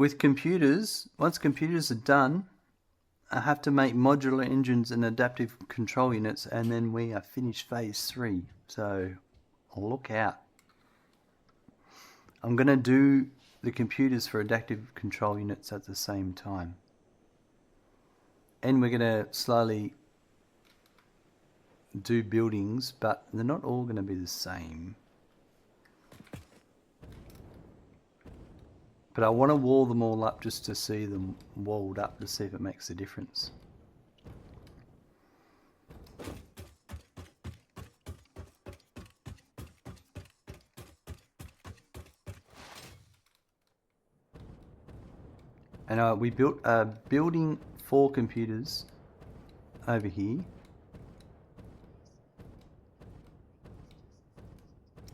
with computers, once computers are done, I have to make modular engines and adaptive control units, and then we are finished phase 3. So look out. I'm going to do the computers for adaptive control units at the same time. And we're going to slowly do buildings, but they're not all going to be the same. But I want to wall them all up just to see them walled up to see if it makes a difference. And we built a building for computers over here.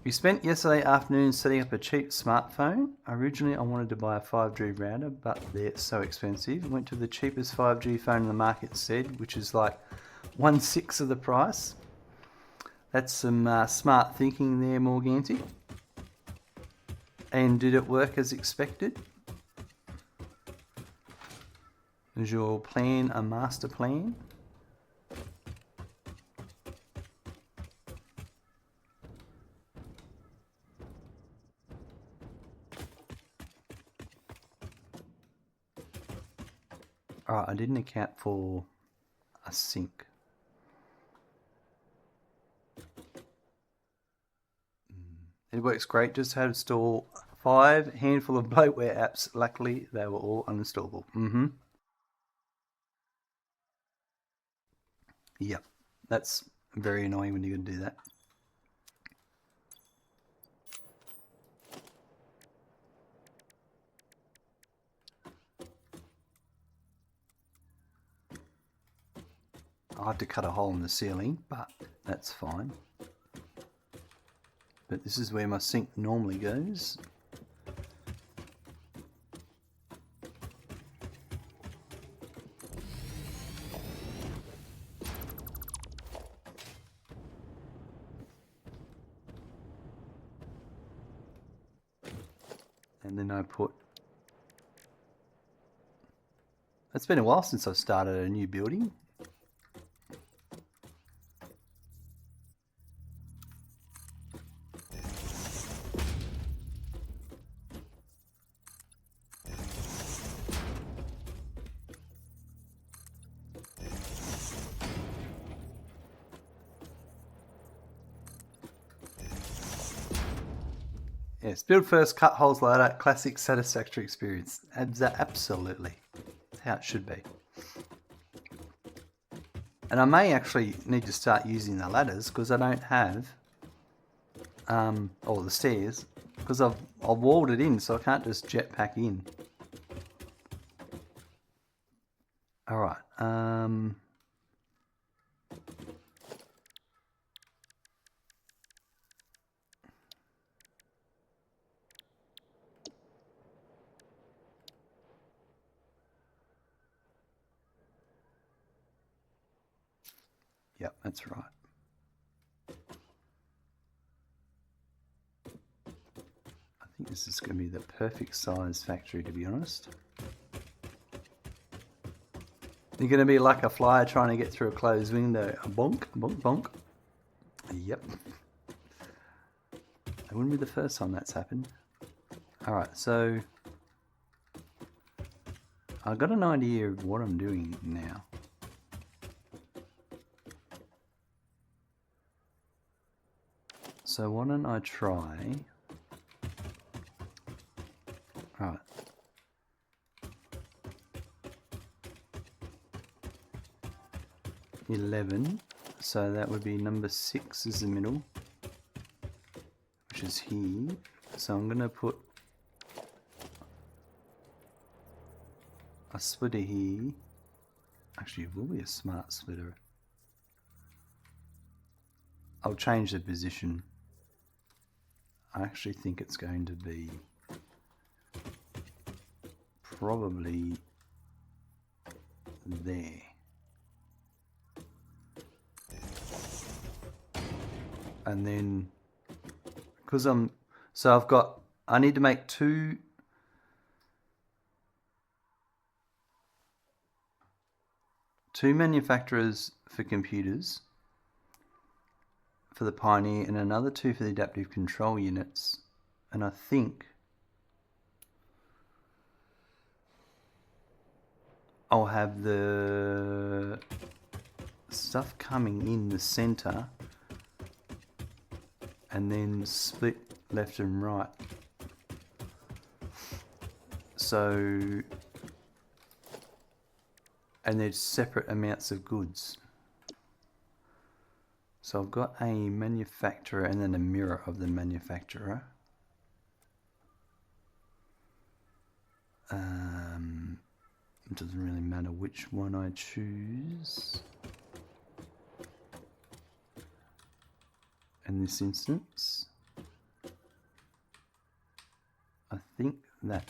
We spent yesterday afternoon setting up a cheap smartphone. Originally I wanted to buy a 5G router, but they're so expensive. Went to the cheapest 5G phone in the market, said, which is like 1/6 of the price. That's some smart thinking there, Morganti. And did it work as expected? Is your plan a master plan? Alright, I didn't account for a sink. It works great. Just had to install 5 handful of bloatware apps. Luckily, they were all uninstallable. Yep, that's very annoying when you're going to do that. I have to cut a hole in the ceiling, but that's fine. But this is where my sink normally goes. And then I put... It's been a while since I've started a new building. Yes, build first, cut holes later, classic Satisfactory experience. Absolutely. That's how it should be. And I may actually need to start using the ladders because I don't have, or the stairs, because I've walled it in, so I can't just jetpack in. Alright, yep, that's right. I think this is going to be the perfect size factory, to be honest. You're going to be like a fly trying to get through a closed window. Bonk, bonk, bonk. Yep. That wouldn't be the first time that's happened. Alright, so I've got an idea of what I'm doing now. So why don't I try... Alright. $11, so that would be number 6 is the middle, which is here. So I'm going to put a splitter here. Actually, it will be a smart splitter. I'll change the position. I actually think it's going to be probably there. And then, because I need to make 2 2 manufacturers for computers for the Pioneer and another 2 for the adaptive control units. And I think I'll have the stuff coming in the center and then split left and right. So, and there's separate amounts of goods. So I've got a manufacturer and then a mirror of the manufacturer. It doesn't really matter which one I choose in this instance. I think that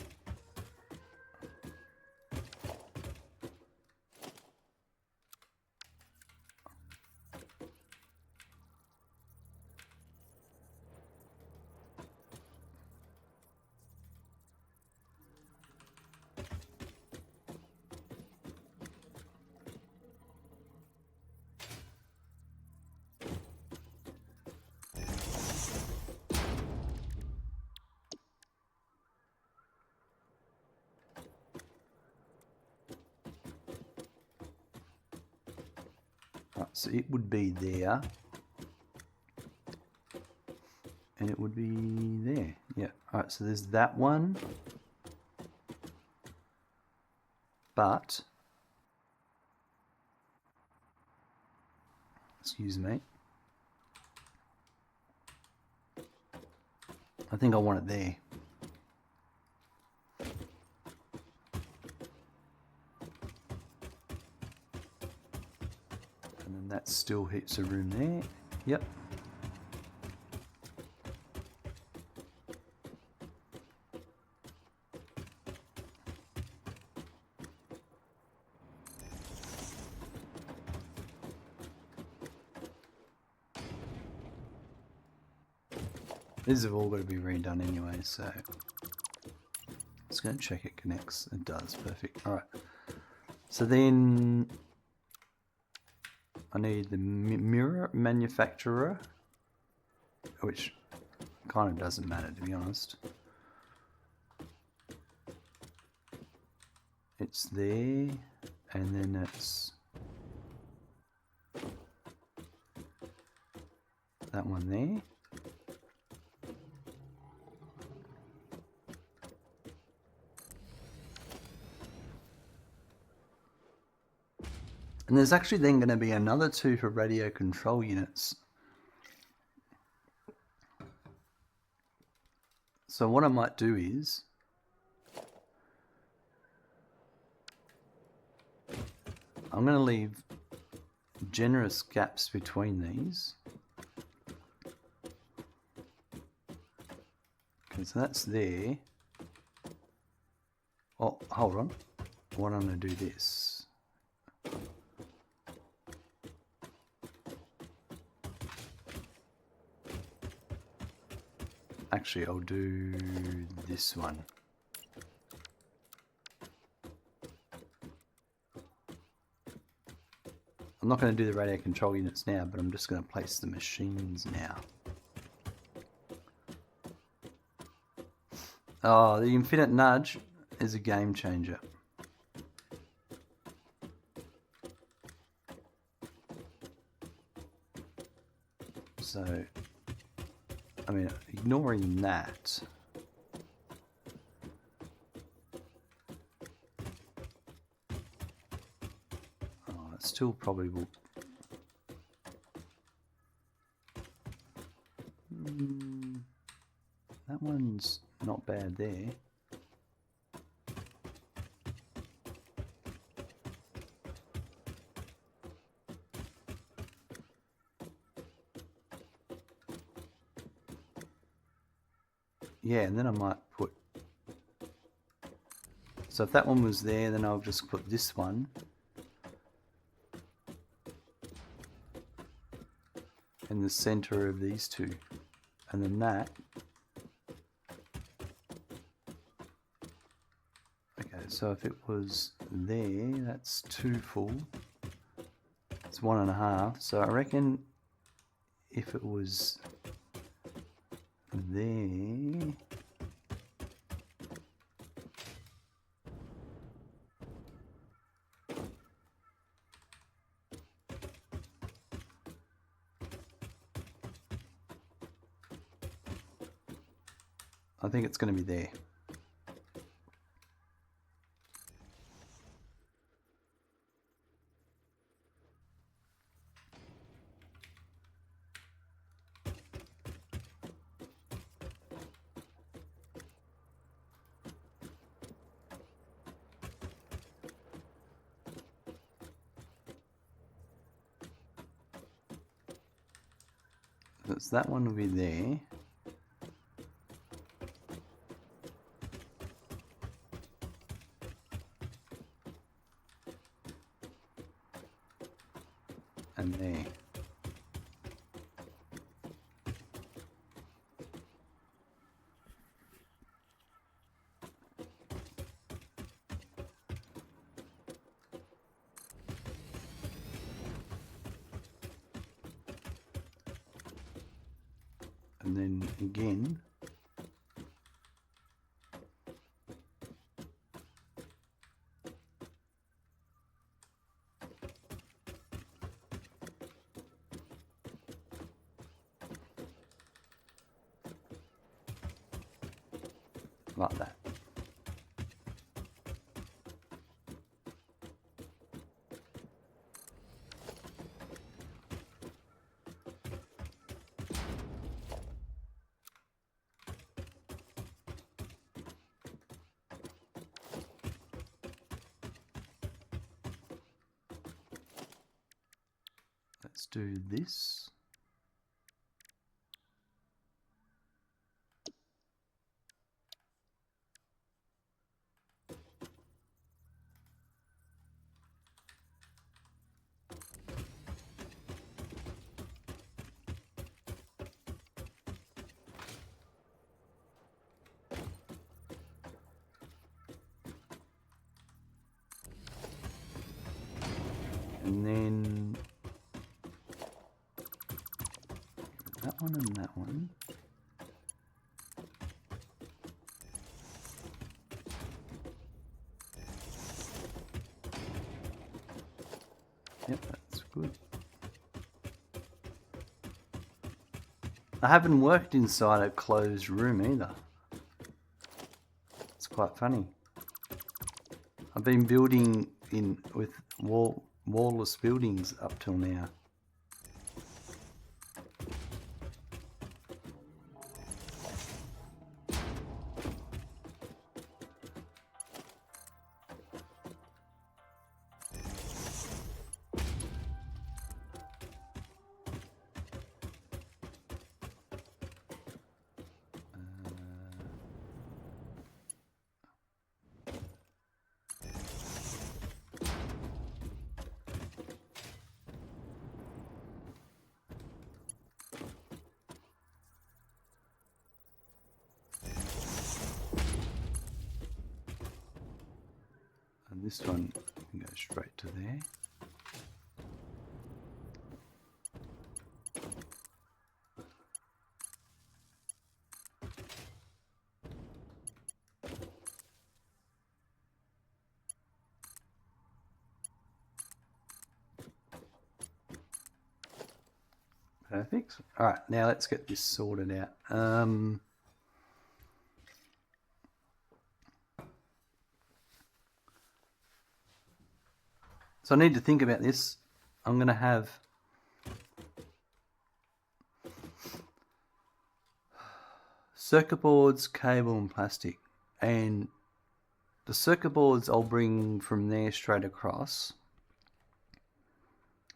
so it would be there, and it would be there. Yeah. All right. So there's that one, but excuse me. I think I want it there. And then that still heaps of room there. Yep. These have all got to be redone anyway, so just going to check it connects. It does, perfect. All right. So then I need the mirror manufacturer, which kind of doesn't matter to be honest. It's there, and then it's that one there. And there's actually then going to be another 2 for radio control units. So what I might do is I'm going to leave generous gaps between these. Okay, so that's there. Oh, hold on. Why don't I do this? Actually, I'll do this one. I'm not going to do the radio control units now, but I'm just going to place the machines now. Oh, the infinite nudge is a game changer. So, I mean, ignoring that, it still probably will. That one's not bad there. Yeah, and then I might put, so if that one was there, then I'll just put this one. In the center of these 2. And then that. Okay, so if it was there, that's 2 full. It's 1.5. So I reckon if it was there, I think it's going to be there. So that one will be there. And there. And then again, like that. Let's do this. And then that one and that one. Yep, that's good. I haven't worked inside a closed room either. It's quite funny. I've been building in with wallless buildings up till now. And this one can go straight to there. Perfect. All right, now let's get this sorted out. So I need to think about this. I'm going to have circuit boards, cable and plastic. And the circuit boards I'll bring from there straight across.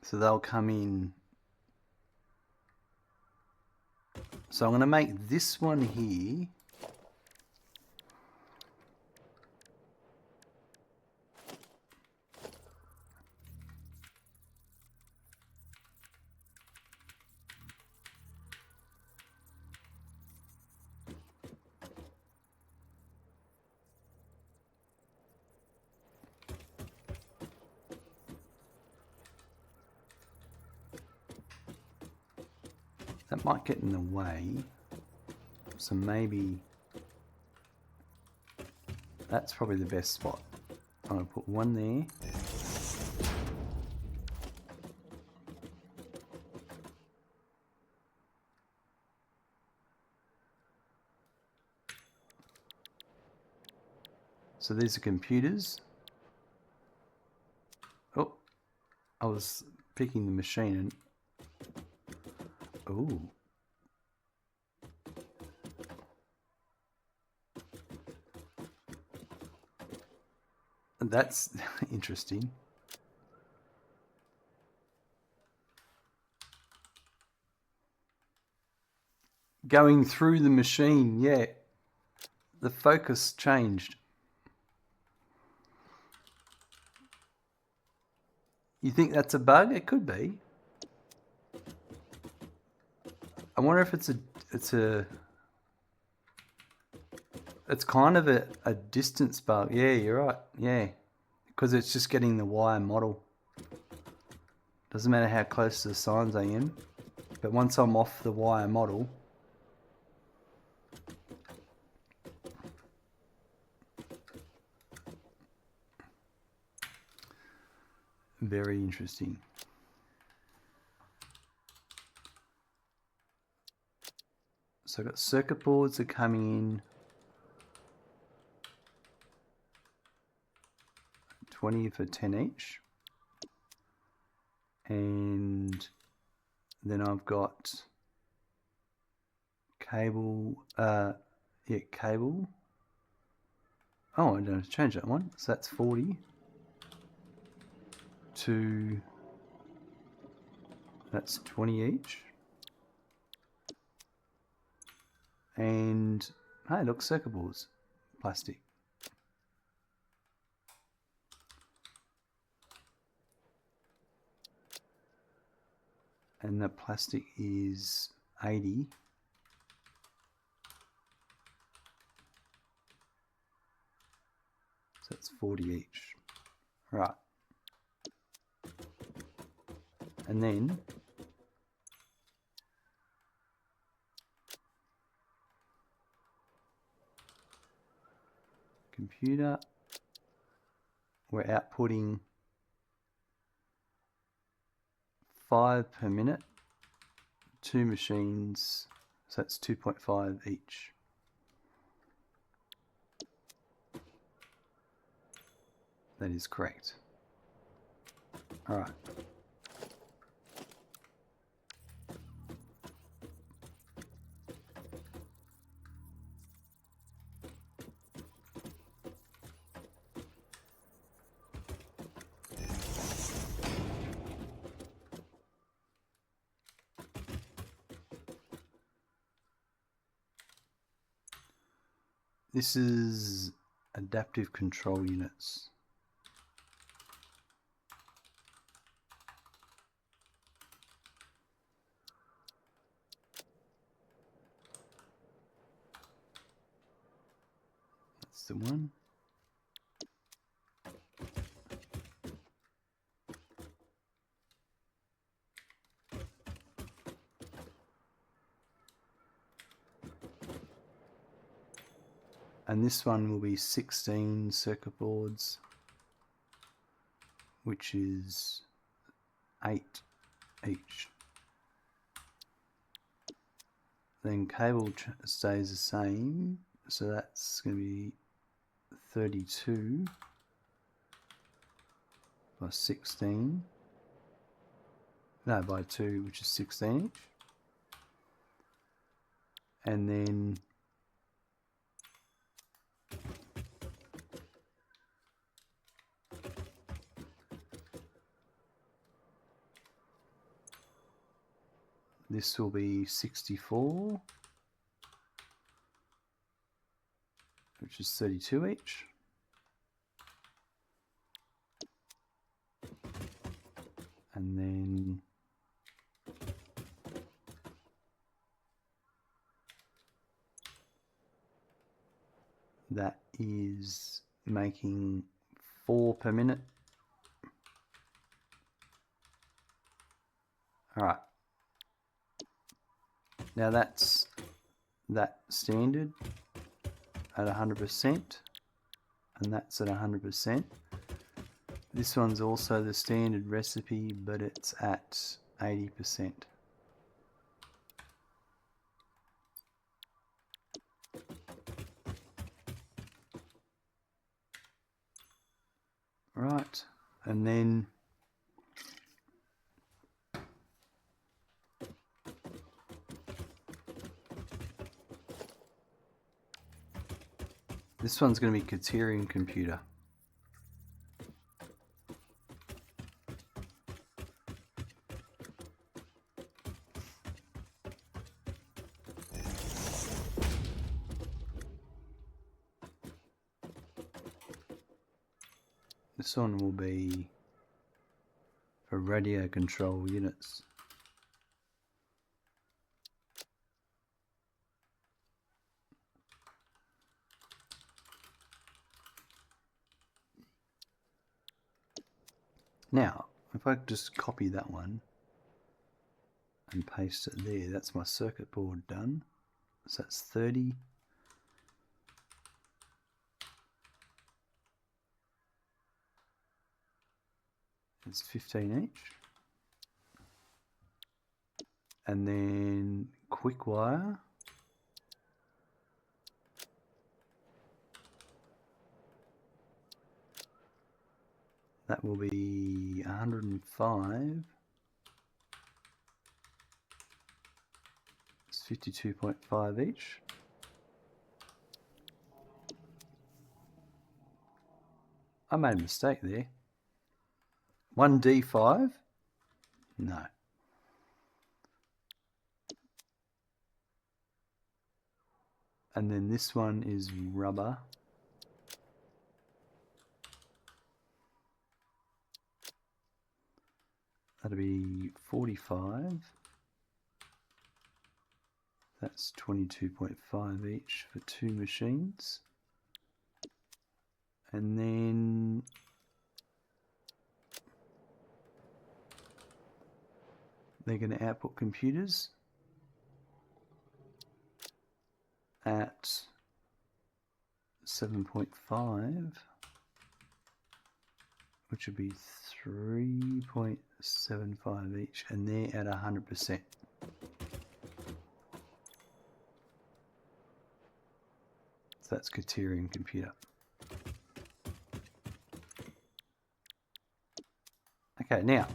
So they'll come in. So I'm going to make this one here. That might get in the way. So maybe that's probably the best spot. I'm going to put one there. So these are computers. Oh, I was picking the machine and... Oh. That's interesting. Going through the machine, yeah. The focus changed. You think that's a bug? It could be. I wonder if it's kind of a distance bug. Yeah, you're right. Yeah. Because it's just getting the wire model. Doesn't matter how close to the signs I am. But once I'm off the wire model, very interesting. So I've got circuit boards are coming in 20 for 10 each. And then I've got cable, cable. Oh, I don't have to change that one. So that's 40 to, that's 20 each. And hey, look, circuit boards, plastic. And the plastic is 80. So that's 40 each. Right. And then computer, we're outputting 5 per minute, 2 machines, so that's 2.5 each. That is correct. All right. This is adaptive control units. That's the one. And this one will be 16 circuit boards, which is 8 each. Then cable stays the same, so that's going to be 32 by 16. No, by 2, which is 16 each. And then this will be 64, which is 32 each. And then that is making 4 per minute. All right. Now that's that standard at 100%, and that's at 100%. This one's also the standard recipe, but it's at 80%. Right, and then this one's going to be Criterion computer. This one will be for radio control units. Now, if I just copy that one and paste it there, that's my circuit board done. So that's 30. It's 15 each. And then quick wire. That will be 105. It's 52.5 each. I made a mistake there. 1D5? No. And then this one is rubber. That'll be 45. That's 22.5 each for 2 machines. And then they're going to output computers at 7.5, which would be 3.75 each, and they're at 100%. So that's Criterion computer. Okay, now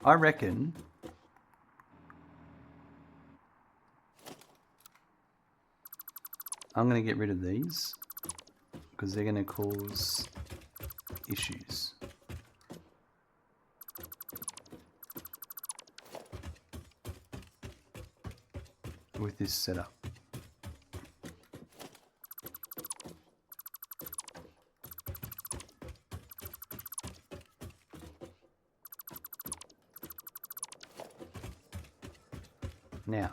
I reckon I'm going to get rid of these because they're going to cause issues. With this setup. Now,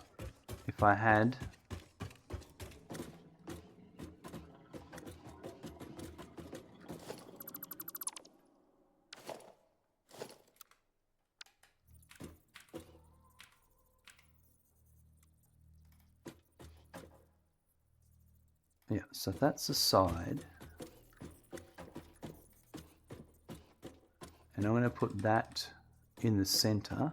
if I had so that's the side, and I'm going to put that in the center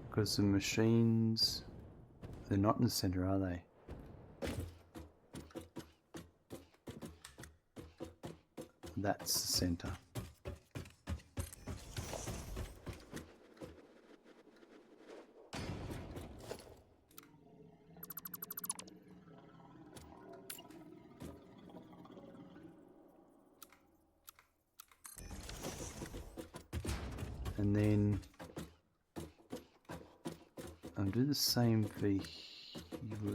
because the machines, they're not in the center, are they? That's the center. And then I'll do the same for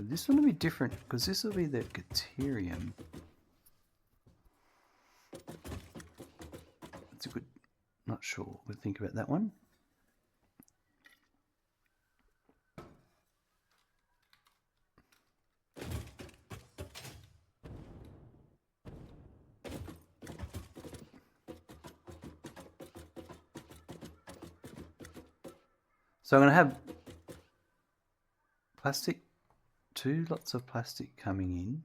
this one will be different because this will be the Criterion. That's a good. not sure. We'll think about that one. So I'm going to have plastic, lots of plastic coming in.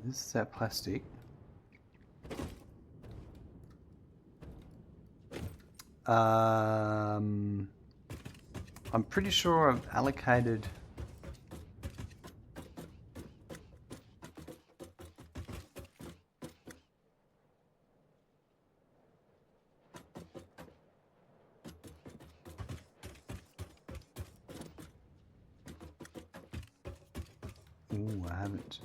This is our plastic. I'm pretty sure I've allocated Ooh, I haven't.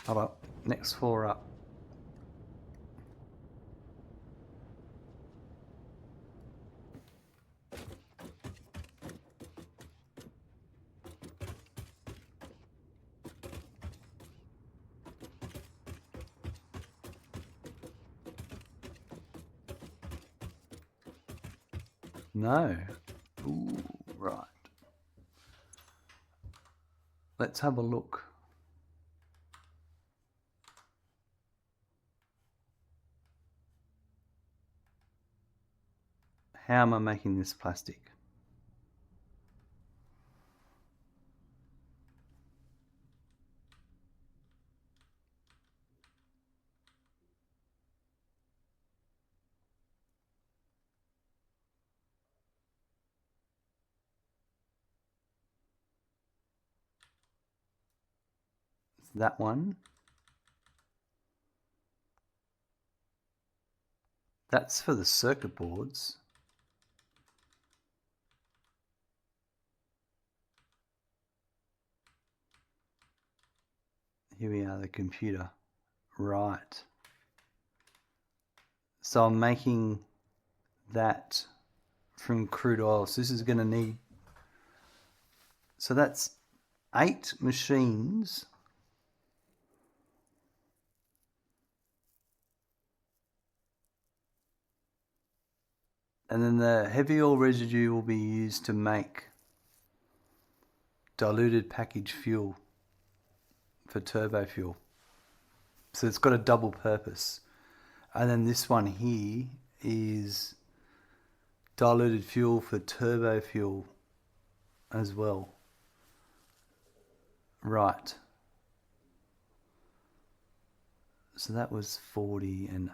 Oh well, next floor up. No. Ooh, right. Let's have a look. How am I making this plastic? It's that one. That's for the circuit boards. Here we are, the computer. Right. So I'm making that from crude oil. So this is going to need... So that's 8 machines. And then the heavy oil residue will be used to make diluted packaged fuel for turbo fuel. So it's got a double purpose. And then this one here is diluted fuel for turbo fuel as well. Right. So that was 40 and...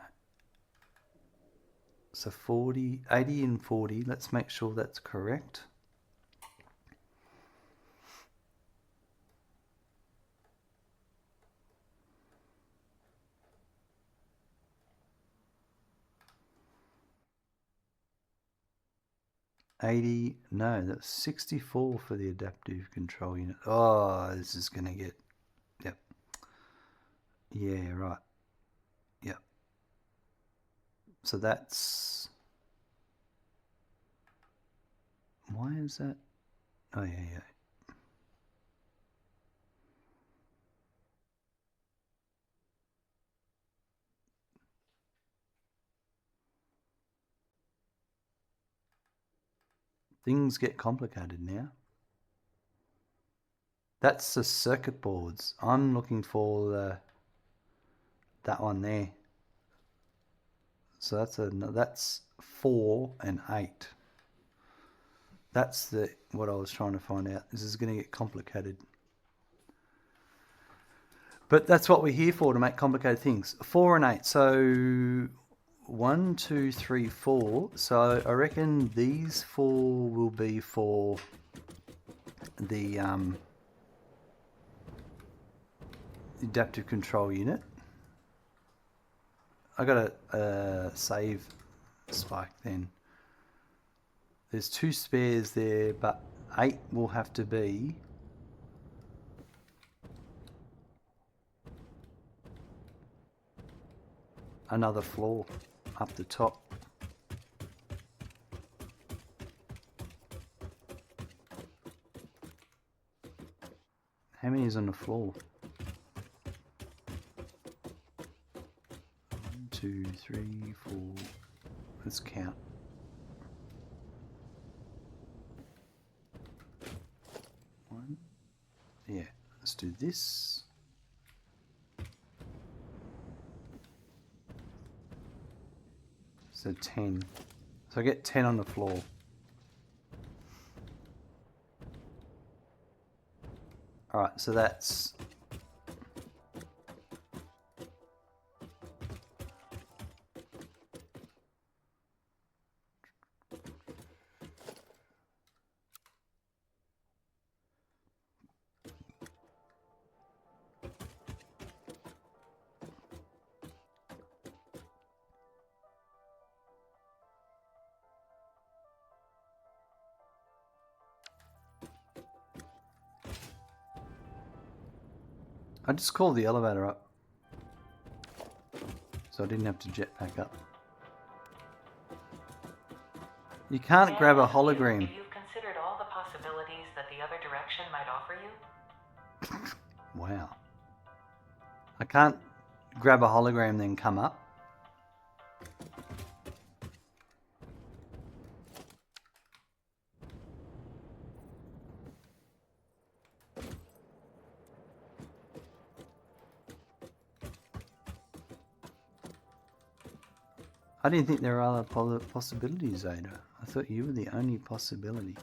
So 40, 80 and 40. Let's make sure that's correct. No, that's 64 for the adaptive control unit. Oh, this is going to get, yep. Yeah, right. Yep. So that's, why is that? Oh, yeah. Things get complicated now. That's the circuit boards. I'm looking for that one there. So that's 4 and 8. That's what I was trying to find out. This is going to get complicated. But that's what we're here for, to make complicated things. 4 and 8. So 1, 2, 3, 4. So I reckon these 4 will be for the adaptive control unit. I got a save spike then. There's 2 spares there, but 8 will have to be another floor up the top. How many is on the floor? 1, 2, 3, 4. Let's count. 1. Yeah, let's do this. So 10. So I get 10 on the floor. Alright, so that's... I just called the elevator up, so I didn't have to jet back up. You can't grab a hologram. If you've considered all the possibilities that the other direction might offer you. Wow. I can't grab a hologram then come up. I didn't think there were other possibilities, Ada. I thought you were the only possibility.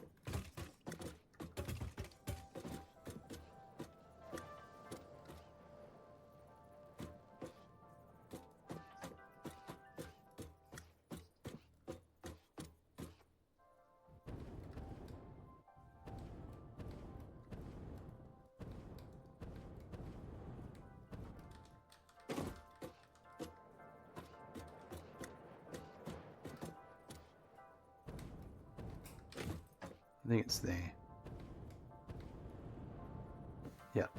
I think it's there. Yep.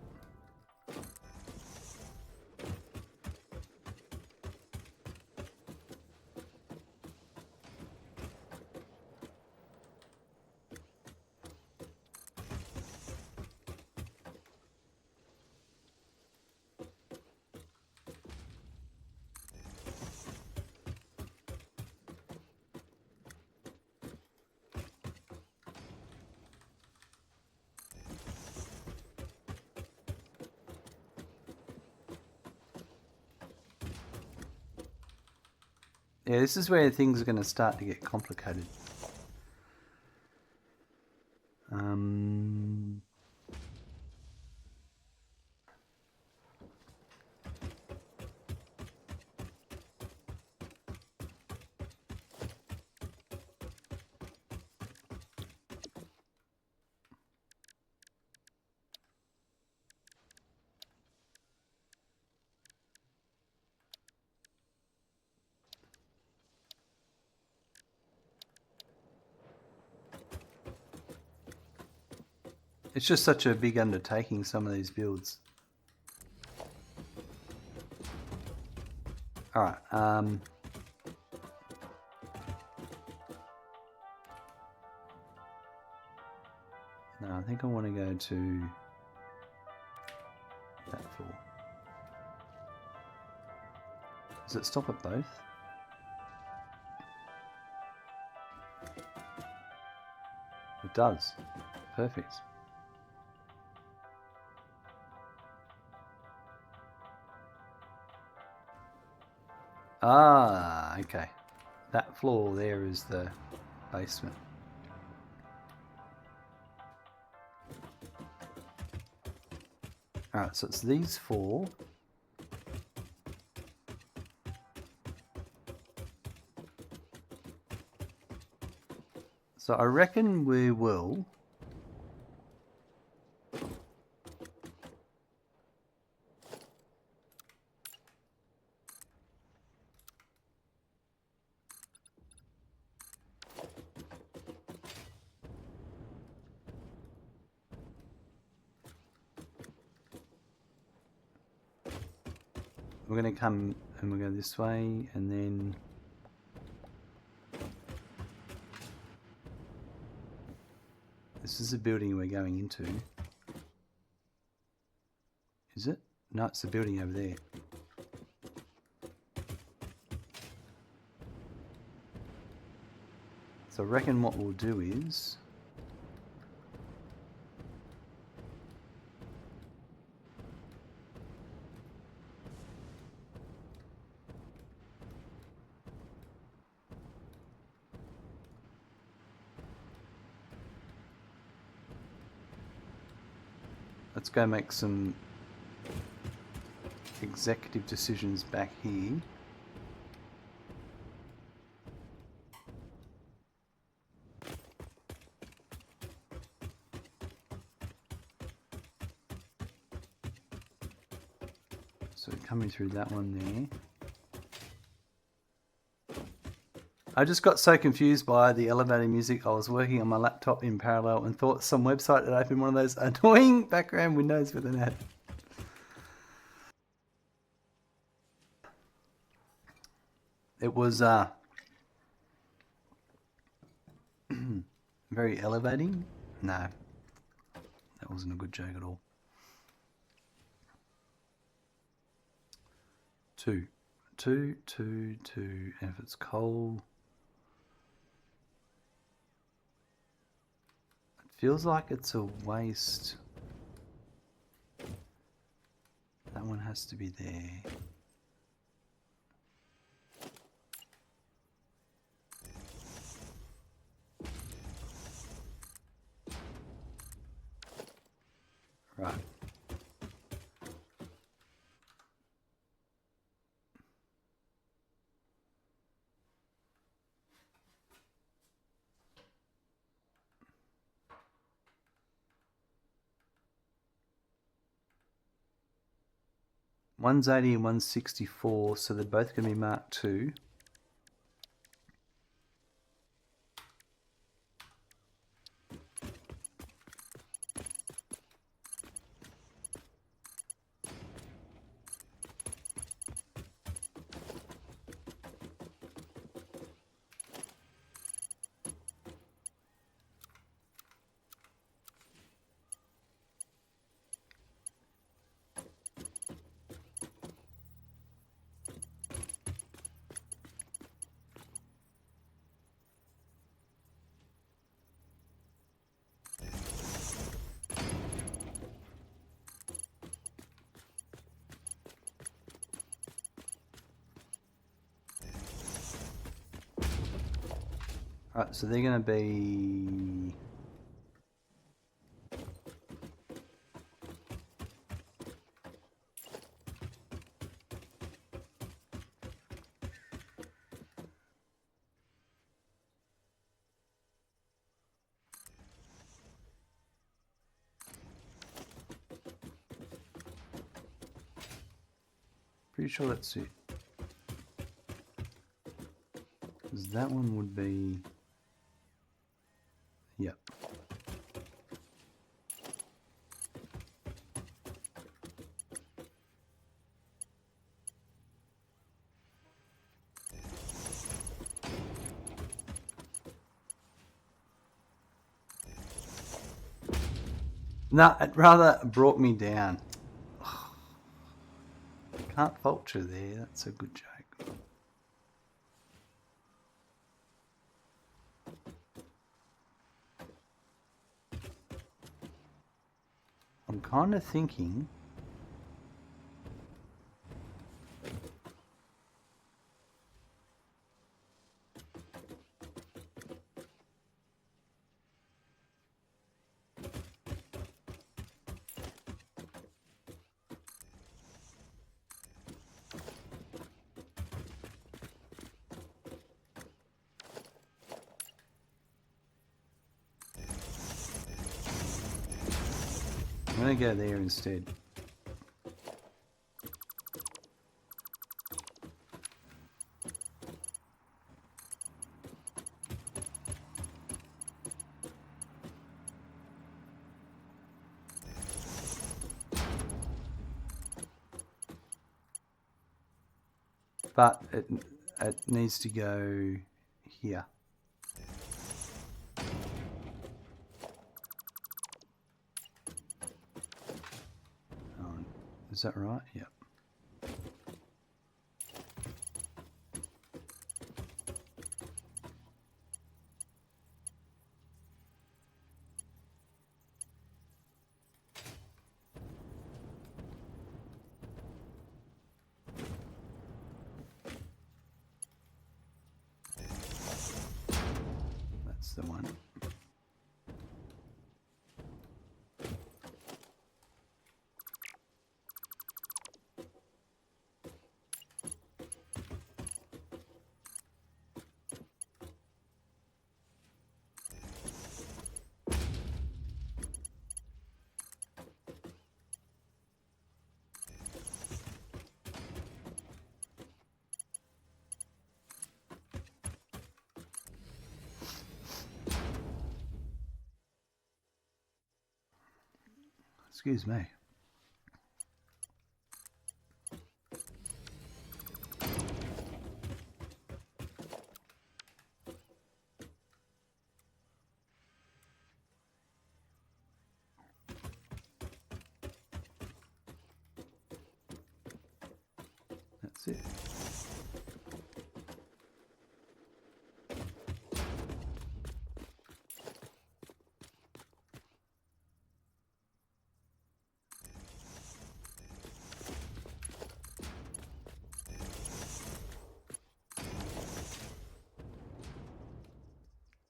Yeah, this is where things are going to start to get complicated. It's just such a big undertaking, some of these builds. Alright, no, I think I want to go to that floor. Does it stop at both? It does. Perfect. Ah, okay. That floor there is the basement. Alright, so it's these 4. So I reckon we will we're going to come and we'll go this way, and then this is the building we're going into. Is it? No, it's the building over there. So I reckon what we'll do is let's go make some executive decisions back here. So coming through that one there. I just got so confused by the elevator music. I was working on my laptop in parallel and thought some website had opened one of those annoying background windows with an ad. It was very elevating. No, that wasn't a good joke at all. 2, 2, 2, 2, and if it's coal, it feels like it's a waste. That one has to be there. Right. One's 80 and one's 64, so they're both going to be Mark II. Right, so they're going to be... Pretty sure that's it. Because that one would be... Yep. No, it rather brought me down. Can't fault you there, that's a good joke. I'm kind of thinking... I'm going to go there instead. but it needs to go here. Is that right? Yep. That's the one. Excuse me. That's it.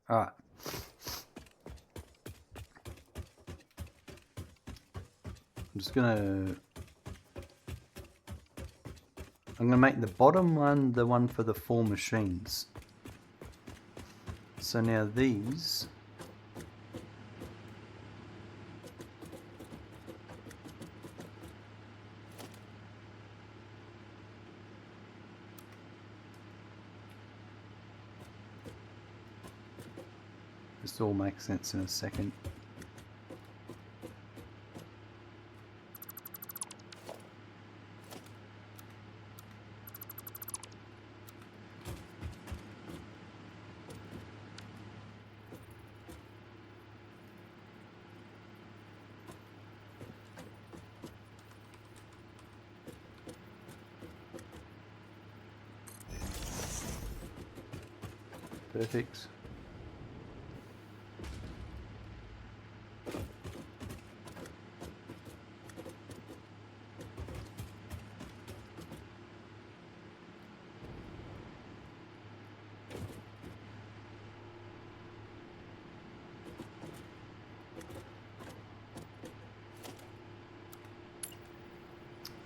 All right. I'm gonna make the bottom one the one for the 4 machines. So now these this all makes sense in a second. Perfect.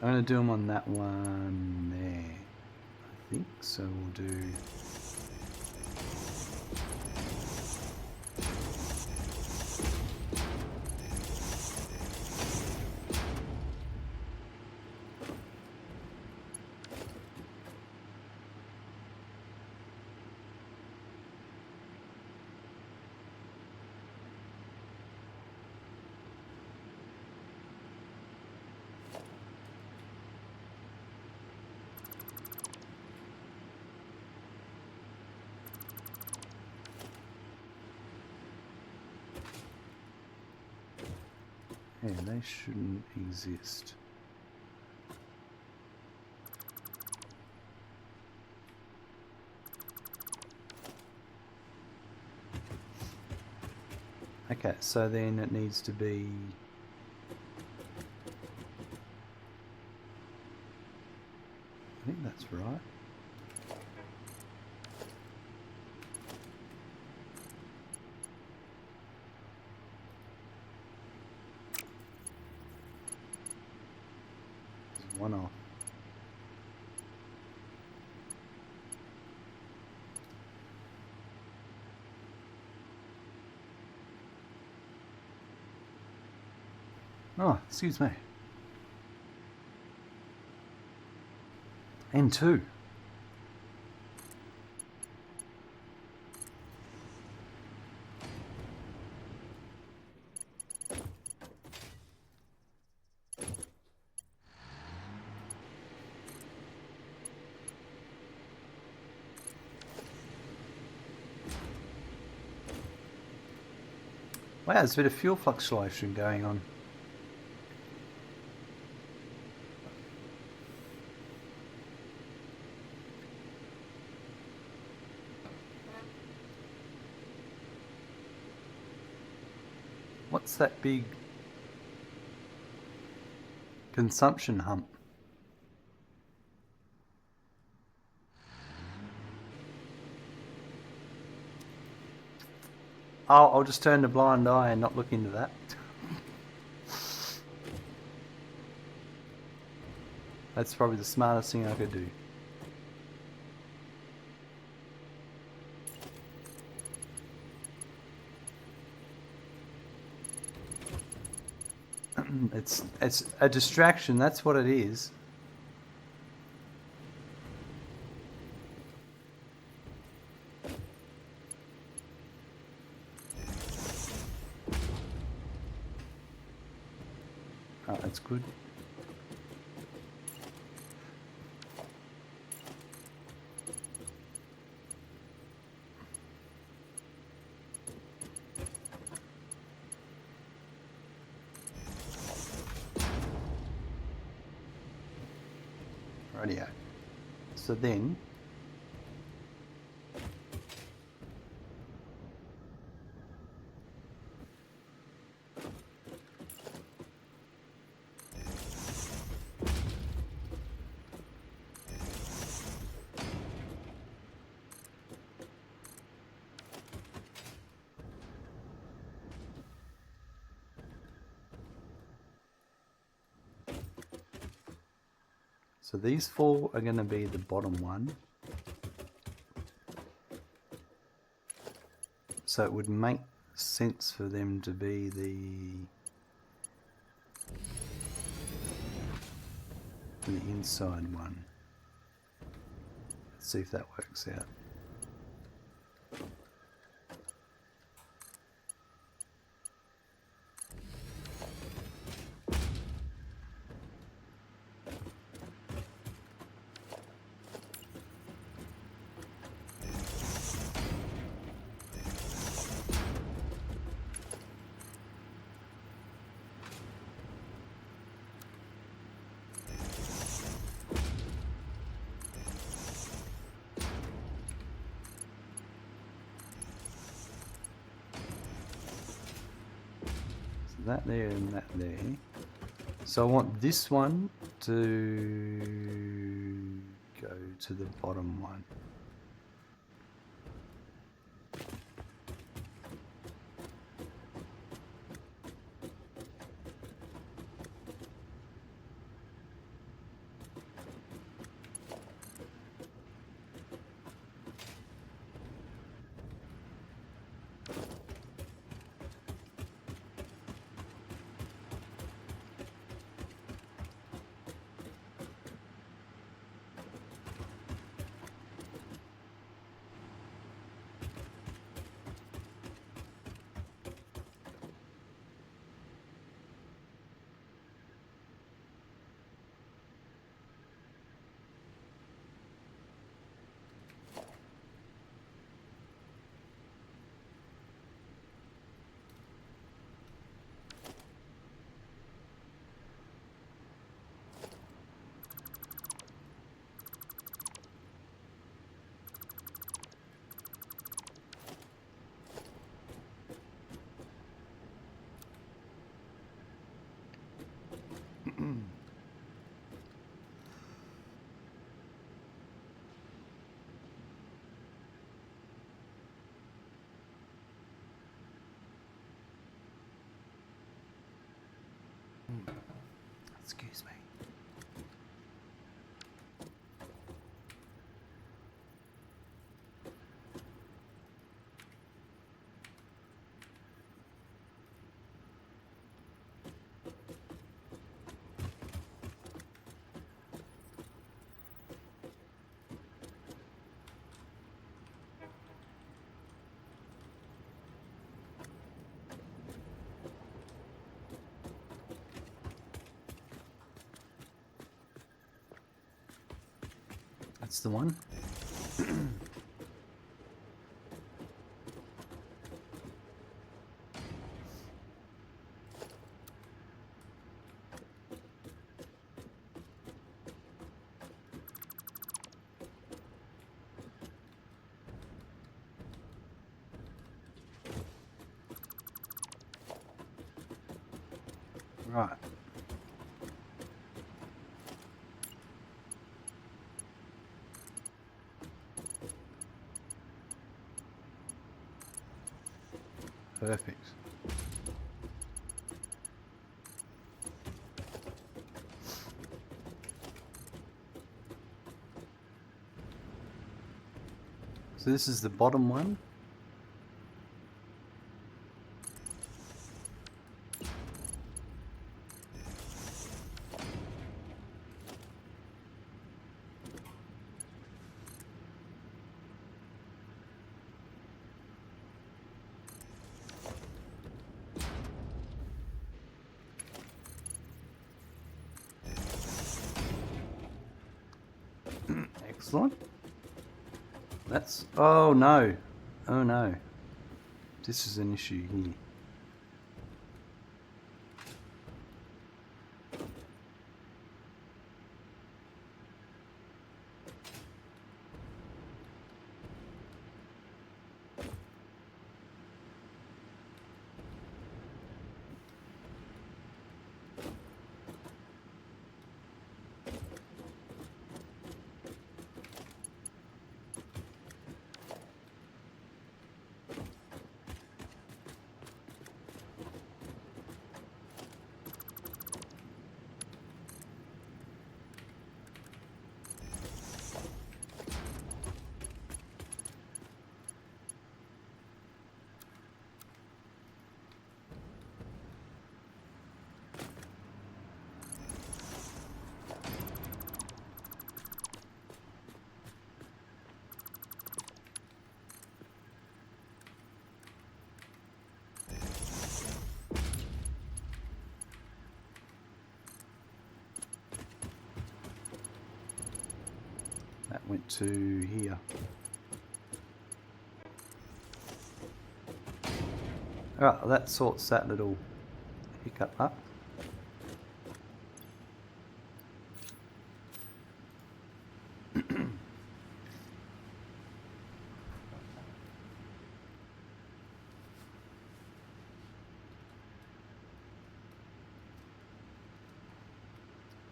I'm going to do them on that one there, I think. So we'll do... Yeah, they shouldn't exist. Okay, so then it needs to be... I think that's right. There's one off. Oh, excuse me. N2. Wow, there's a bit of fuel fluctuation going on. What's that big consumption hump? Oh, I'll just turn a blind eye and not look into that. That's probably the smartest thing I could do. It's a distraction, that's what it is. Oh, that's good. Rightio. So then, so these four are going to be the bottom one. So it would make sense for them to be the inside one. Let's see if that works out. That there and that there. So I want this one to go to the bottom one. Excuse me. That's the one. Right. Perfect. So this is the bottom one. Excellent. That's... Oh no. Oh no. This is an issue here. That went to here. Alright, well that sorts that little hiccup up.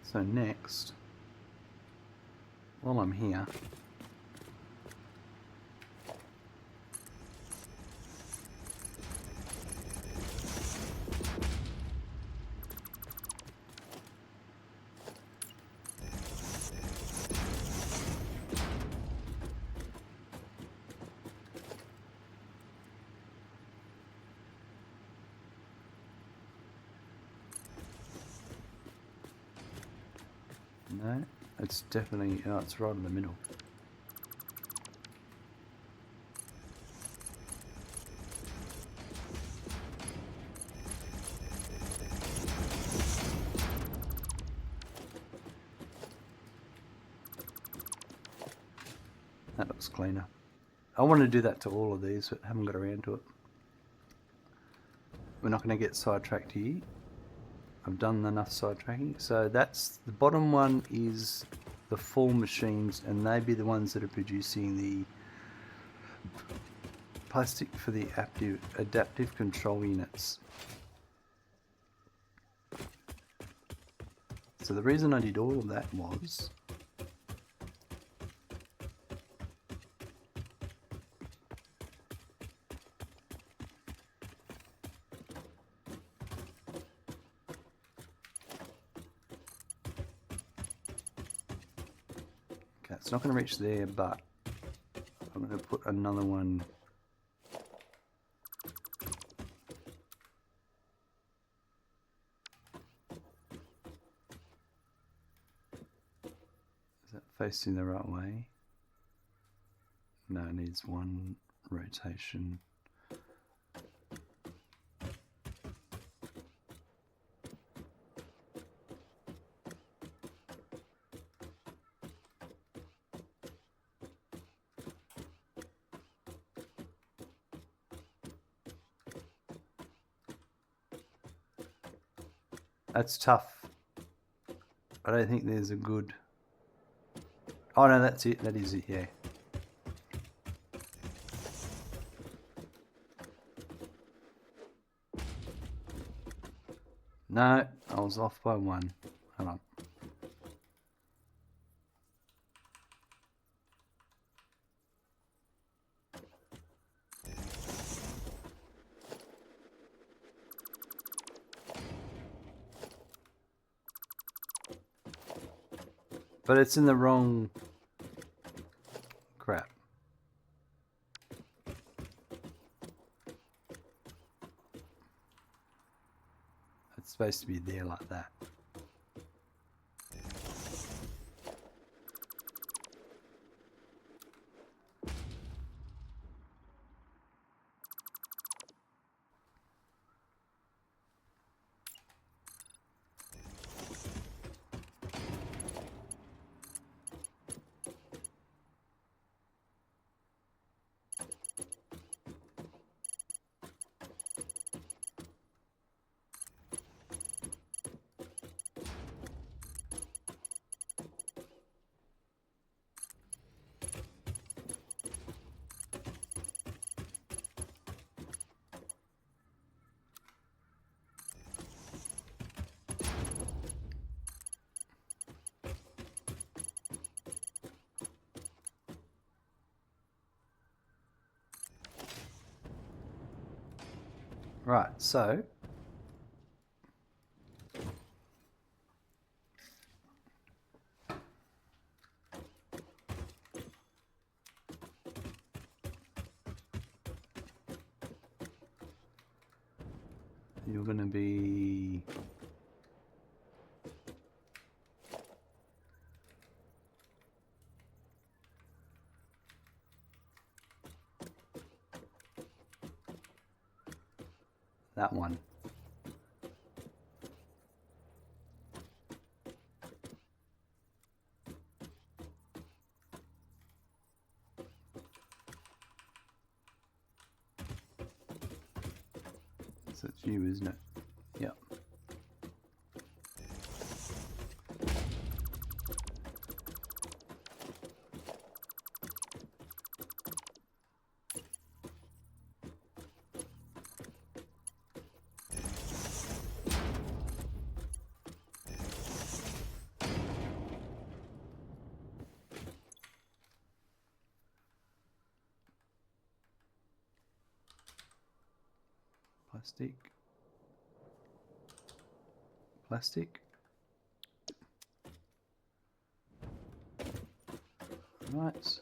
So next, while I'm here, no, it's definitely, oh, it's right in the middle. That looks cleaner. I want to do that to all of these, but haven't got around to it. We're not going to get sidetracked here. I've done enough sidetracking. So that's, the bottom one is the full machines, and they be the ones that are producing the plastic for the adaptive control units. So the reason I did all of that was it's not going to reach there, but I'm going to put another one. Is that facing the right way? No, it needs one rotation. That's tough. I don't think there's a good... Oh no, that's it. That is it, yeah. No, I was off by one. Hold on. But it's in the wrong crap. It's supposed to be there like that. Right, so you're going to be that one. So it's you, isn't it? Yep. Plastic. Plastic. Right.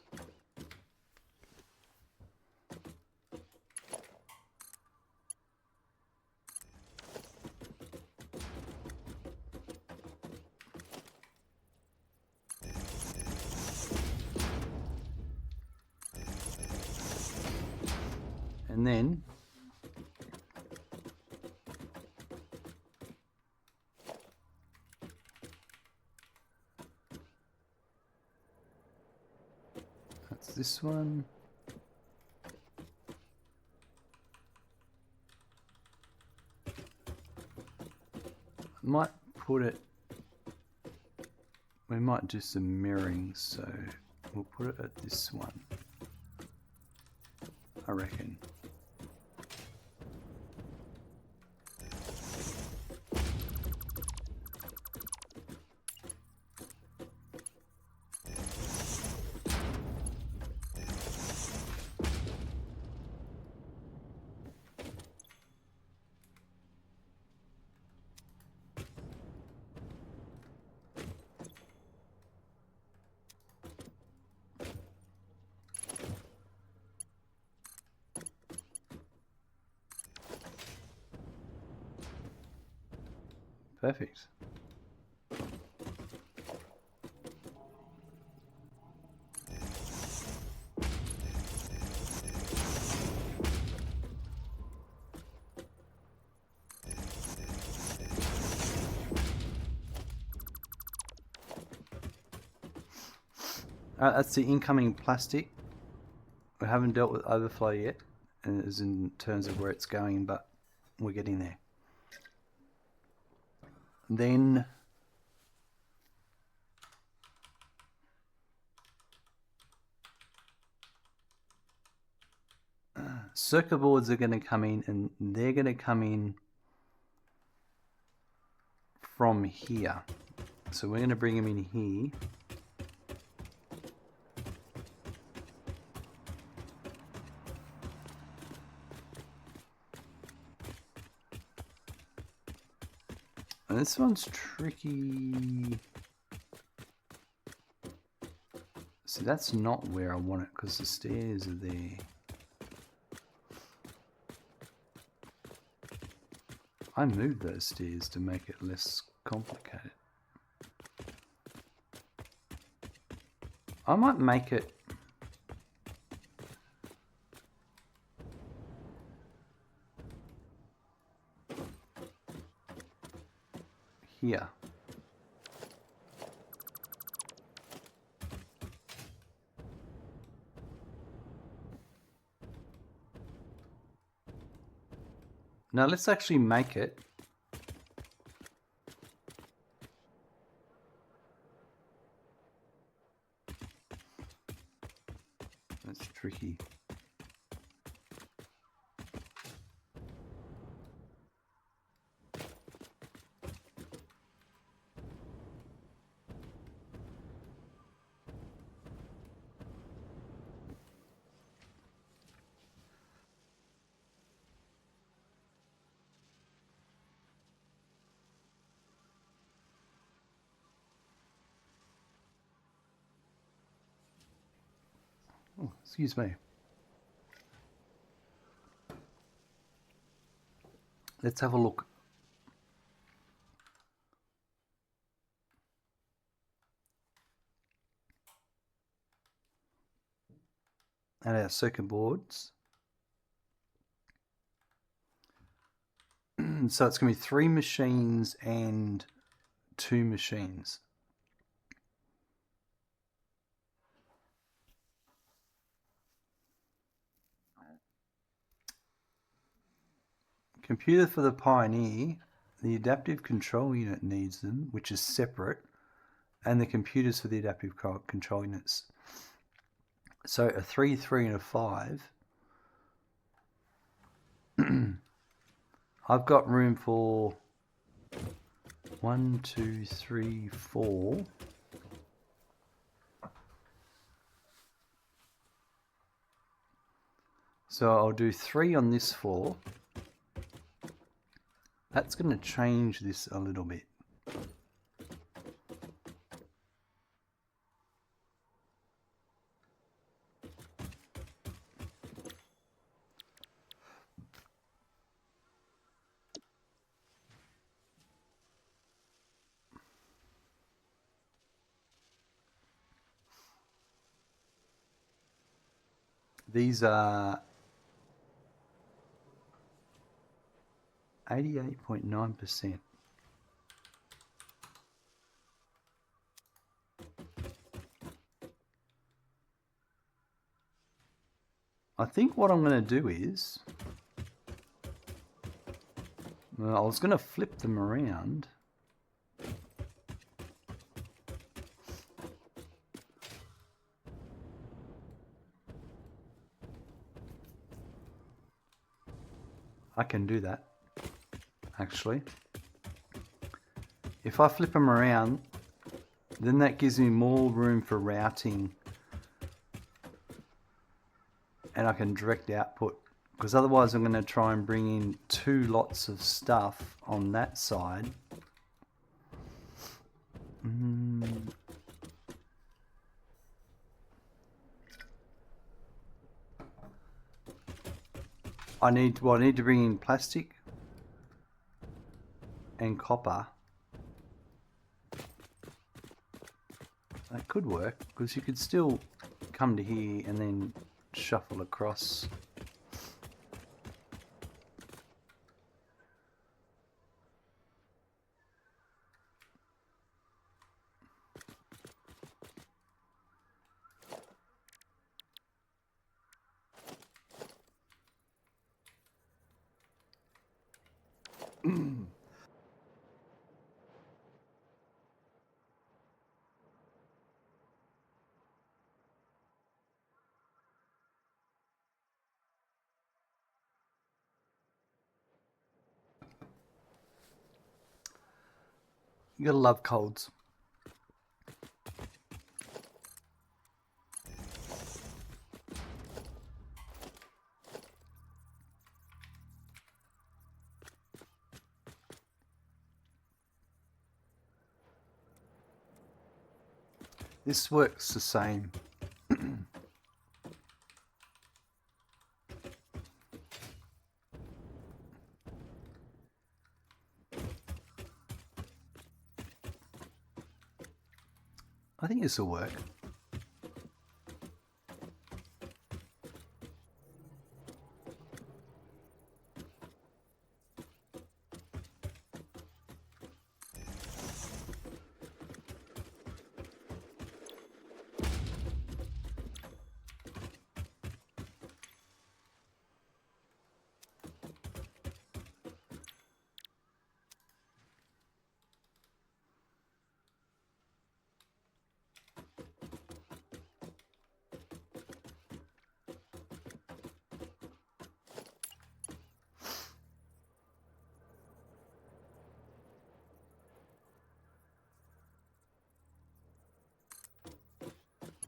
And then that's this one. Might put it, we might do some mirroring, so we'll put it at this one, I reckon. Perfect. That's the incoming plastic. We haven't dealt with overflow yet, and as in terms of where it's going, but we're getting there. Then circuit boards are going to come in, and they're going to come in from here. So we're going to bring him in here. And this one's tricky. So that's not where I want it because the stairs are there. I moved those stairs to make it less complicated. I might make it here. Now let's actually make it. That's tricky. Oh, excuse me. Let's have a look. At our circuit boards. So it's going to be 3 machines and 2 machines. Computer for the Pioneer, the adaptive control unit needs them, which is separate, and the computers for the adaptive control units. So a 3, 3 and a 5. I've got room for 1, 2, 3, 4. So I'll do 3 on this floor. That's going to change this a little bit. These are 88.9%. I think what I'm going to do is, well, I was going to flip them around. I can do that, actually. If I flip them around, then that gives me more room for routing, and I can direct output, because otherwise I'm going to try and bring in 2 lots of stuff on that side. I need to bring in plastic and copper. That could work, because you could still come to here and then shuffle across. You gotta love colds. This works the same. I think this will work.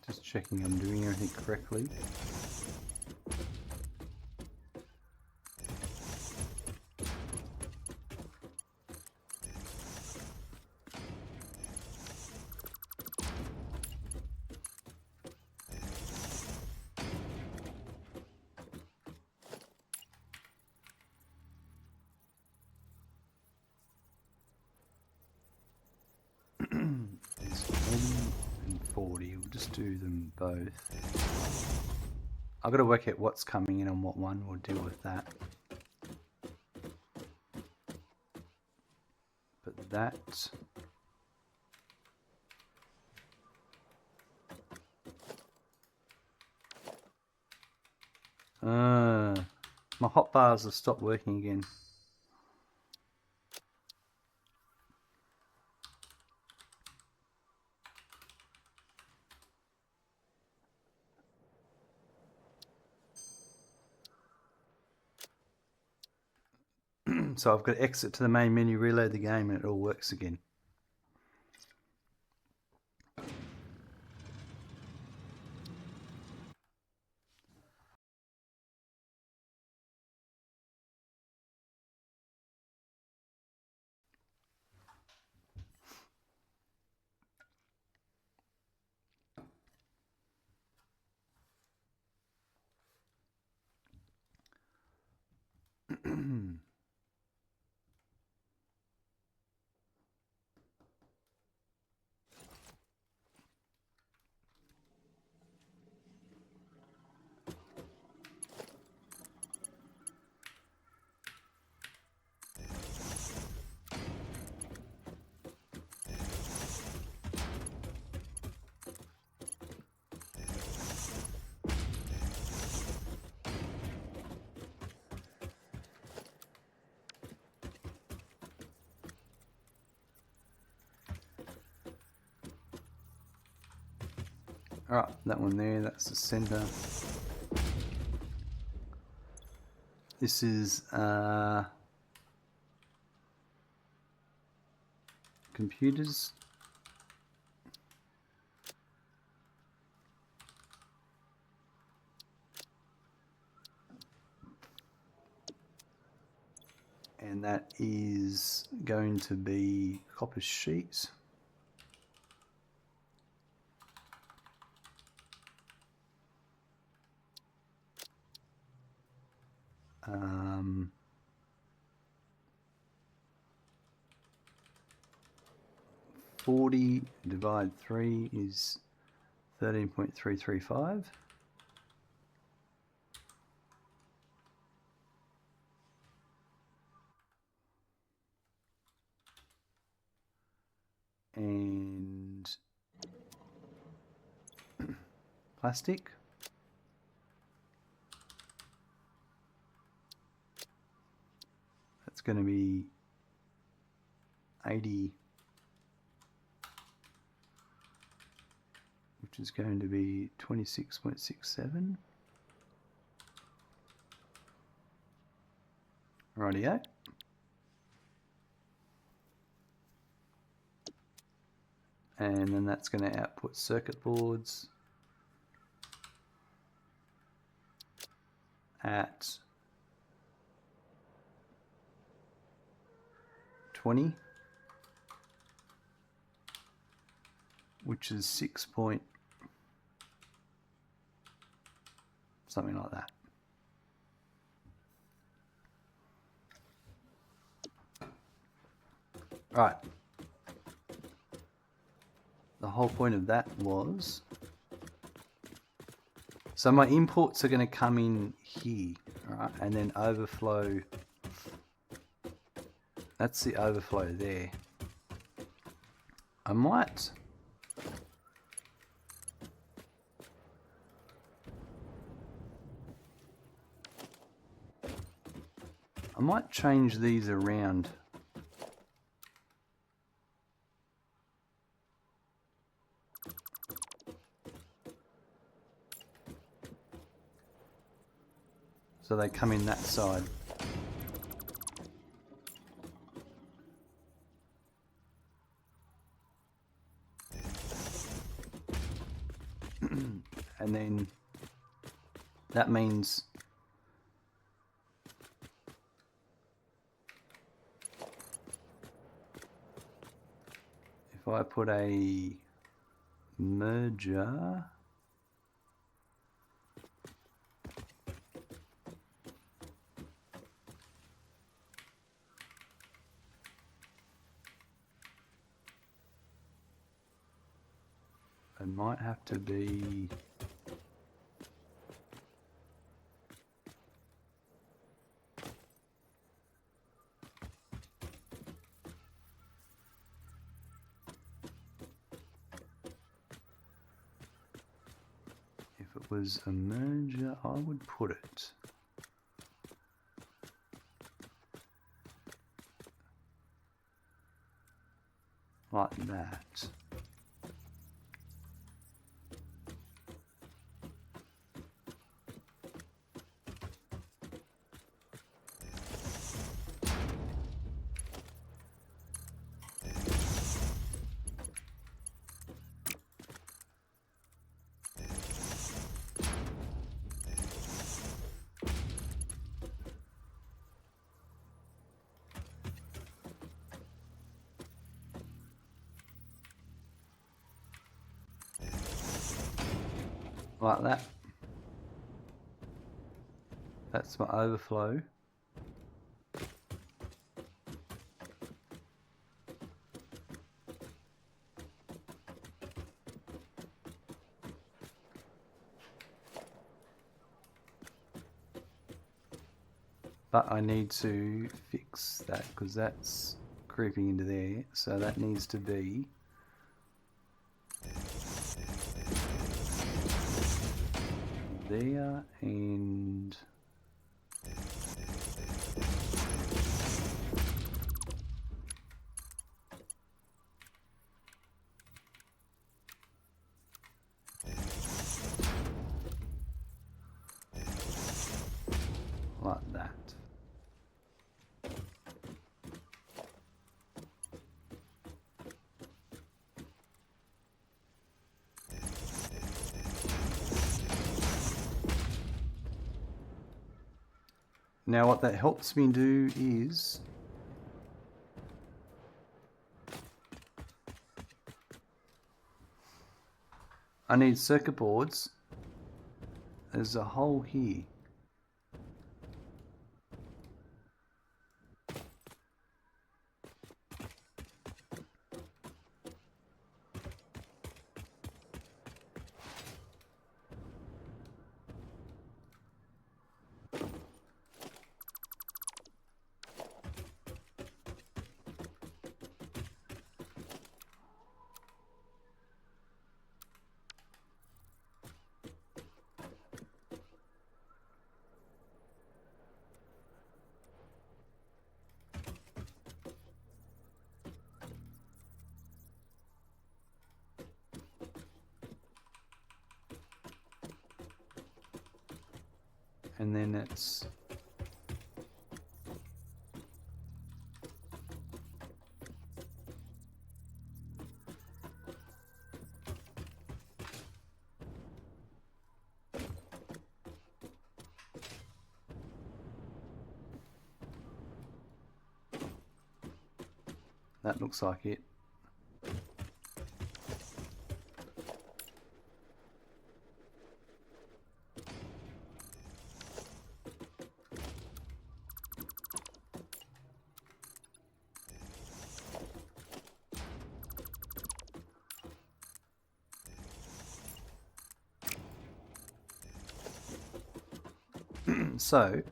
Just checking I'm doing everything correctly. It's 20 and 40. We'll just do them both. I've got to work out what's coming in on what one. We'll deal with that. But that... my hotbars have stopped working again. So I've got to exit to the main menu, reload the game, and it all works again. Alright, that one there, that's the center. This is computers. And that is going to be copper sheets. Um, $40 divided 3 is 13.335. And plastic. That's going to be 80, which is going to be 26.67. Rightio. and then that's going to output circuit boards at 20, which is 6 point something like that. Right. The whole point of that was, so my imports are going to come in here, right, and then overflow. That's the overflow there. I might change these around. So they come in that side. And then that means if I put a merger, it might have to be if it was a merger, I would put it like that. Like that. That's my overflow. But I need to fix that because that's creeping into there. So that needs to be there and like that. Now what that helps me do is I need circuit boards. There's a hole here. And then it's that looks like it. So,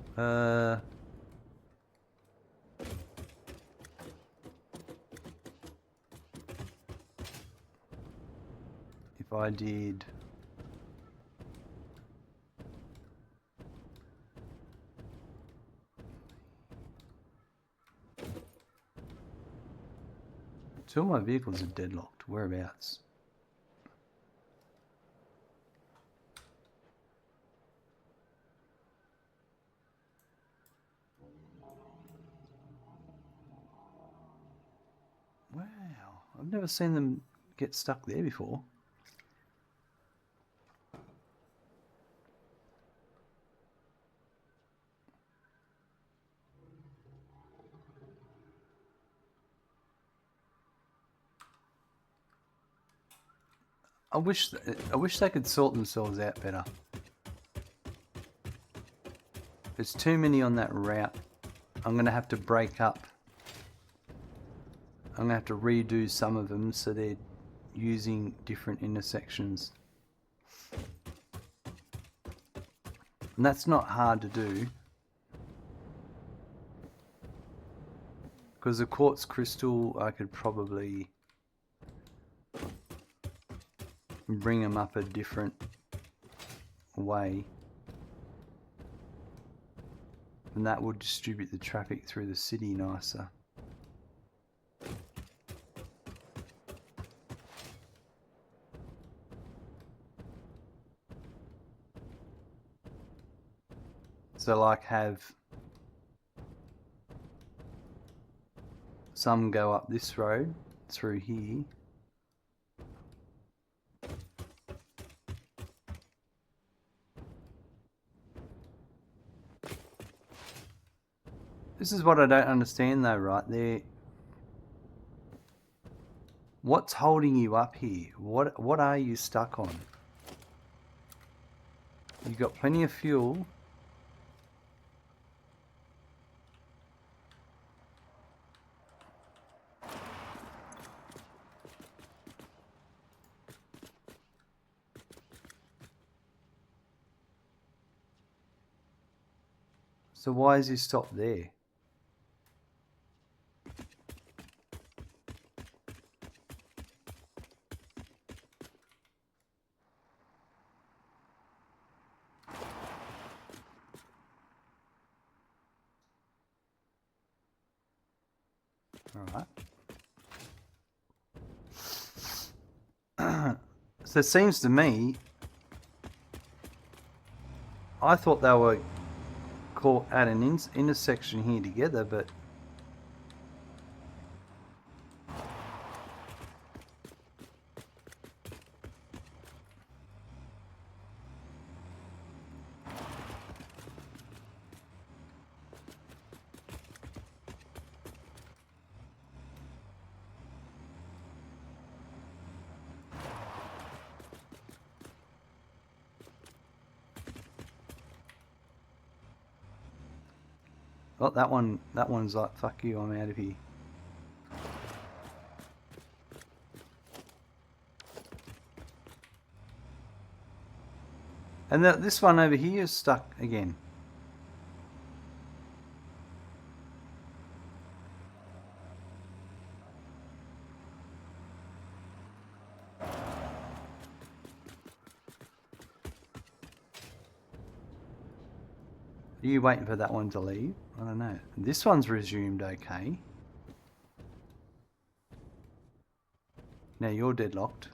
if I did two of my vehicles are deadlocked. Whereabouts? Wow, I've never seen them get stuck there before. I wish they could sort themselves out better. There's too many on that route. I'm going to have to break up. I'm going to have to redo some of them so they're using different intersections. And that's not hard to do. Because the quartz crystal, I could probably bring them up a different way. And that would distribute the traffic through the city nicer. So like have some go up this road through here. This is what I don't understand though, right? What's holding you up here? What are you stuck on? You've got plenty of fuel. So why is he stopped there? Alright. So it seems to me, I thought they were caught at an intersection here together, but oh, that one's like, fuck you, I'm out of here. And this one over here is stuck again. Are you waiting for that one to leave? I don't know. This one's resumed okay. Now you're deadlocked.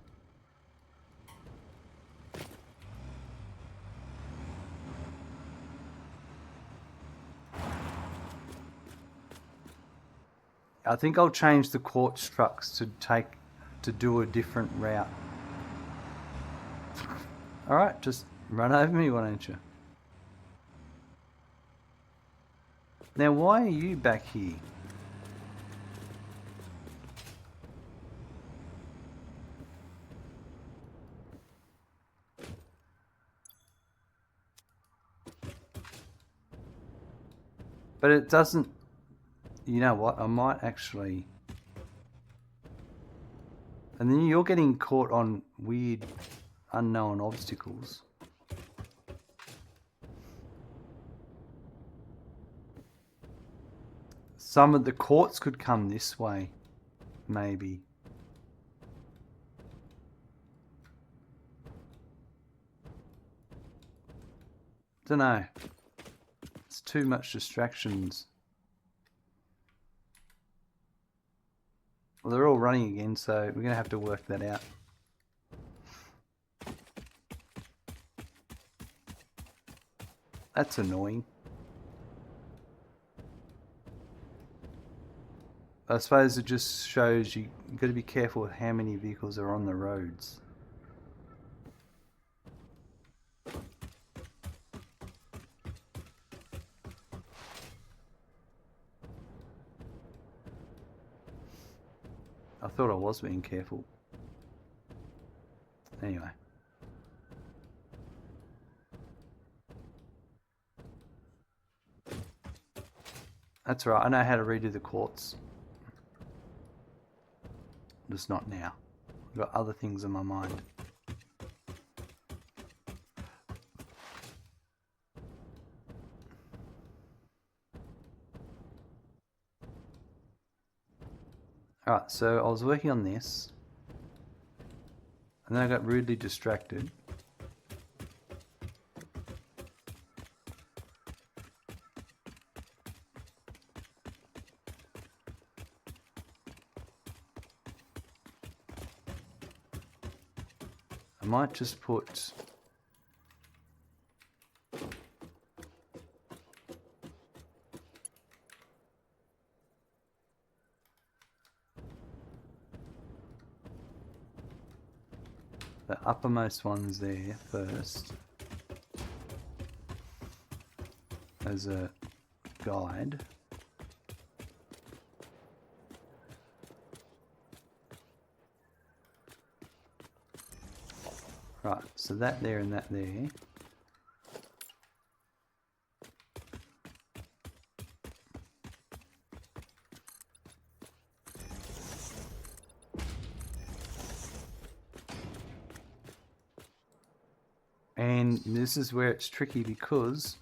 I think I'll change the quartz trucks to do a different route. Alright, just run over me, why don't you? Now why are you back here? But it doesn't... You know what? I might actually... And then you're getting caught on weird, unknown obstacles. Some of the courts could come this way, maybe. Don't know. It's too much distractions. Well, they're all running again, so we're going to have to work that out. That's annoying. I suppose it just shows you've got to be careful with how many vehicles are on the roads. I thought I was being careful. Anyway. That's right, I know how to redo the courts. Just not now. I've got other things in my mind. Alright, so I was working on this. And then I got rudely distracted. I might just put... the uppermost ones there first as a guide. Right, so that there and that there. And this is where it's tricky because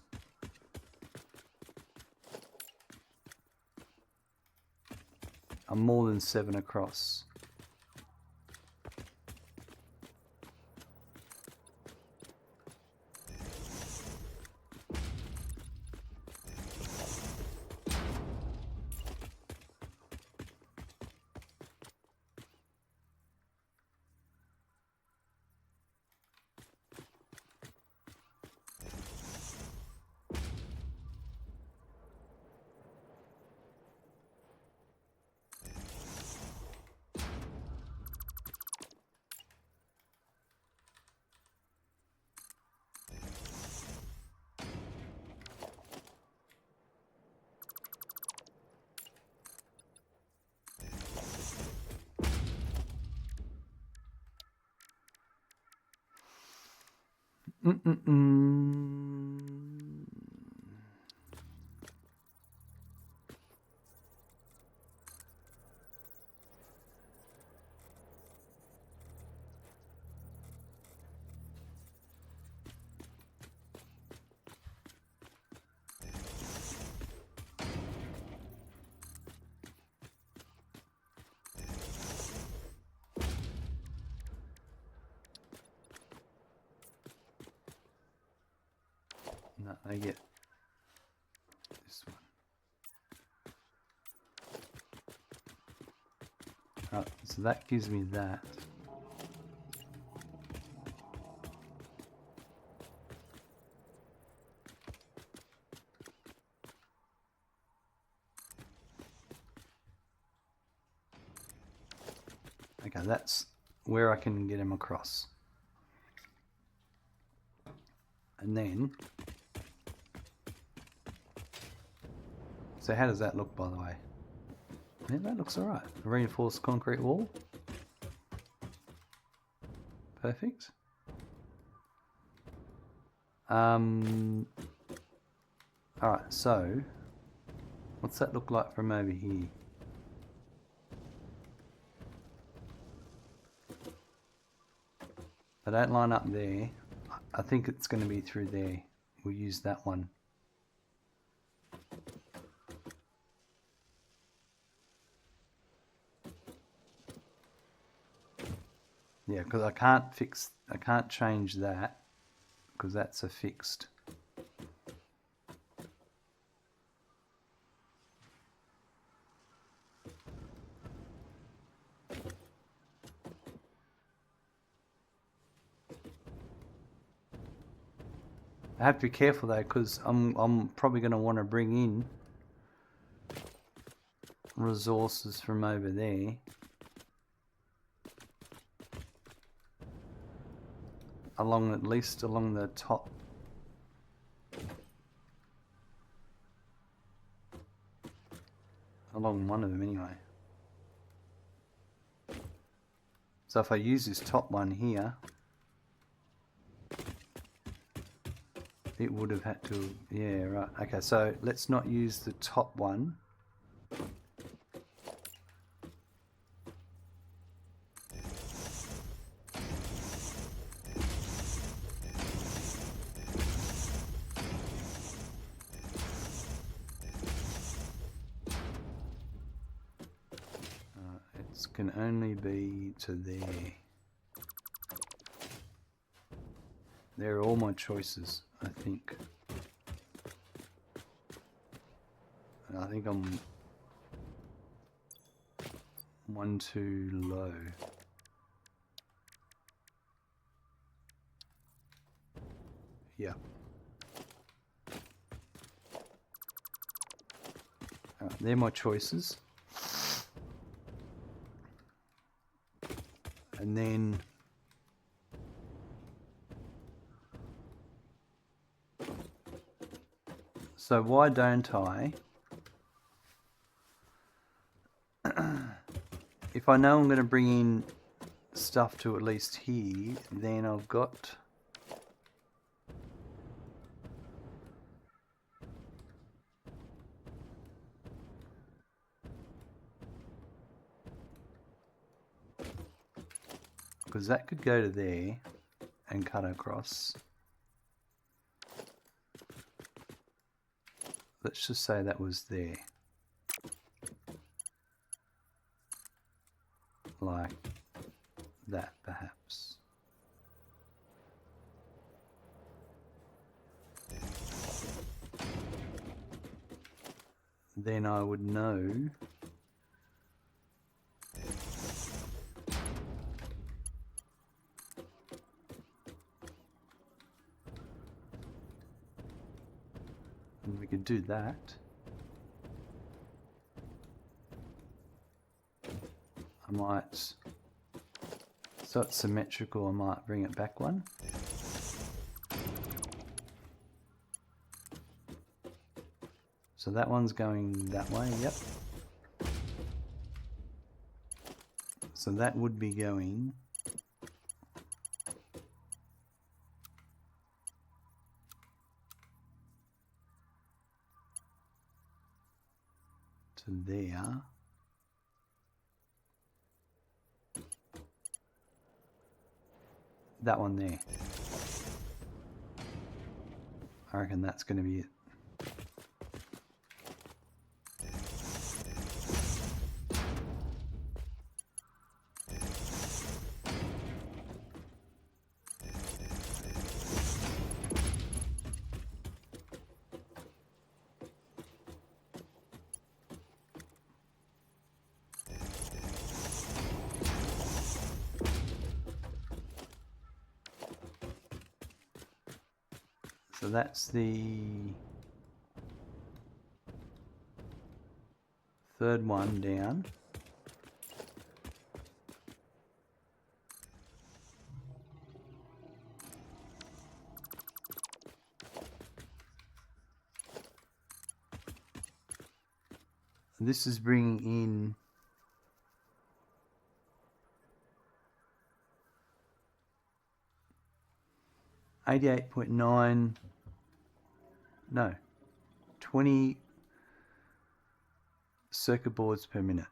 I'm more than 7 across. No, I get this one. Right, so that gives me that. Okay, that's where I can get him across. And then... So how does that look, by the way? Yeah, that looks alright. A reinforced concrete wall. Perfect. Alright, so What's that look like from over here? They don't line up there. I think it's going to be through there. We'll use that one. Yeah, because I can't change that because that's a fixed. I have to be careful though, because I'm probably going to want to bring in resources from over there. At least along the top. Along one of them anyway. So if I use this top one here, it would have had to, yeah, right. Okay, so let's not use the top one. It can only be to there. They're all my choices, I think. And I think I'm one too low. Yeah. They're my choices. And then so why don't I, if I know I'm going to bring in stuff to at least here, then I've got because that could go to there and cut across. Let's just say that was there. Like that, perhaps. Then I would know and we could do that. I might, so it's symmetrical, I might bring it back one. So that one's going that way, yep. So that would be going to there. That one there. I reckon that's going to be it. So that's the third one down. This is bringing in 88.9, no, 20, circuit boards per minute.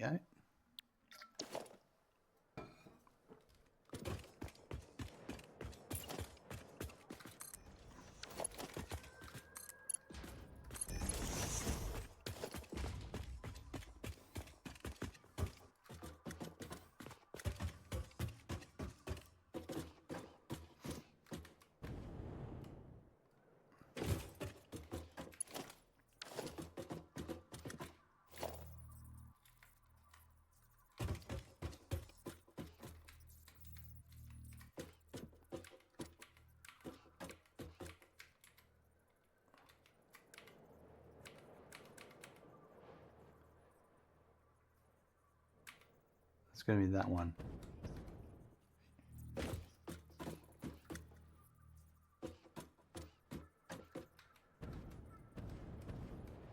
Rightio. It's going to be that one.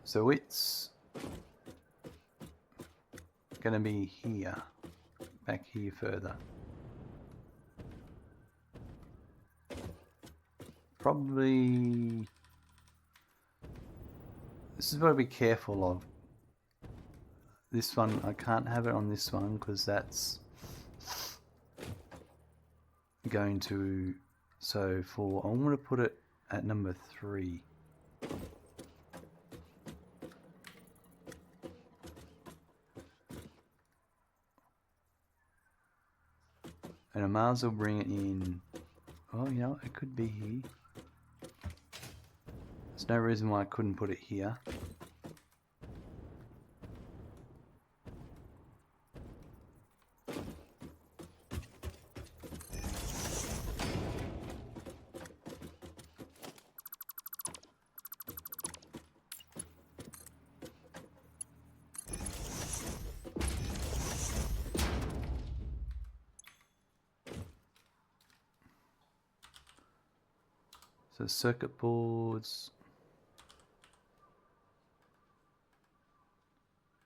So it's going to be here, back here further. Probably, this is what I'll be careful of. This one, I can't have it on this one because that's going to, so for, I'm going to put it at number 3. And I might as well bring it in, oh, you know, it could be here. There's no reason why I couldn't put it here. So circuit boards,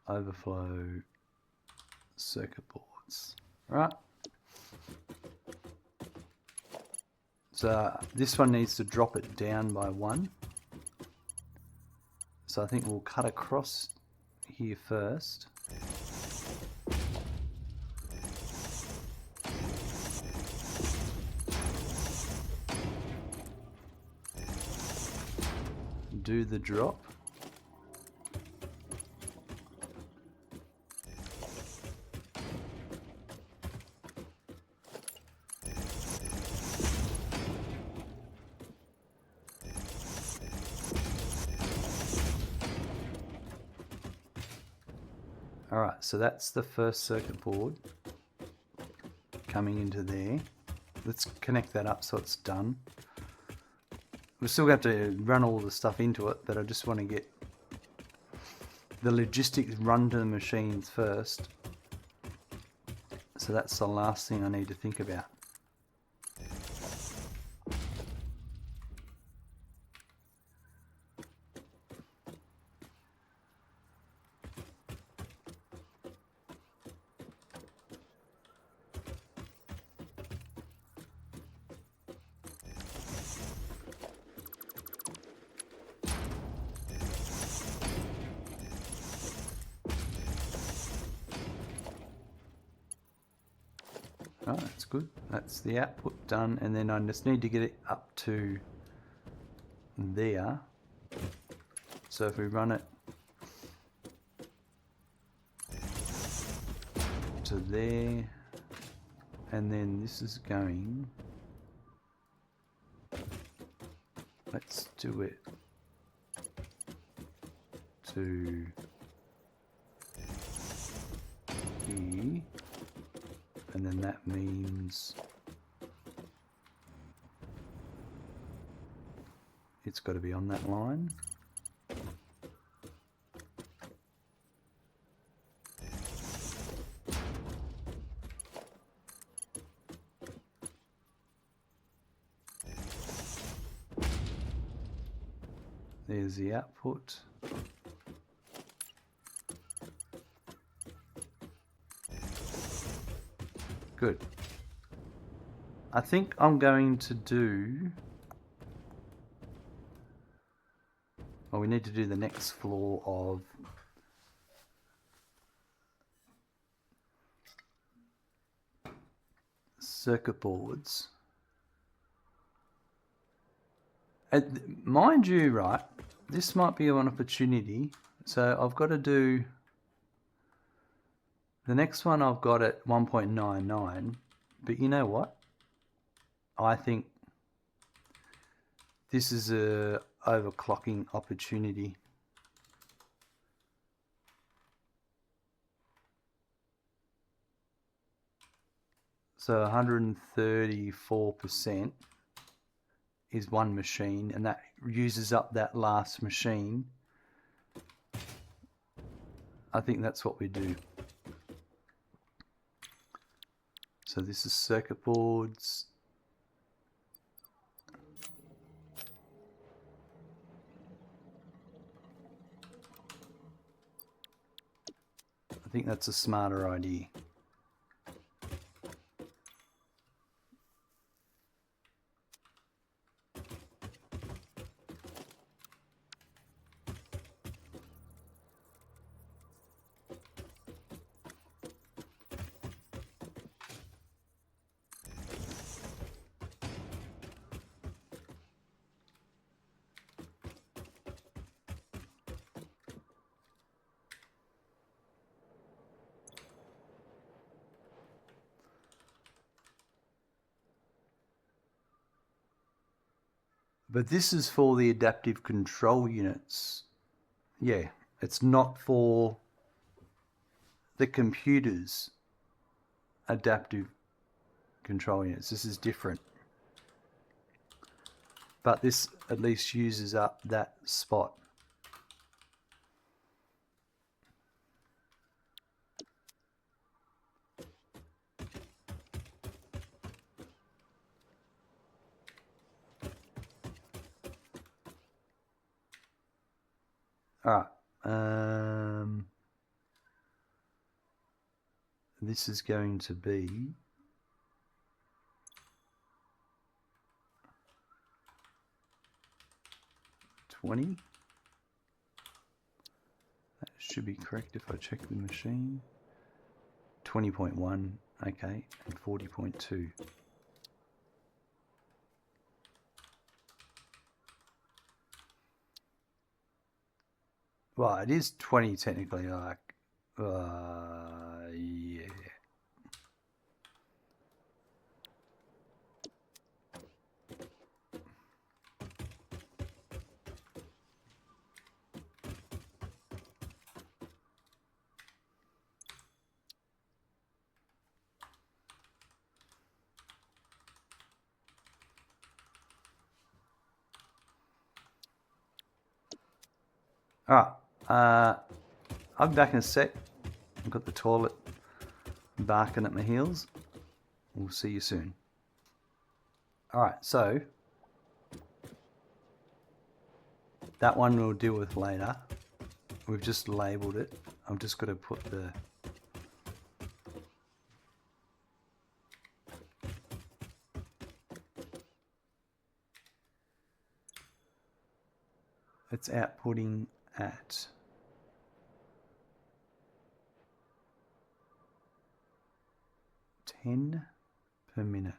overflow, circuit boards. Right. So this one needs to drop it down by 1. So I think we'll cut across here first. Do the drop. Alright, so that's the first circuit board coming into there. Let's connect that up so it's done. We're still going to have to run all the stuff into it, but I just want to get the logistics run to the machines first. So that's the last thing I need to think about. Oh, that's good. That's the output done, and then I just need to get it up to there. So if we run it to there, and then this is going, let's do it to here. And then that means it's got to be on that line. There's the output. Good. I think I'm going to do... Well, we need to do the next floor of circuit boards. And mind you, right, this might be an opportunity. So I've got to do... The next one I've got at 1.99, but you know what? I think this is a overclocking opportunity. So 134% is one machine, and that uses up that last machine. I think that's what we do. So this is circuit boards. I think that's a smarter idea. But this is for the adaptive control units. Yeah, it's not for the computer's adaptive control units. This is different. But this at least uses up that spot. All right. This is going to be 20. That should be correct if I check the machine. 20.1, okay, and 40.2. Well, it is 20 technically, like, yeah. All right, I'll be back in a sec. I've got the toilet barking at my heels. We'll see you soon. All right, so that one we'll deal with later. We've just labeled it. I've just got to put the... It's outputting at 10 per minute.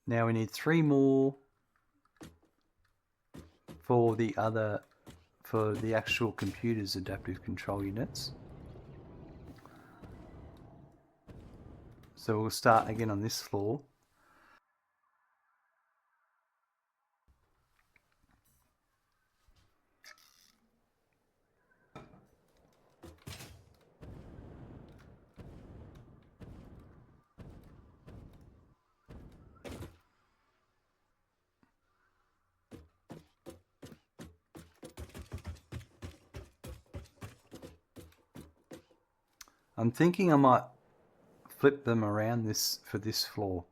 Now we need 3 more for the actual computer's adaptive control units. So we'll start again on this floor. I'm thinking I might flip them around this for this floor.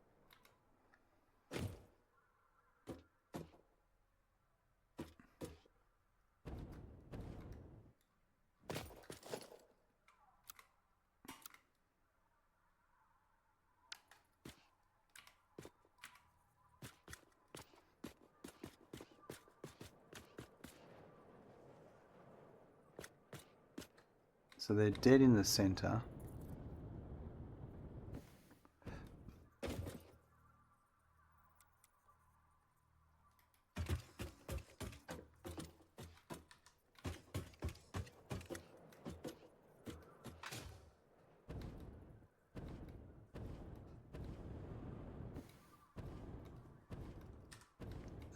So they're dead in the center.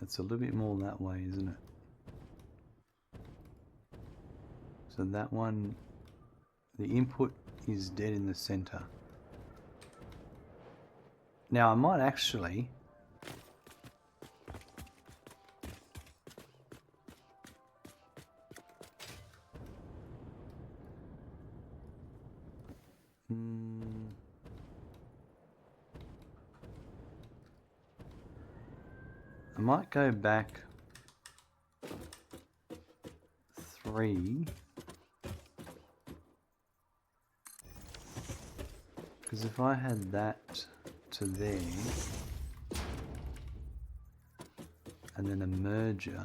That's a little bit more that way, isn't it? So that one, the input is dead in the center. Now I might actually I might go back 3, because if I had that to there and then a merger,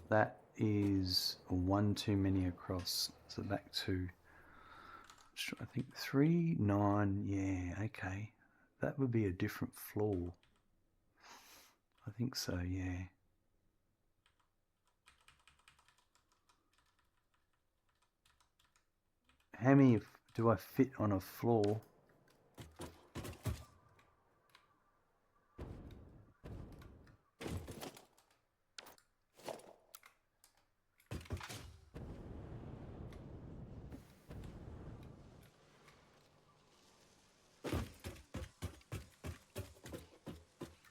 that is one too many across. So back to, I think 3, 9, yeah, okay. That would be a different floor. I think so, yeah. How many do I fit on a floor?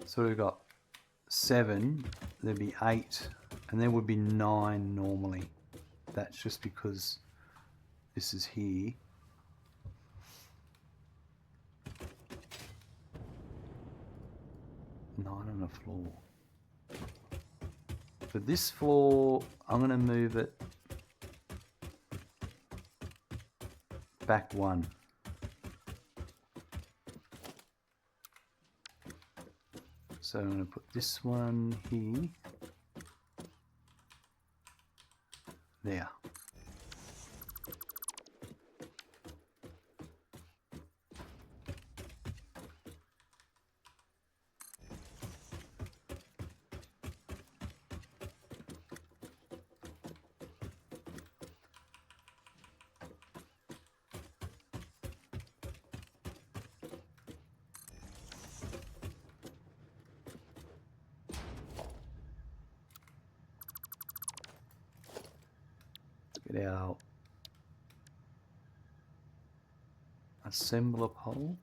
So we've got 7, there'd be 8, and there would be 9 normally. That's just because this is here. 9 on the floor. For this floor, I'm going to move it back 1. So I'm going to put this one here. There. Get our assembler pole.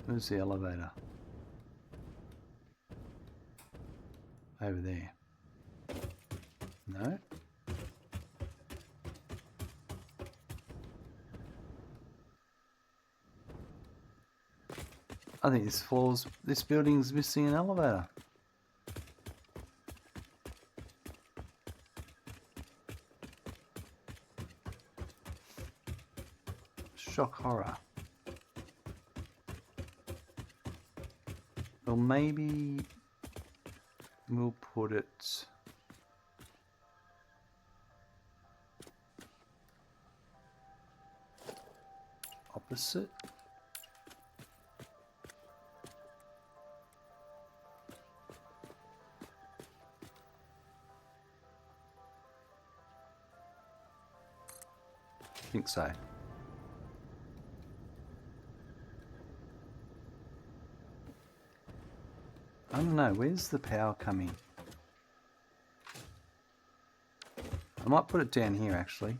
Where's the elevator? Over there. No? I think this building's missing an elevator. Shock horror. Well, maybe we'll put it opposite. think so. I don't know, where's the power coming? I might put it down here actually.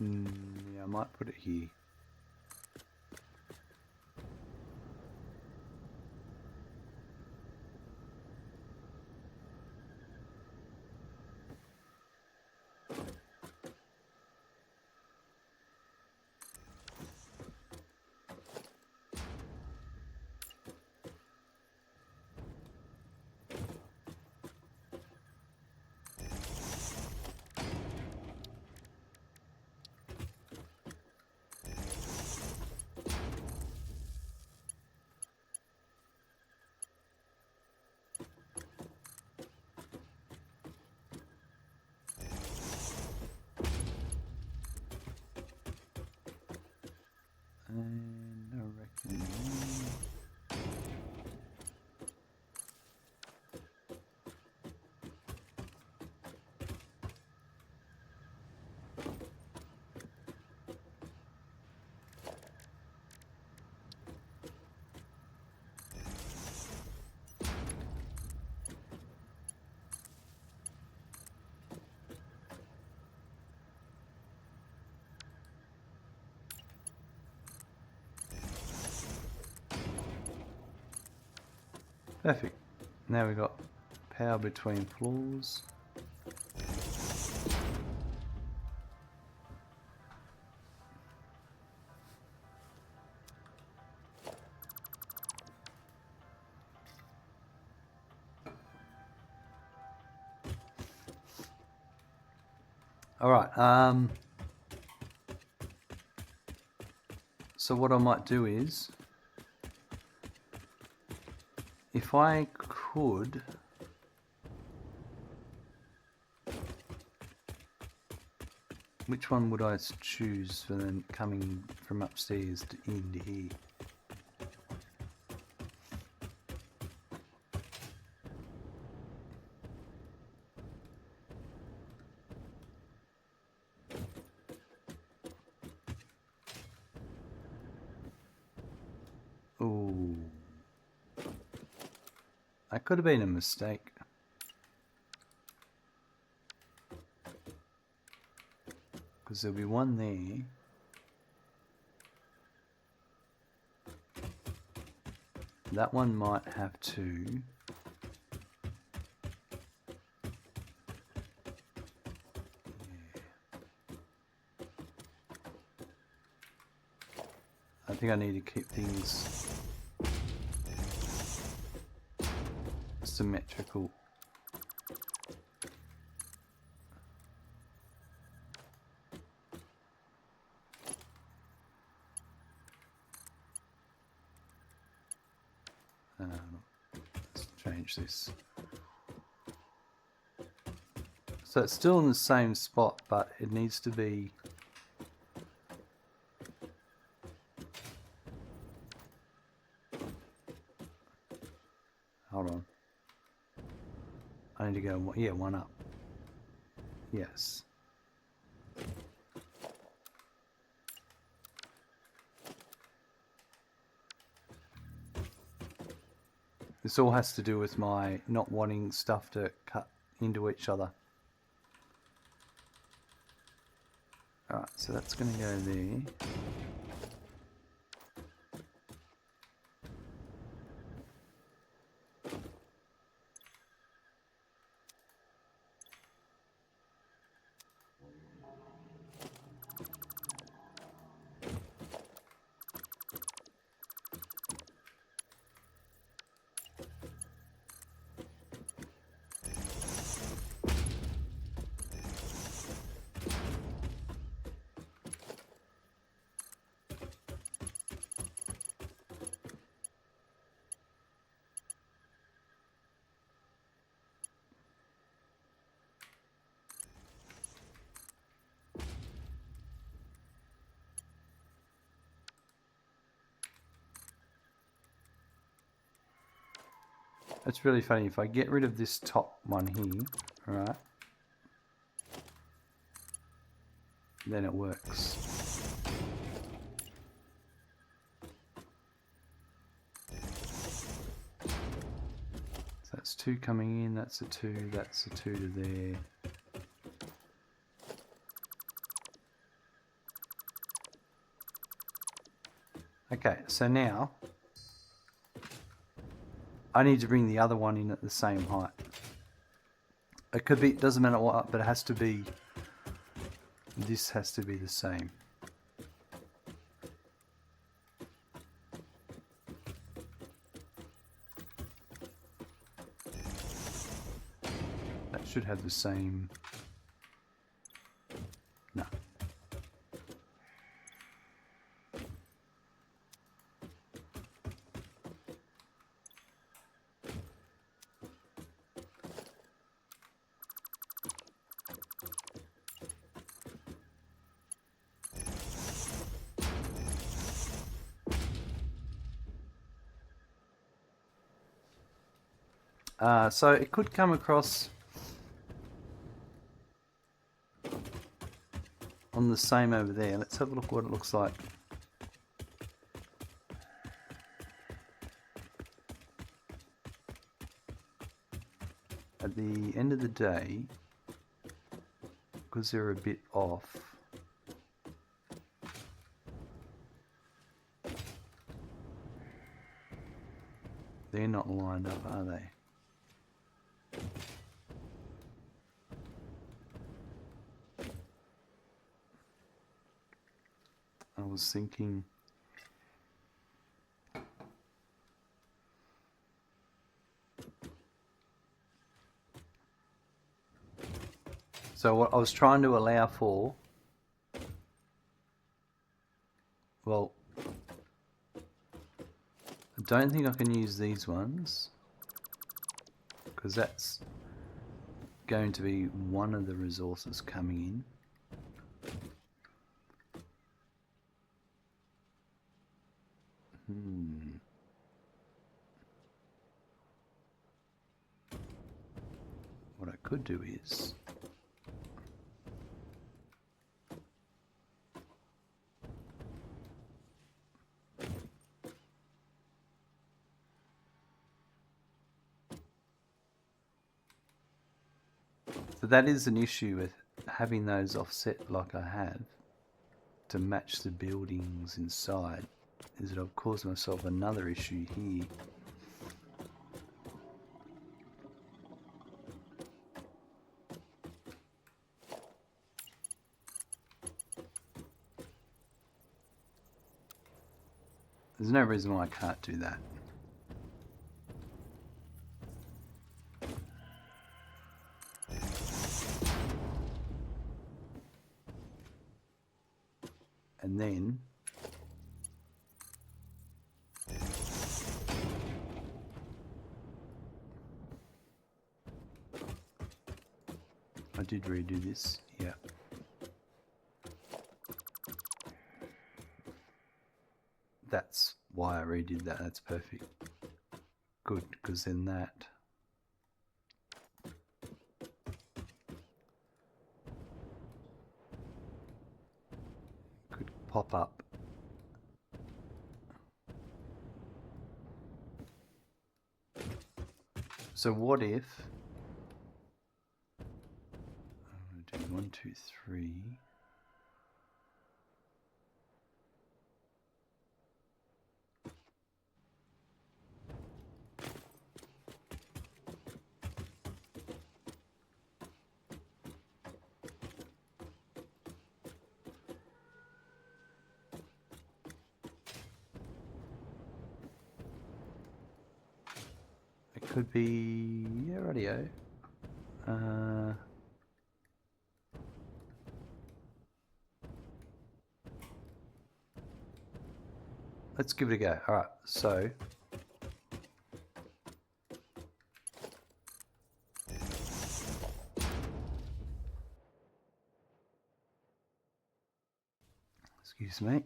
Yeah, I might put it here. And I reckon. Perfect. Now we've got power between floors. All right. So what I might do is, if I could, which one would I choose for them coming from upstairs to into here? Ooh. That could have been a mistake. Because there'll be one there. That one might have to. I think I need to keep things symmetrical. Let's change this. So it's still in the same spot, but it needs to be. Hold on. I need to go, yeah, one up. Yes. This all has to do with my not wanting stuff to cut into each other. Alright, so that's going to go there. It's really funny. If I get rid of this top one here, right, then it works. So that's 2 coming in, that's a 2, that's a 2 to there. Okay, so now I need to bring the other one in at the same height. It could be, it doesn't matter what, but it has to be, this has to be the same. That should have the same, no. So it could come across on the same over there. Let's have a look what it looks like. At the end of the day, because they're a bit off, they're not lined up, are they? I was thinking, so what I was trying to allow for, well, I don't think I can use these ones because that's going to be one of the resources coming in. What I could do is so that is an issue with having those offset like I have to match the buildings inside, is that I've caused myself another issue here. There's no reason why I can't do that. And then I did redo this, yeah. That's why I redid that, that's perfect. Good, because then that could pop up. So what if I'm going to do 1, 2, 3. It could be, yeah, radio. Let's give it a go. All right, so excuse me.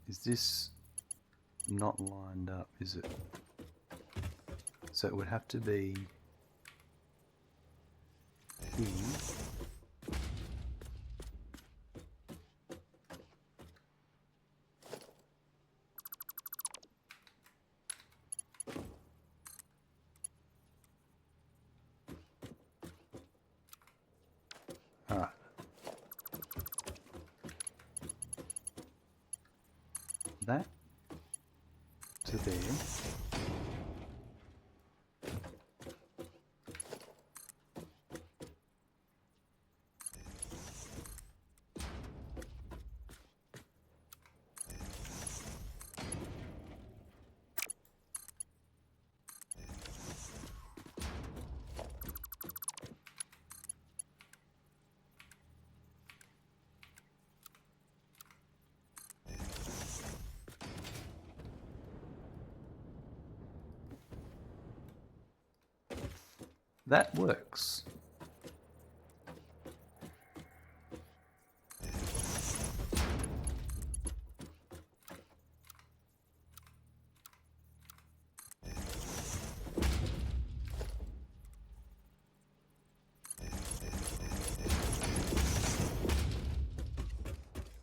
Is this not lined up, is it? So it would have to be here. Alright. That to there. That works.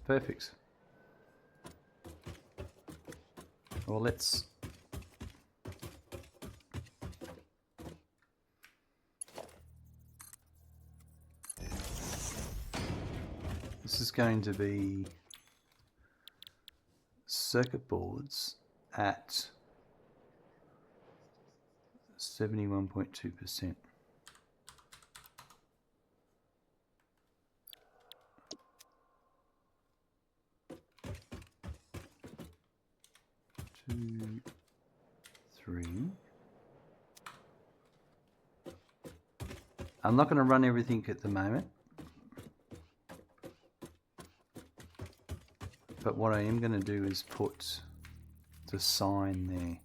Perfect. Well, let's this is going to be circuit boards at 71.2%. Two, three. I'm not going to run everything at the moment, but what I am going to do is put the sign there.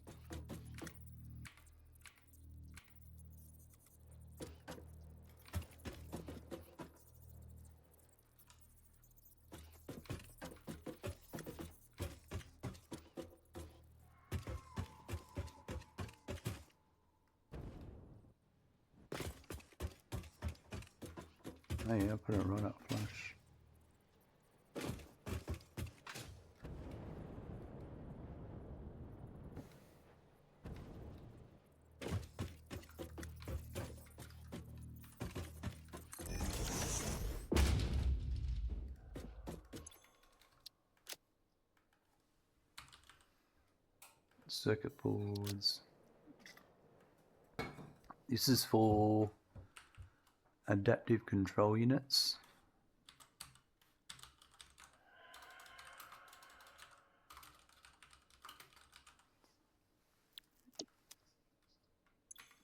Oh yeah, I'll put it right up flush. Circuit boards. This is for adaptive control units.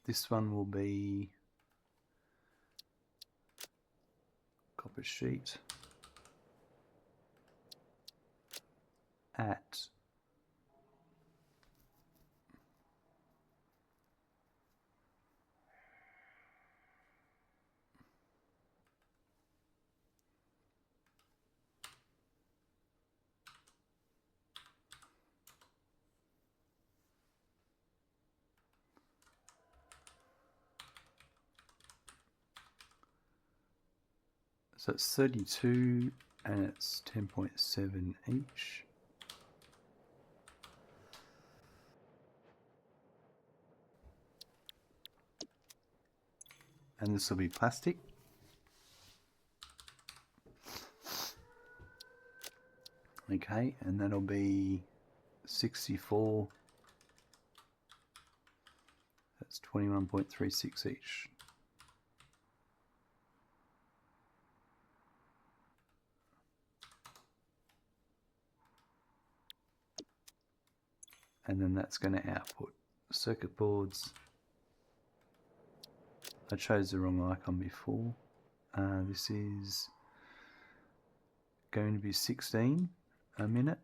This one will be copper sheet at so it's 32 and it's 10.7 each. And this will be plastic. Okay, and that'll be 64. That's 21.36 each. And then that's going to output circuit boards. I chose the wrong icon before. This is going to be 16 a minute.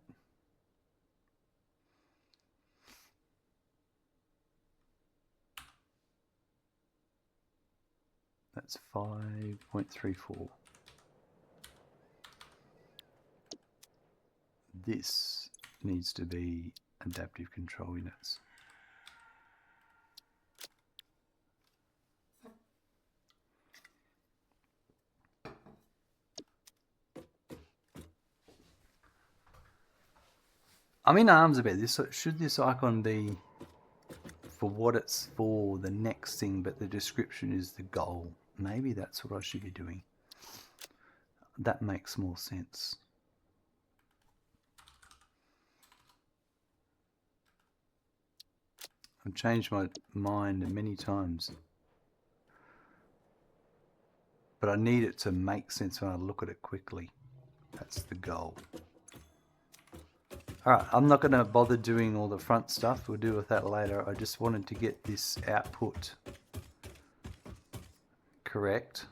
That's 5.34. This needs to be adaptive control units. I'm in arms about this. Should this icon be for what it's for, the next thing, but the description is the goal? Maybe that's what I should be doing. That makes more sense. I've changed my mind many times, but I need it to make sense when I look at it quickly. That's the goal. Alright, I'm not going to bother doing all the front stuff. We'll deal with that later. I just wanted to get this output correct.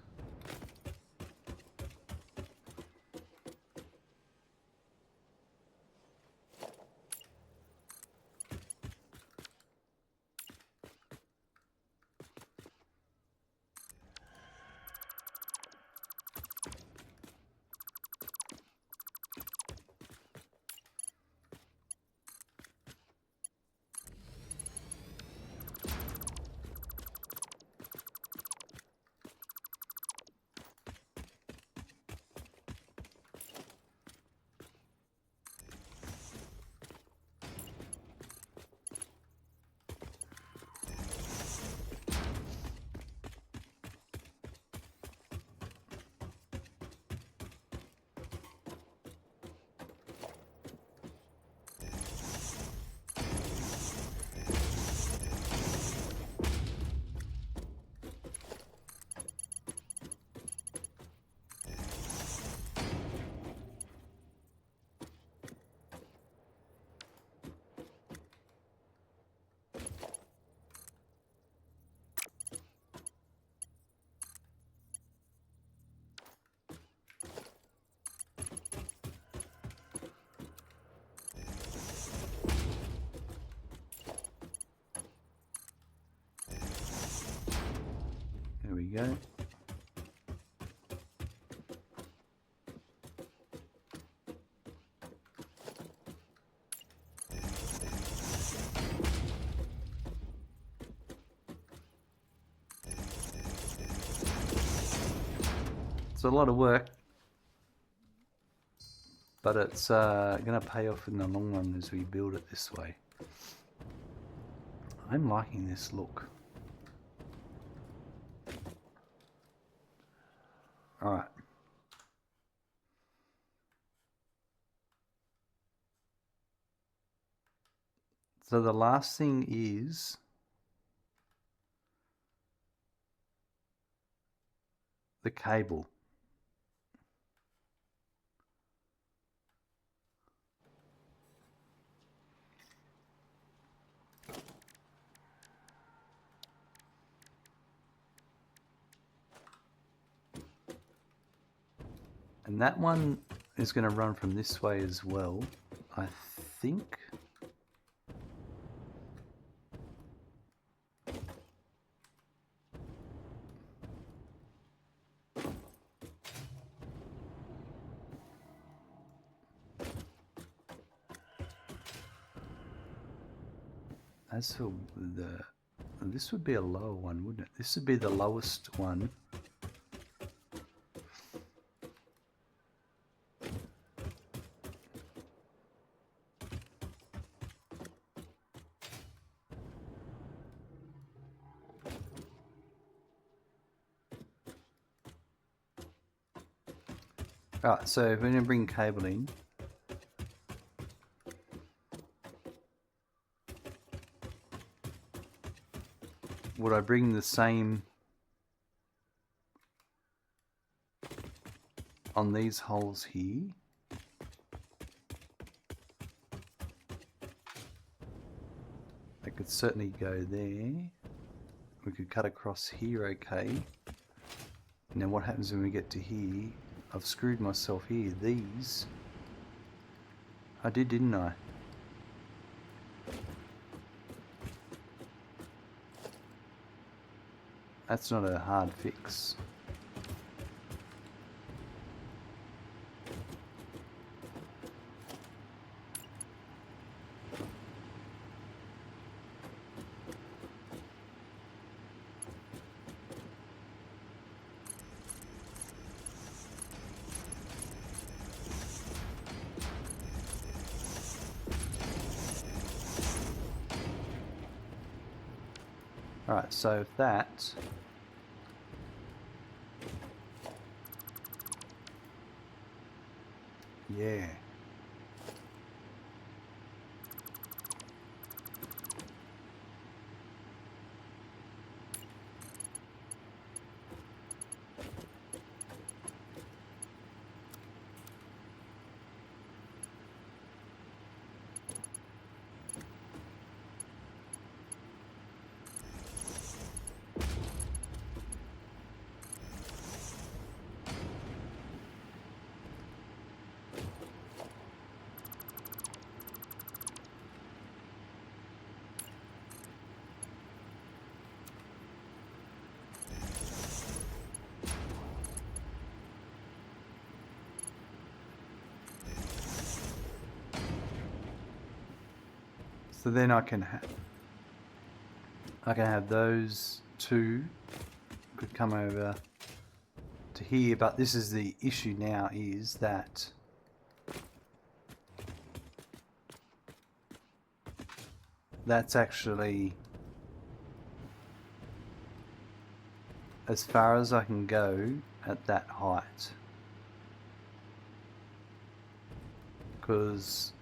There we go. It's a lot of work, but it's going to pay off in the long run as we build it this way. I'm liking this look. Alright. So the last thing is the cable. And that one is going to run from this way as well, I think. As for this would be a lower one, wouldn't it? This would be the lowest one. Alright, so we're going to bring cable in. Would I bring the same on these holes here? I could certainly go there. We could cut across here, okay. Now what happens when we get to here? I've screwed myself here. These I did, didn't I? That's not a hard fix. Alright, so that... Yeah. So then I can have those two could come over to here, but this is the issue now, is that that's actually as far as I can go at that height. Because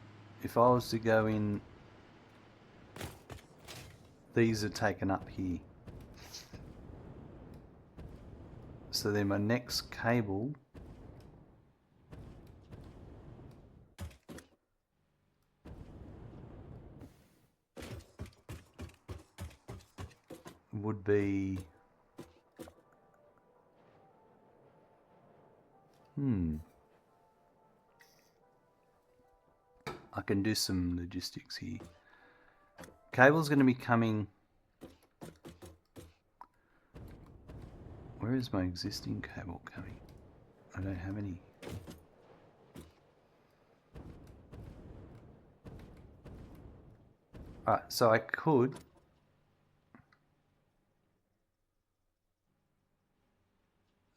if I was to go in, these are taken up here. So then my next cable would be I can do some logistics here. Cable's going to be coming. Where is my existing cable coming? I don't have any. Alright, so I could.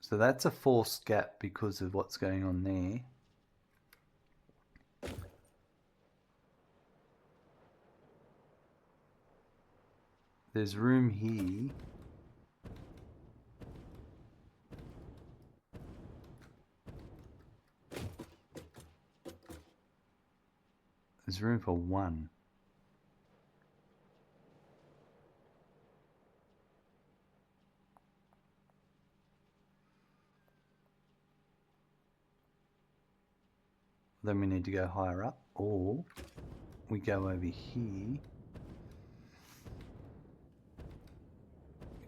So that's a forced gap because of what's going on there. There's room here. There's room for one. Then we need to go higher up, or we go over here,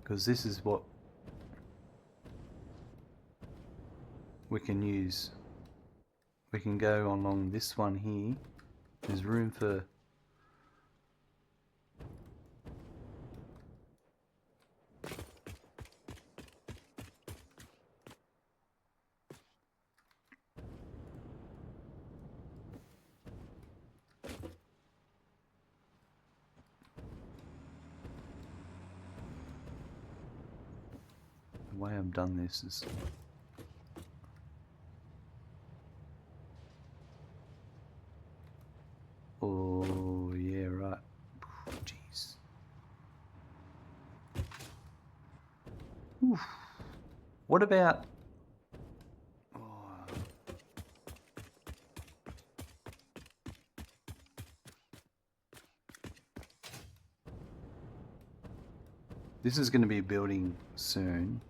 because this is what we can use. We can go along this one here. There's room for the way I've done this is oh yeah, right. Jeez. Oof. What about this is going to be a building soon.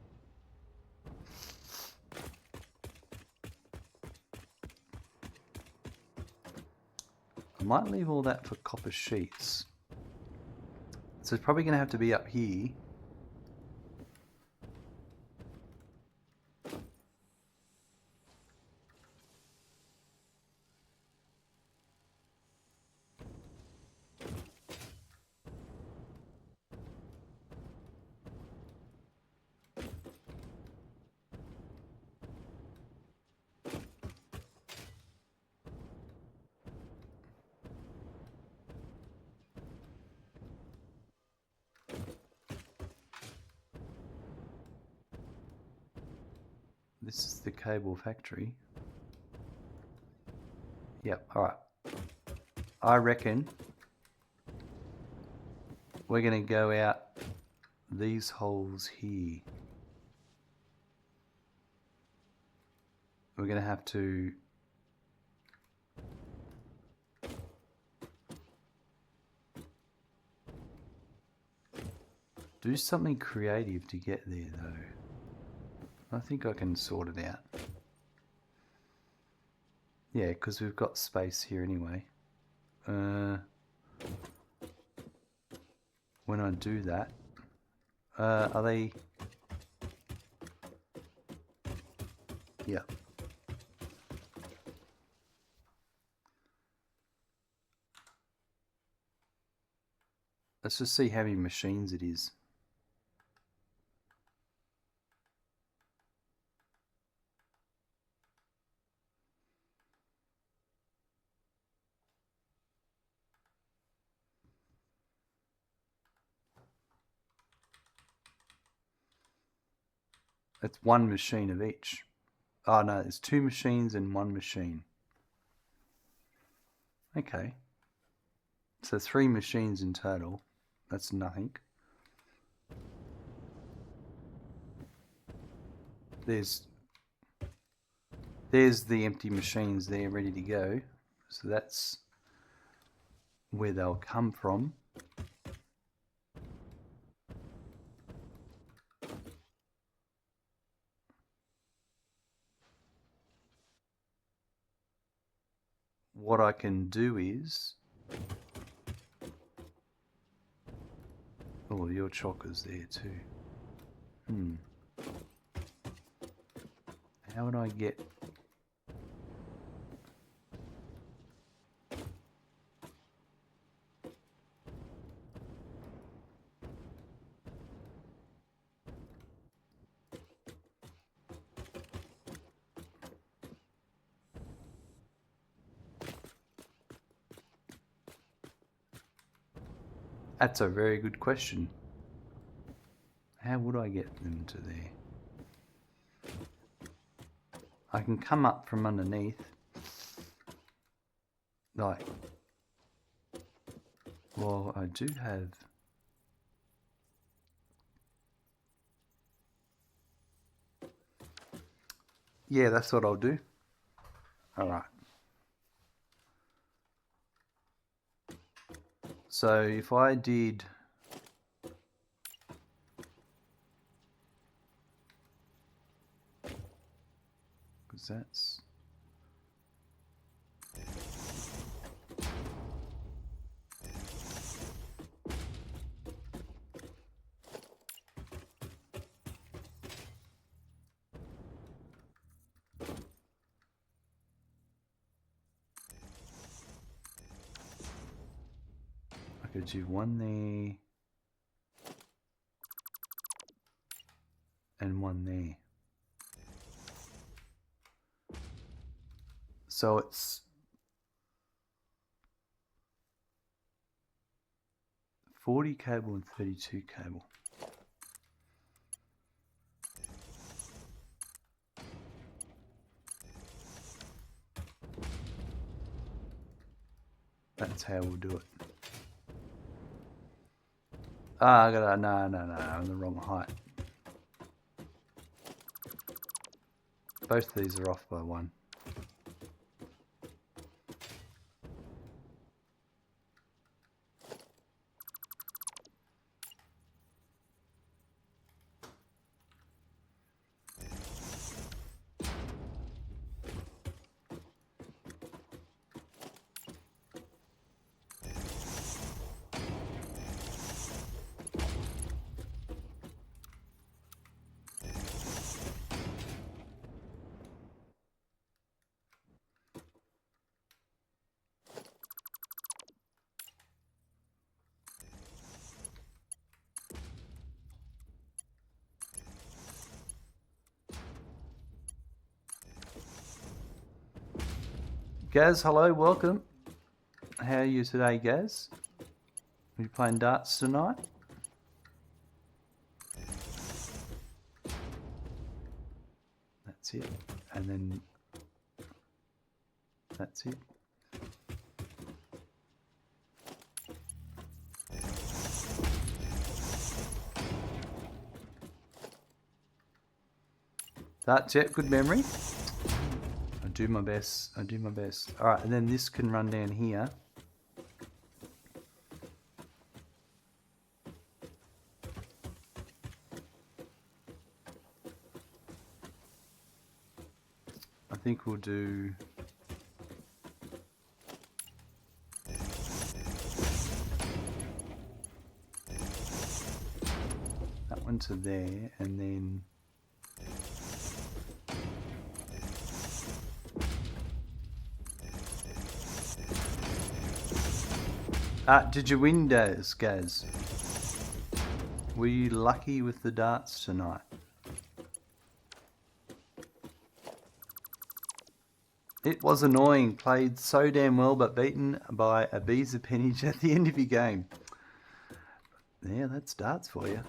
I might leave all that for copper sheets. So it's probably going to have to be up here. This is the cable factory. Yep, alright. I reckon we're going to go out these holes here. We're going to have to do something creative to get there though. I think I can sort it out. Yeah, because we've got space here anyway. When I do that, are they... Yeah. Let's just see how many machines it is. It's one machine of each. Oh no, it's 2 machines and 1 machine. Okay. So 3 machines in total. That's nothing. There's the empty machines there ready to go. So that's where they'll come from. What I can do is... Oh, your chocker's there too. How would I get... That's a very good question. How would I get them to there? I can come up from underneath. Like... Well, I do have... Yeah, that's what I'll do. Alright. So if I did... Because that's... I could do 1 there and 1 there. So it's 40 cable and 32 cable. That's how we'll do it. Ah, I gotta, no, I'm the wrong height. Both of these are off by 1. Gaz, hello, welcome. How are you today, Gaz? Are you playing darts tonight? That's it. And then that's it. That's it. Good memory. I do my best. Alright, and then this can run down here. I think we'll do... that one to there, and then... did you win, Gaz? Were you lucky with the darts tonight? It was annoying. Played so damn well, but beaten by a bee's appendage at the end of your game. Yeah, that's darts for you.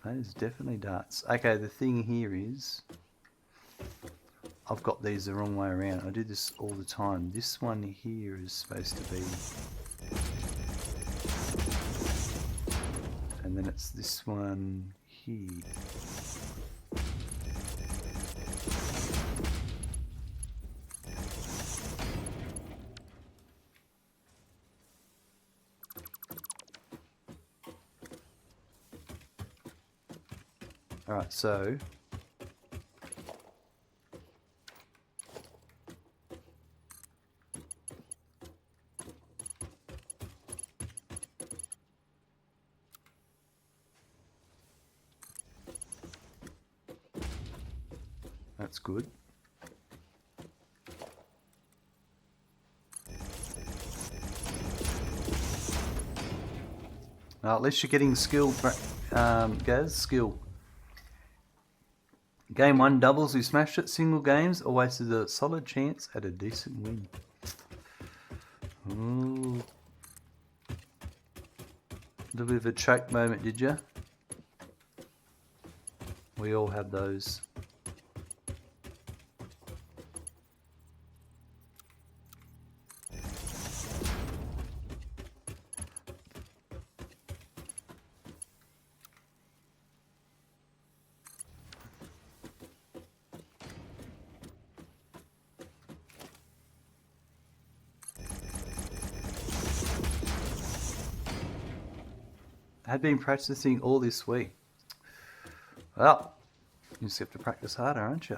That is definitely darts. Okay, the thing here is... I've got these the wrong way around. I do this all the time. This one here is supposed to be... and then it's this one here. Alright, so... that's good. Well, at least you're getting skill, Gaz, skill. Game 1 doubles, we smashed it. Single games, or wasted a solid chance at a decent win. Ooh. A little bit of a choke moment, did you? We all had those. Had been practicing all this week. Well, you just have to practice harder, aren't you?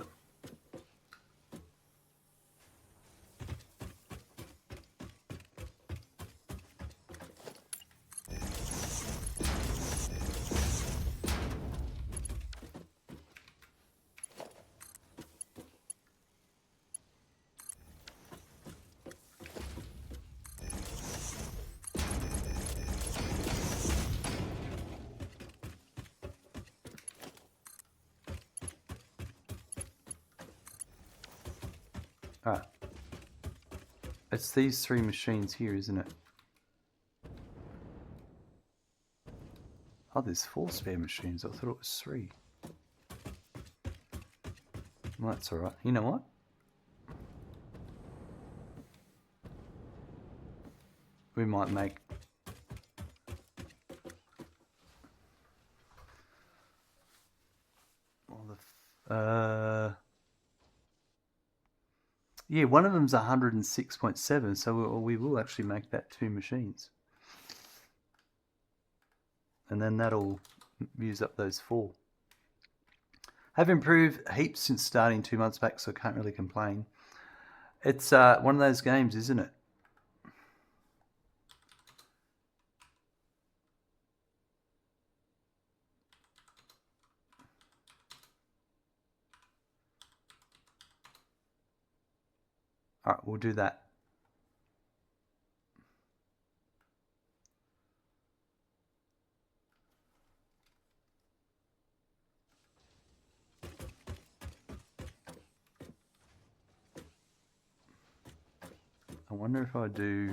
Alright. It's these 3 machines here, isn't it? Oh, there's 4 spare machines. I thought it was 3. Well, that's alright. You know what? We might make... yeah, one of them's 106.7, so we will actually make that 2 machines. And then that'll use up those 4. Have improved heaps since starting 2 months back, so I can't really complain. It's one of those games, isn't it? Alright, we'll do that. I wonder if I do...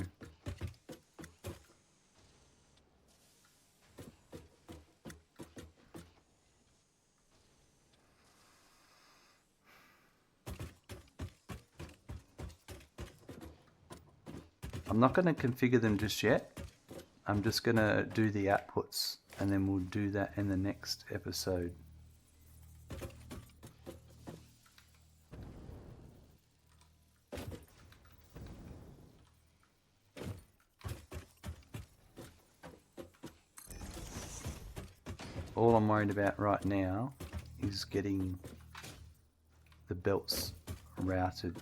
I'm not going to configure them just yet. I'm just going to do the outputs, and then we'll do that in the next episode. All I'm worried about right now is getting the belts routed.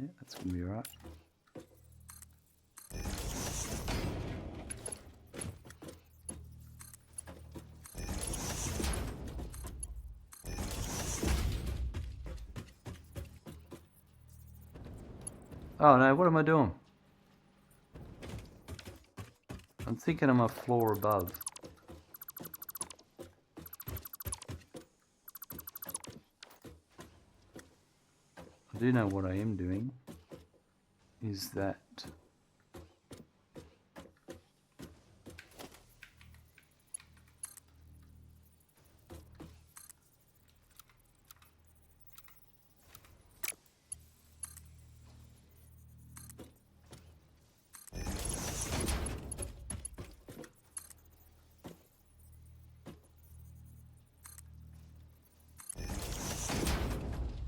Yeah, that's going to be right. Oh no, what am I doing? I'm thinking I'm a floor above. I do know what I am doing is that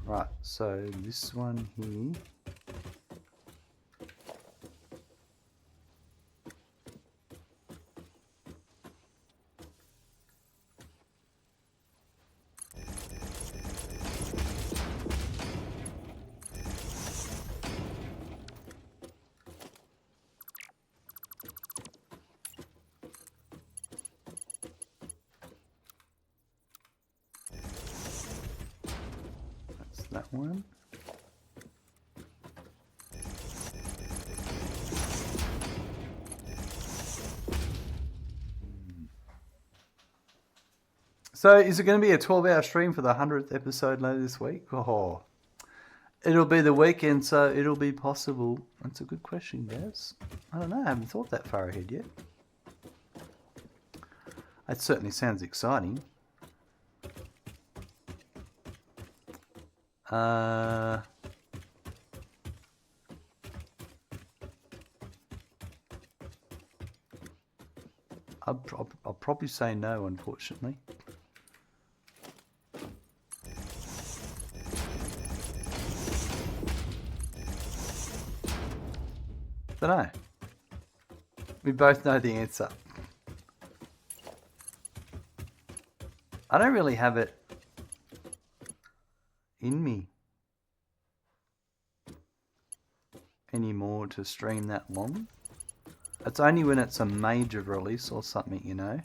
right, so this one here, that's that one. So is it going to be a 12-hour stream for the 100th episode later this week? Oh, it'll be the weekend, so it'll be possible. That's a good question, guys. I don't know. I haven't thought that far ahead yet. That certainly sounds exciting. I'll probably say no, unfortunately. Dunno. We both know the answer. I don't really have it in me anymore to stream that long. It's only when it's a major release or something, you know.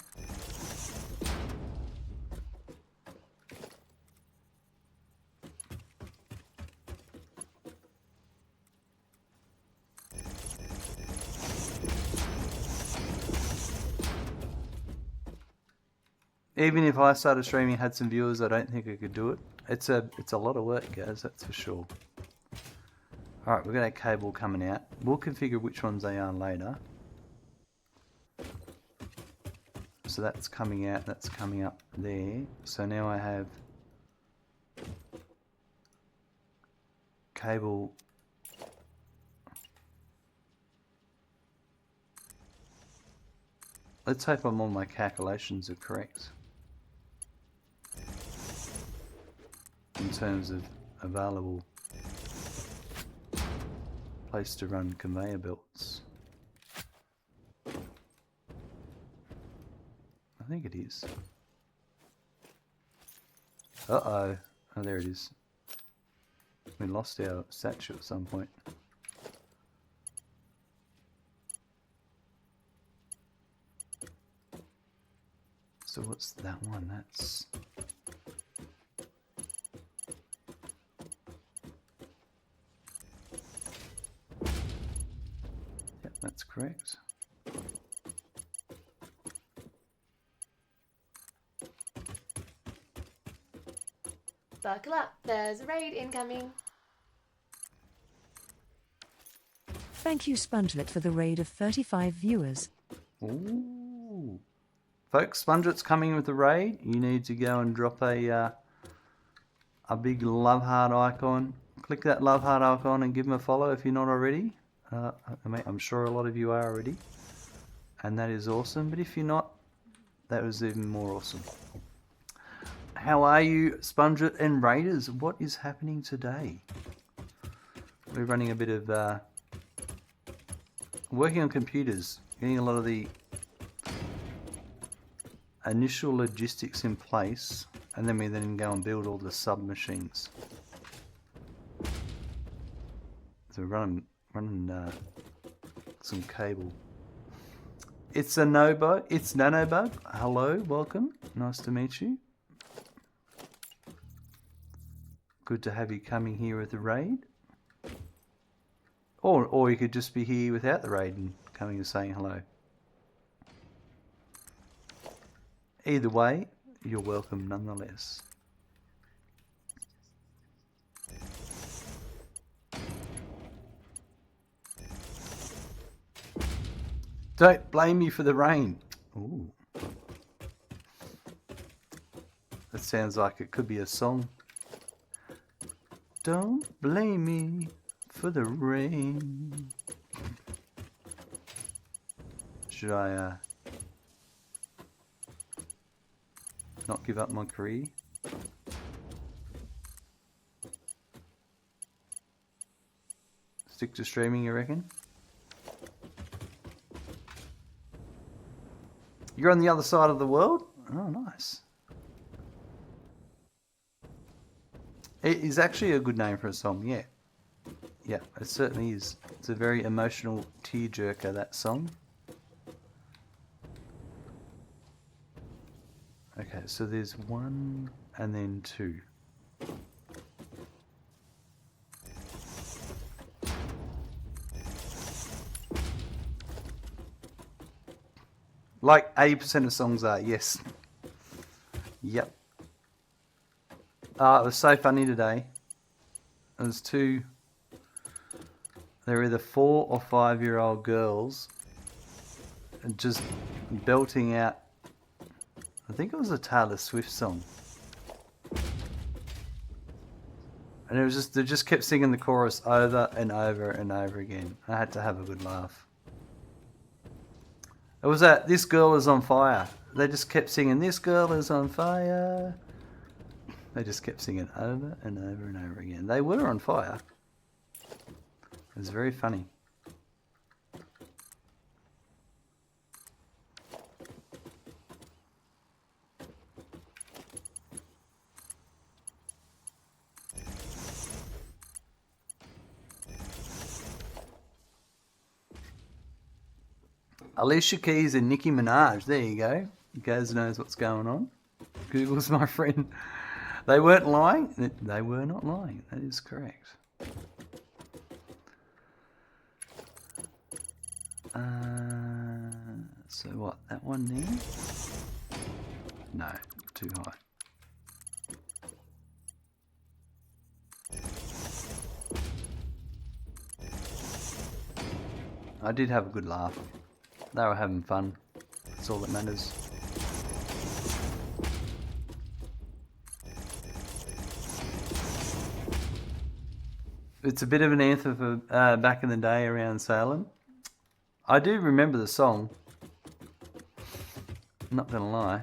Even if I started streaming and had some viewers, I don't think I could do it. It's a lot of work, guys, that's for sure. Alright, we've got a cable coming out. We'll configure which ones they are later. So that's coming out, that's coming up there. So now I have cable. Let's hope all my calculations are correct in terms of available place to run conveyor belts. I think it is. Uh-oh. Oh, there it is. We lost our statue at some point. So what's that one? That's... Yep, that's correct. Buckle up, there's a raid incoming. Thank you, Spongelet, for the raid of 35 viewers. Ooh. Folks, Sponget's coming with the raid. You need to go and drop a big love heart icon. Click that love heart icon and give him a follow if you're not already. I'm sure a lot of you are already. And that is awesome. But if you're not, that was even more awesome. How are you, Sponget and Raiders? What is happening today? We're running a bit of working on computers, getting a lot of the initial logistics in place, and then we go and build all the sub-machines. So we're running some cable. It's a Nobo. It's Nanobug. Hello, welcome. Nice to meet you. Good to have you coming here with the raid. Or you could just be here without the raid and coming and saying hello. Either way, you're welcome nonetheless. Don't blame me for the rain. Ooh. That sounds like it could be a song. Don't blame me for the rain. Should I not give up my career? Stick to streaming, you reckon? You're on the other side of the world? Oh, nice. It is actually a good name for a song, yeah. Yeah, it certainly is. It's a very emotional tearjerker, that song. Okay, so there's 1 and then 2. Like 80% of songs are, yes. Yep. It was so funny today. There's 2. They're either 4 or 5-year-old girls just belting out, I think it was a Taylor Swift song. And it was just, they just kept singing the chorus over and over and over again. I had to have a good laugh. It was that This Girl Is on Fire. They just kept singing, This Girl Is on Fire. They just kept singing over and over and over again. They were on fire. It was very funny. Alicia Keys and Nicki Minaj. There you go. Gaz knows what's going on. Google's my friend. They weren't lying. They were not lying. That is correct. So what? That one there? No, too high. I did have a good laugh. They were having fun. That's all that matters. It's a bit of an anthem for back in the day around Salem. I do remember the song. I'm not gonna lie.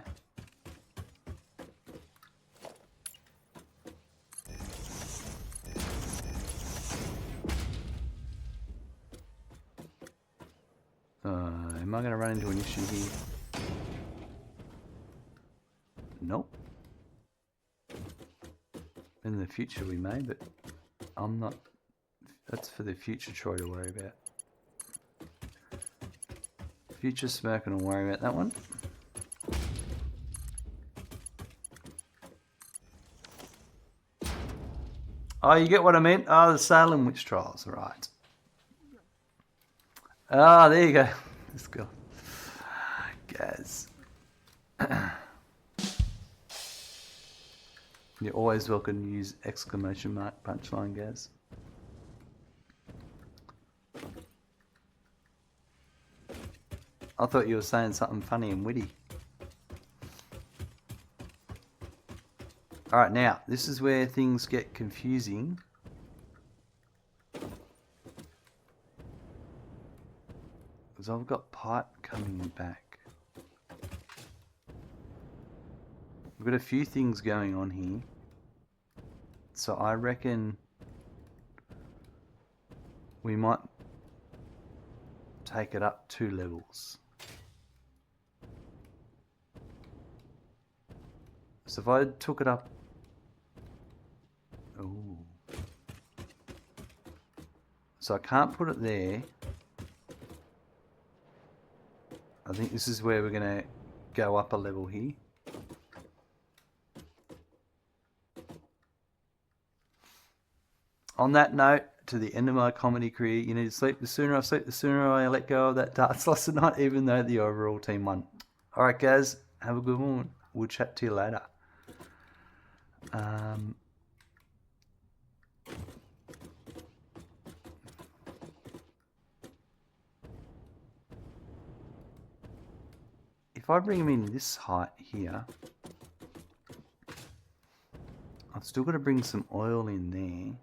Am I gonna run into an issue here? Nope. In the future we may, but I'm not. That's for the future Troy to worry about. Future Smirk and I'll worry about that one. Oh, you get what I meant? Oh, the Salem witch trials, right. Ah, there you go. This girl. Gaz. You're always welcome to use exclamation mark punchline, Gaz. I thought you were saying something funny and witty. Alright, now, this is where things get confusing. Because I've got pipe coming back. We've got a few things going on here. So I reckon we might take it up 2 levels. So if I took it up... Ooh. So I can't put it there. I think this is where we're going to go up a level here. On that note, to the end of my comedy career, you need to sleep. The sooner I sleep, the sooner I let go of that darts loss at night, even though the overall team won. Alright guys, have a good one. We'll chat to you later. If I bring him in this height here, I've still got to bring some oil in there.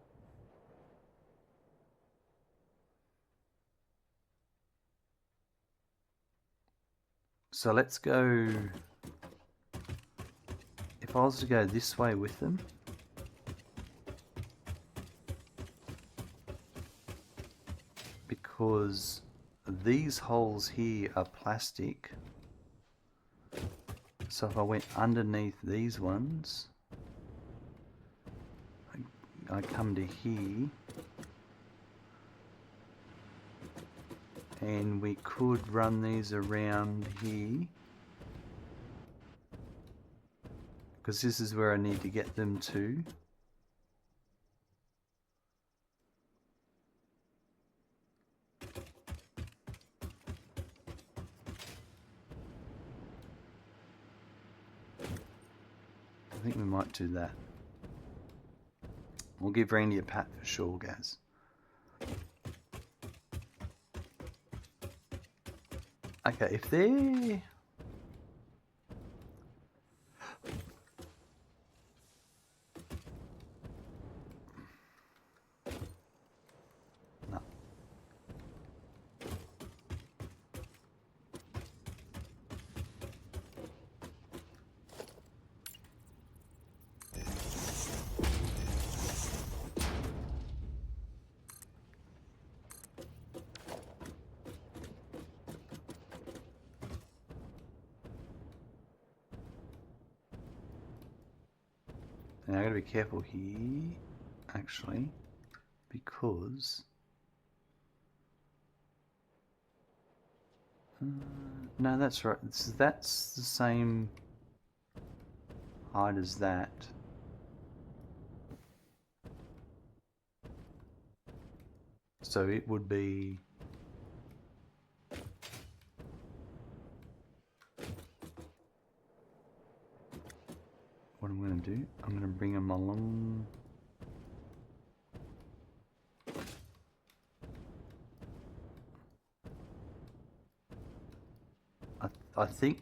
So let's go, if I was to go this way with them, because these holes here are plastic, so if I went underneath these ones, I come to here, and we could run these around here, because this is where I need to get them to. I think we might do that. We'll give Randy a pat for sure, Gaz. Okay, if they're... No. Now I gotta be careful here, actually, because no, that's right. That's the same height as that. So it would be what I'm going to do, I'm going to bring them along. I think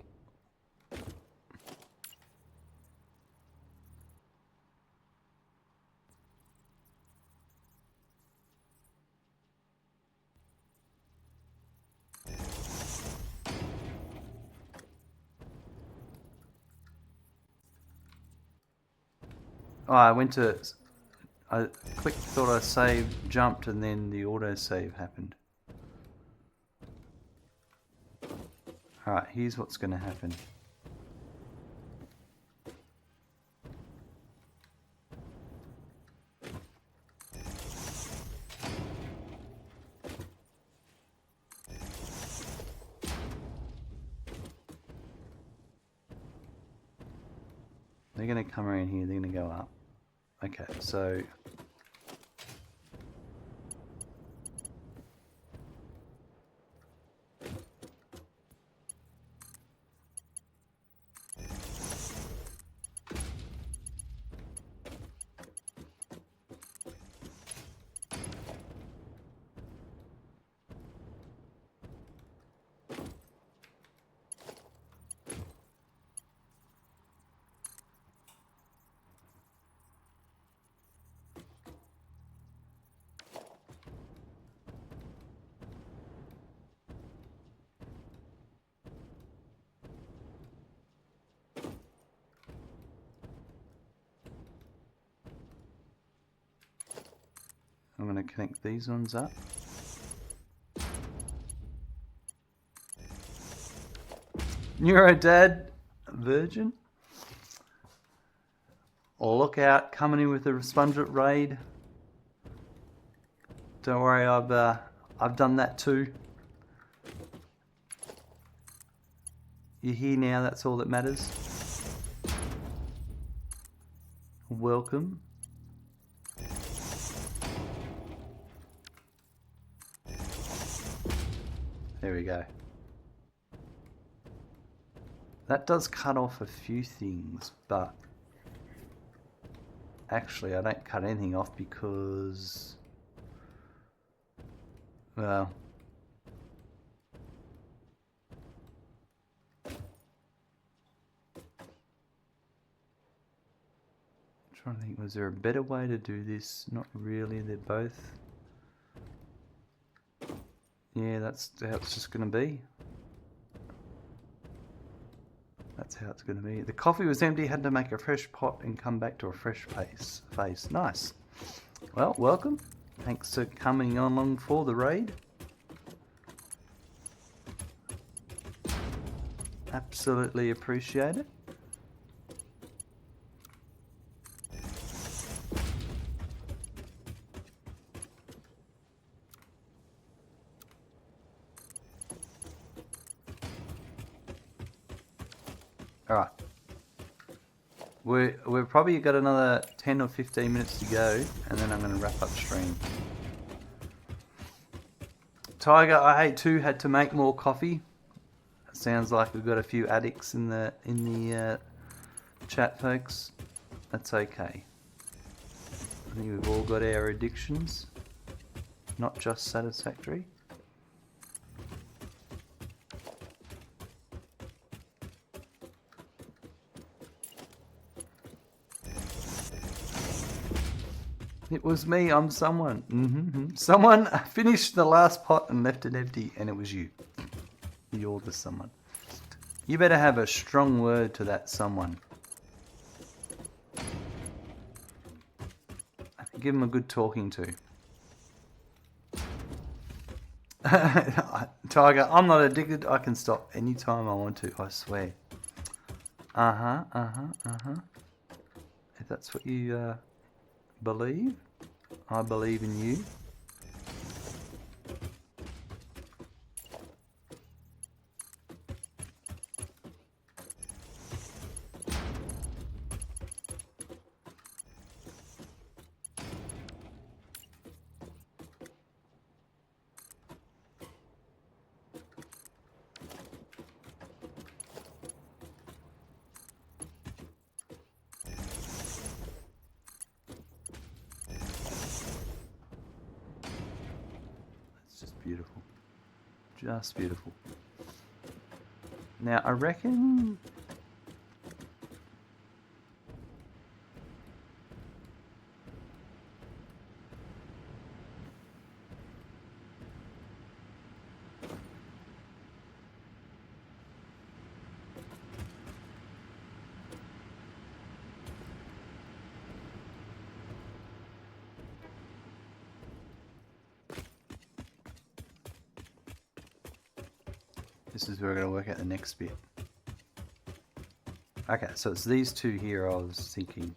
I went to, I clicked, thought I saved, jumped, and then the auto save happened. Alright, here's what's going to happen. They're going to come around here, they're going to go up. Okay, so I'm going to connect these ones up. Neurodad Virgin. Look out, coming in with the Sponglet raid. Don't worry, I've done that too. You're here now, that's all that matters. Welcome. There we go. That does cut off a few things, but actually I don't cut anything off because, well, I'm trying to think, was there a better way to do this? Not really, they're both. Yeah, that's how it's just going to be. That's how it's going to be. The coffee was empty, had to make a fresh pot and come back to a fresh face. Nice. Well, welcome. Thanks for coming along for the raid. Absolutely appreciate it. Alright. We've probably got another 10 or 15 minutes to go, and then I'm going to wrap up stream. Tiger, I hate too, had to make more coffee. It sounds like we've got a few addicts in the chat, folks. That's okay. I think we've all got our addictions, not just Satisfactory. It was me, I'm someone. Someone finished the last pot and left it empty, and it was you. You're the someone. You better have a strong word to that someone. Give him a good talking to. Tiger, I'm not addicted. I can stop anytime I want to, I swear. If that's what you believe, I believe in you. Beautiful. Just beautiful. Now, I reckon... This is where we're going to work out the next bit. Okay, so it's these two here I was thinking.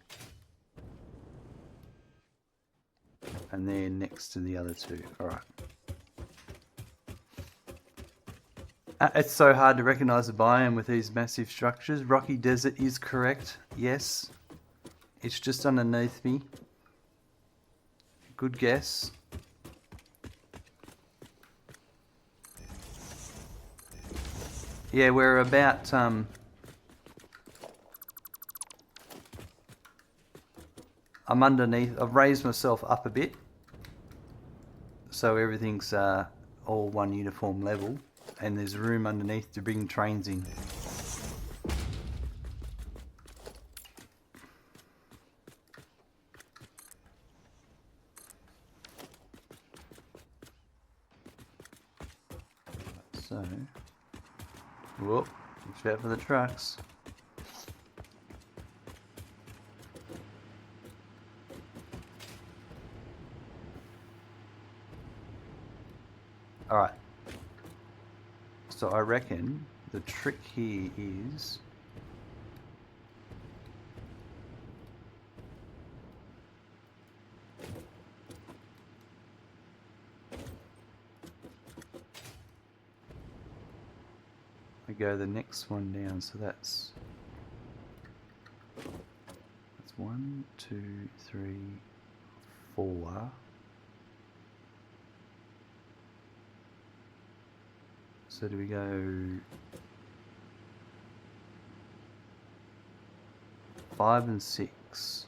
And they're next to the other two. Alright. It's so hard to recognise the biome with these massive structures. Rocky Desert is correct. Yes. It's just underneath me. Good guess. Yeah, we're about I'm underneath. I've raised myself up a bit, so everything's all one uniform level, and there's room underneath to bring trains in. So, whoop, watch out for the trucks. Alright. So I reckon the trick here is... I go the next one down, so that's 1, 2, 3, 4. So do we go 5 and 6?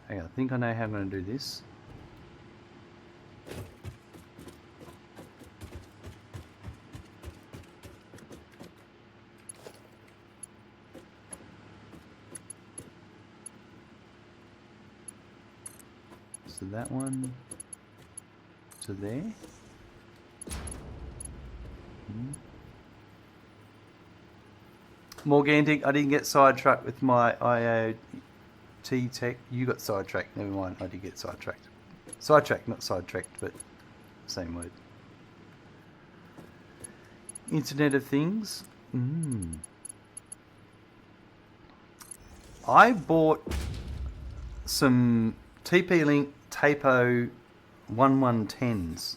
Hang on, I think I know how I'm going to do this. So that one to there. Morgantic, I didn't get sidetracked with my IoT tech. You got sidetracked. Never mind, I did get sidetracked. Sidetracked, not sidetracked, but same word. Internet of Things. I bought some TP-Link Tapo 1110s,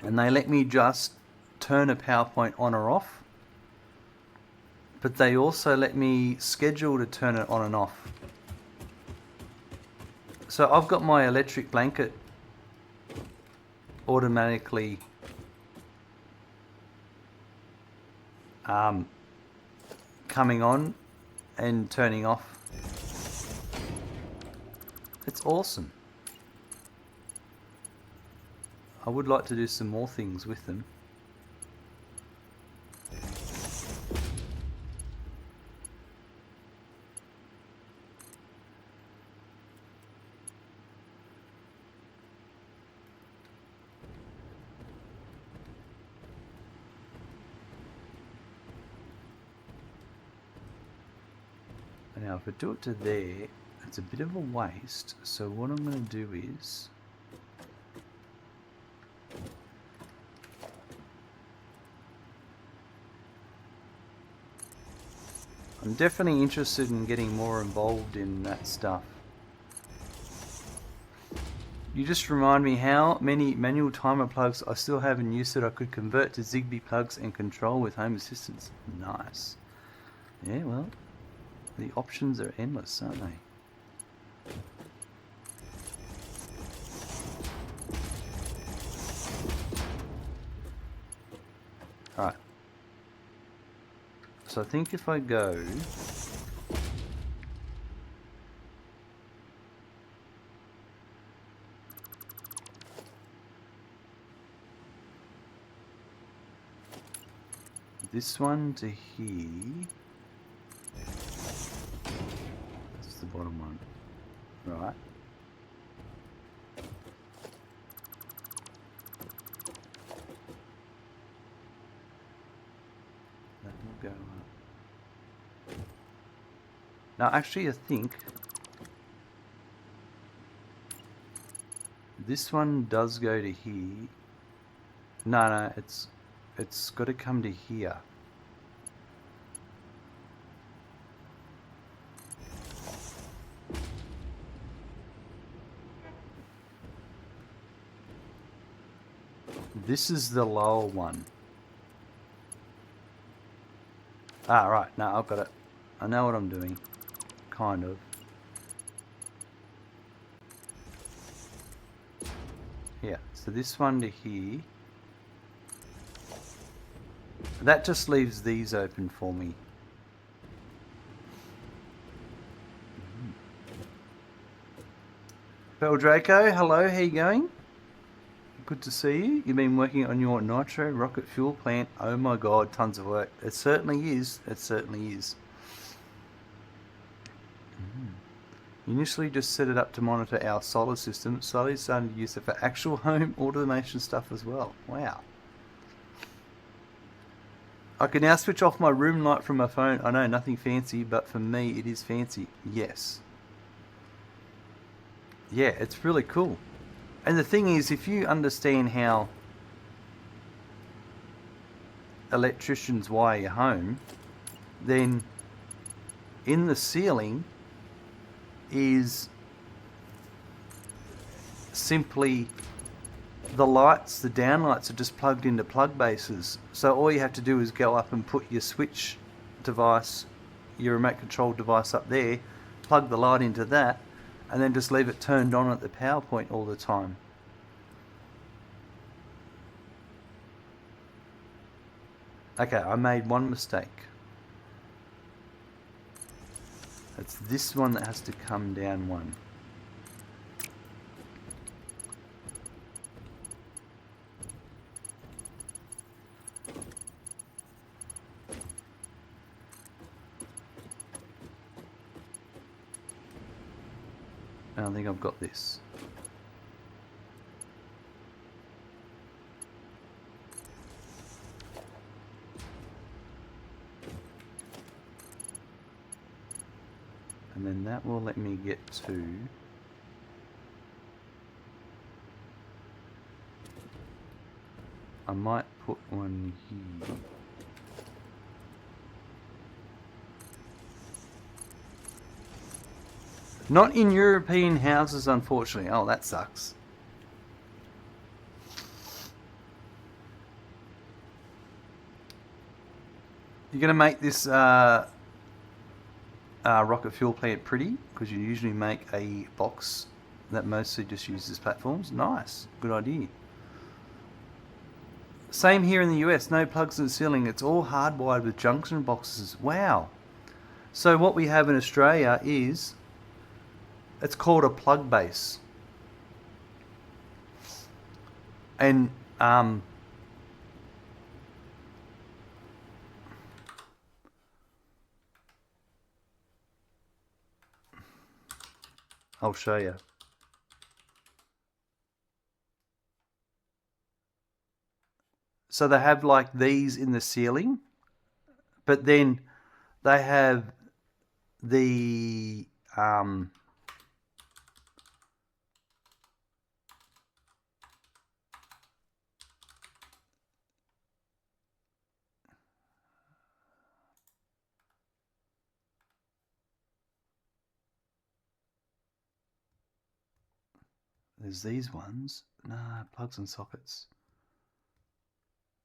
and they let me just turn a PowerPoint on or off, but they also let me schedule to turn it on and off. So I've got my electric blanket automatically coming on and turning off. It's awesome. I would like to do some more things with them. Now if I do it to there, it's a bit of a waste, so what I'm going to do is I'm definitely interested in getting more involved in that stuff. You just remind me how many manual timer plugs I still have in use that I could convert to Zigbee plugs and control with Home Assistance. Nice. Yeah, well, the options are endless, aren't they? Alright. So I think if I go... this one to here... that's the bottom one. Right. That will go up. Now actually I think this one does go to here. No, it's got to come to here. This is the lower one. Ah, right. No, I've got it. I know what I'm doing. Kind of. Yeah, so this one to here. That just leaves these open for me. Bell Draco, hello, how you going? Good to see you. You've been working on your nitro rocket fuel plant. Oh my god, tons of work. It certainly is. It certainly is. Initially just set it up to monitor our solar system, slowly starting to use it for actual home automation stuff as well. Wow. I can now switch off my room light from my phone. I know, nothing fancy, but for me it is fancy. Yes. Yeah, it's really cool. And the thing is, if you understand how electricians wire your home, then in the ceiling is simply the lights, the downlights are just plugged into plug bases. So all you have to do is go up and put your switch device, your remote control device up there, plug the light into that, and then just leave it turned on at the power point all the time. Okay, I made one mistake. It's this one that has to come down one. I think I've got this. And then that will let me get to I might put one here. Not in European houses, unfortunately. Oh, that sucks. You're going to make this rocket fuel plant pretty, because you usually make a box that mostly just uses platforms. Nice. Good idea. Same here in the US. No plugs in the ceiling. It's all hardwired with junction boxes. Wow. So what we have in Australia is, it's called a plug base. And I'll show you. So they have like these in the ceiling, but then they have the there's these ones. Nah, plugs and sockets.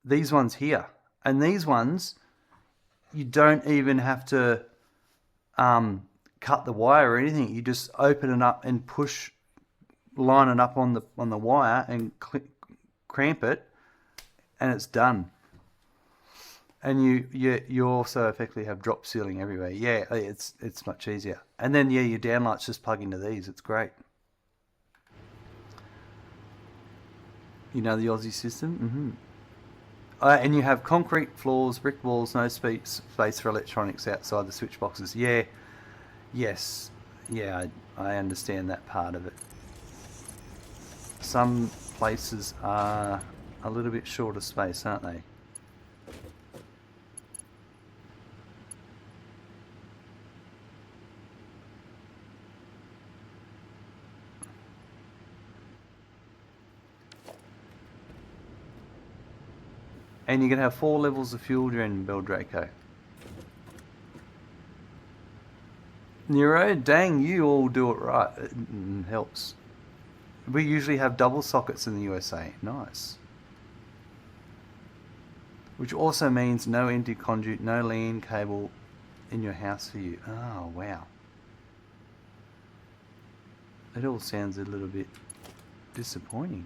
These ones here. And these ones, you don't even have to cut the wire or anything. You just open it up and push, line it up on the wire and cramp it, and it's done. And you also effectively have drop ceiling everywhere. Yeah, it's much easier. And then yeah, your downlights just plug into these. It's great. You know the Aussie system? And you have concrete floors, brick walls, no space for electronics outside the switch boxes. Yeah, yes, yeah, I understand that part of it. Some places are a little bit short of space, aren't they? And you can have 4 levels of fuel during Bel Draco. Nero, dang, you all do it right. It helps. We usually have double sockets in the USA. Nice. Which also means no empty conduit, no LAN cable in your house for you. Oh, wow. It all sounds a little bit disappointing.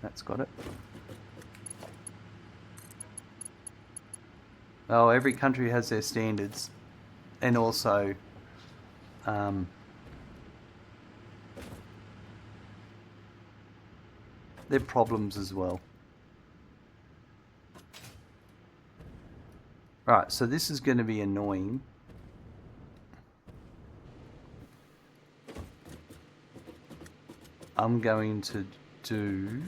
That's got it. Oh, every country has their standards, and also they're problems as well. Right, so this is going to be annoying. I'm going to do...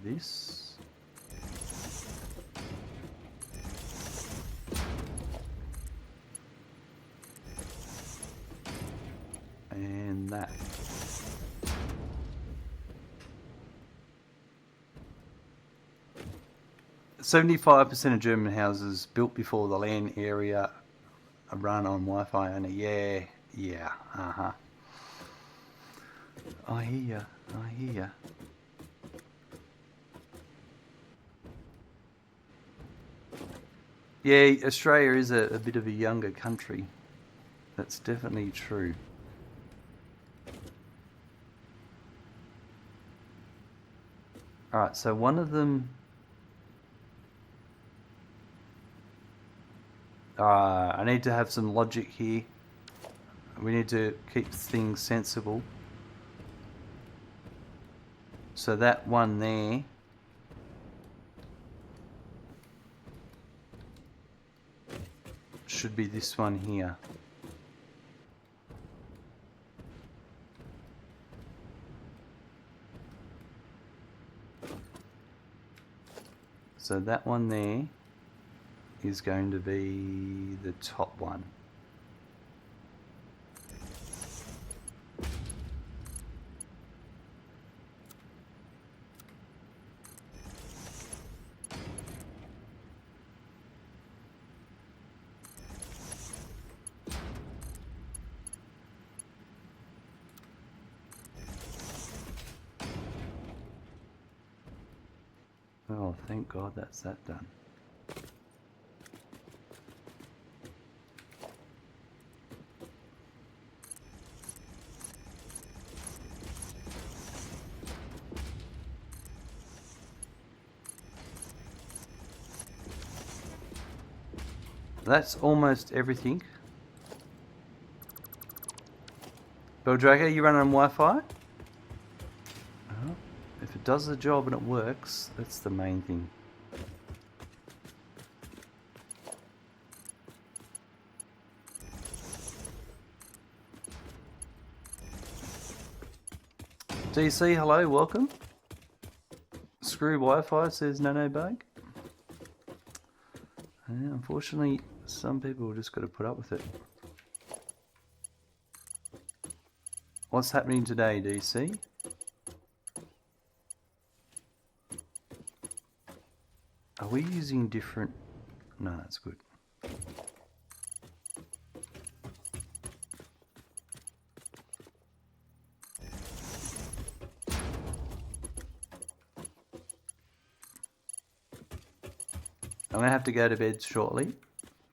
this. And that. "75% of German houses built before the LAN area are run on Wi-Fi only." Yeah, uh-huh. I hear ya, I hear ya. Yeah, Australia is a bit of a younger country. That's definitely true. Alright, so one of them... I need to have some logic here. We need to keep things sensible. So that one there... should be this one here. So that one there is going to be the top one. Oh, thank God that's that done. That's almost everything. Beldrago, you run on Wi-Fi? If it does the job and it works, that's the main thing. DC, hello, welcome. Screw Wi-Fi, says No Bug. Yeah, unfortunately, some people just got to put up with it. What's happening today, DC? Are we using different... No, that's good. I'm going to have to go to bed shortly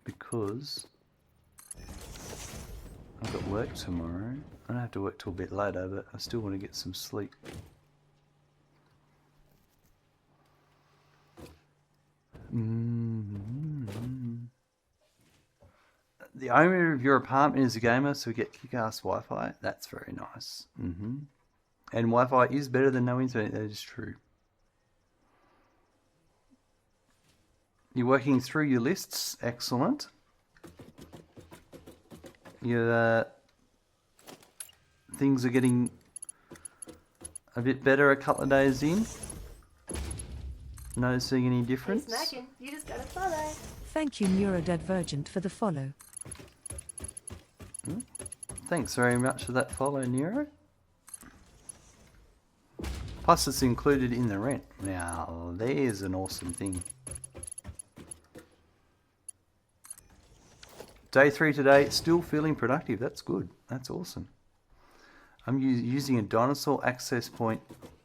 because I've got work tomorrow. I don't have to work till a bit later, but I still want to get some sleep. The owner of your apartment is a gamer, so we get kick-ass Wi-Fi. That's very nice. And Wi-Fi is better than no internet, that is true. You're working through your lists. Excellent. Your things are getting a bit better a couple of days in. Noticing any difference? Hey, Smackin', you just got a follow. Thank you, Neurodivergent, for the follow. Thanks very much for that follow, Nero. Plus it's included in the rent. Now, there's an awesome thing. Day 3 today, still feeling productive. That's good. That's awesome. I'm using a dinosaur access point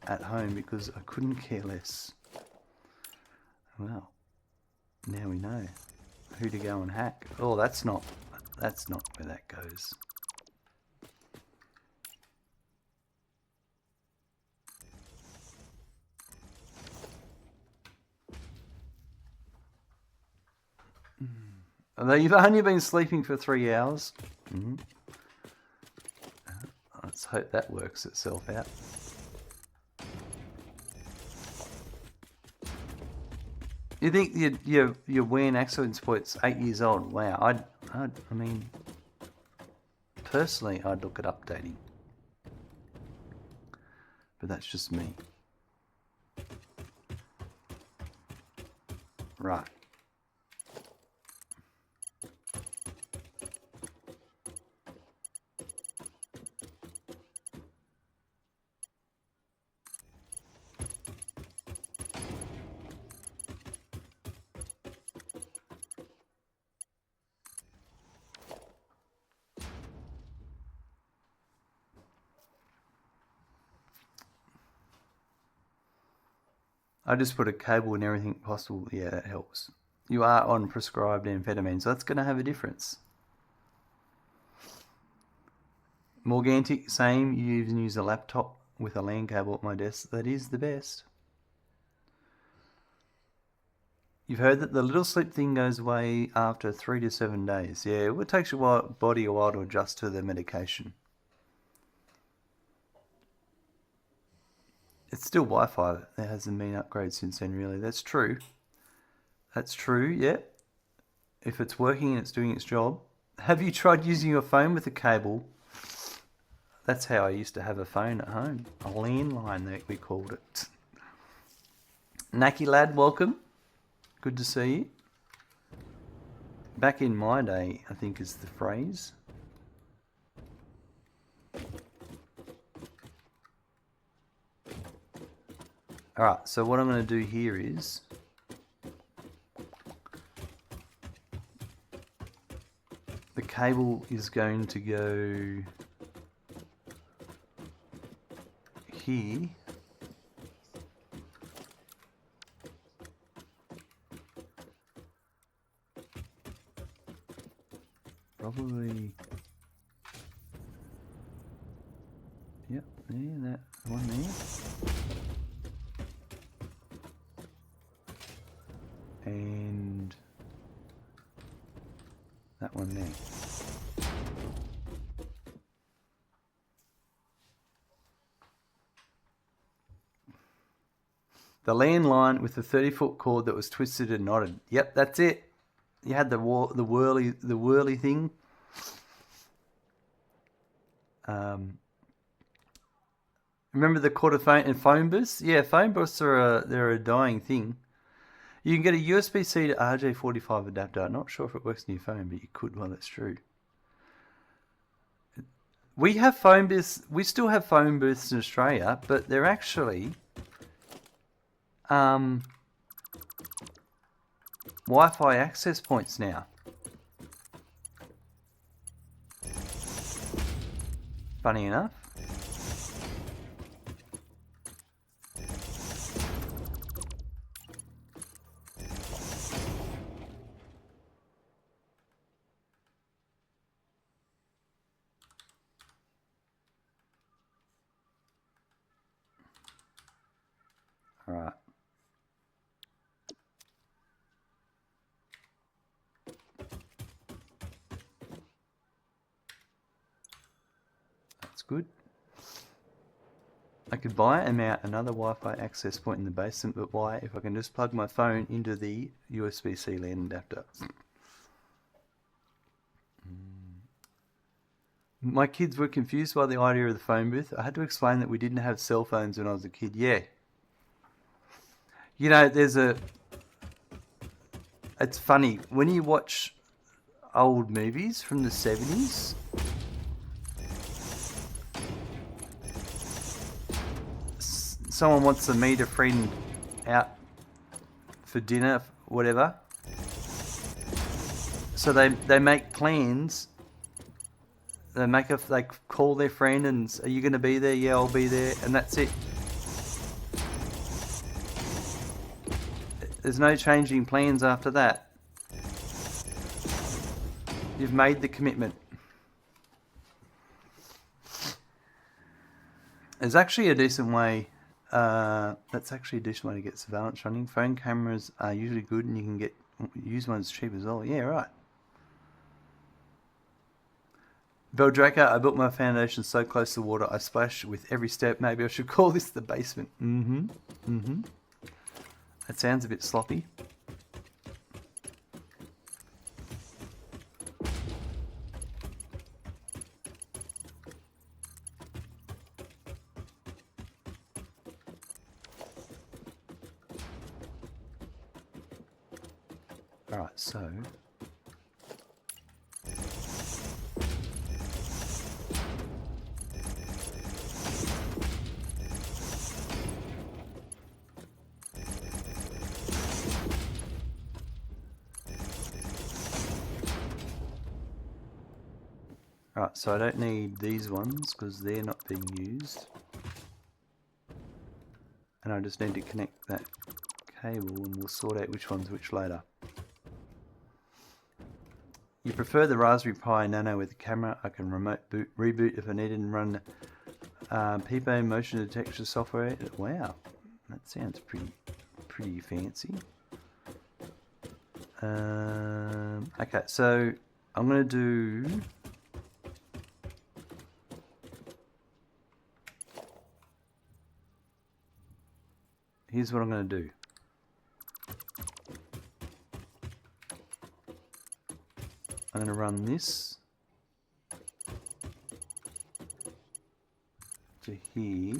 at home because I couldn't care less. Well, now we know who to go and hack. Oh, that's not where that goes. Although you've only been sleeping for 3 hours. Let's hope that works itself out. You think your WAN access point's 8 years old? Wow, I mean, personally, I'd look at updating, but that's just me. Right. I just put a cable and everything possible. Yeah, that helps. You are on prescribed amphetamine, so that's going to have a difference. Morgantic, same. You even use a laptop with a LAN cable at my desk. That is the best. You've heard that the little sleep thing goes away after 3 to 7 days. Yeah, it takes your body a while to adjust to the medication. It's still Wi-Fi. There hasn't been upgrades since then, really. That's true. That's true, yeah. If it's working and it's doing its job. Have you tried using your phone with a cable? That's how I used to have a phone at home. A landline, that we called it. Naki lad, welcome. Good to see you. Back in my day, I think is the phrase. Alright, so what I'm going to do here is the cable is going to go here. Probably, yep, there, that one there. And that one there. The landline with the 30-foot cord that was twisted and knotted. Yep, that's it. You had the whirly thing. Remember the quarter phone and phone booths? Yeah, phone booths they're a dying thing. You can get a USB-C to RJ45 adapter. I'm not sure if it works in your phone, but you could. Well, that's true. We have phone booths. We still have phone booths in Australia, but they're actually Wi-Fi access points now. Funny enough. All right. That's good. I could buy and mount another Wi-Fi access point in the basement, but why if I can just plug my phone into the USB-C LAN adapter? My kids were confused by the idea of the phone booth. I had to explain that we didn't have cell phones when I was a kid. Yeah. You know, it's funny, when you watch old movies from the 70s, someone wants to meet a friend out for dinner, whatever. So they make plans. They call their friend and, are you going to be there? Yeah, I'll be there. And that's it. There's no changing plans after that. You've made the commitment. There's actually a decent way. That's actually a decent way to get surveillance running. Phone cameras are usually good, and you can get Used one's cheap as well. Yeah, right. Veldraka, I built my foundation so close to water I splash with every step. Maybe I should call this the basement. That sounds a bit sloppy. Alright, so... Alright, so I don't need these ones because they're not being used. And I just need to connect that cable and we'll sort out which one's which later. You prefer the Raspberry Pi Nano with the camera? I can reboot if I need and run PPA motion detection software. Wow, that sounds pretty fancy. Okay, so I'm going to do... Here's what I'm going to do. I'm going to run this to here.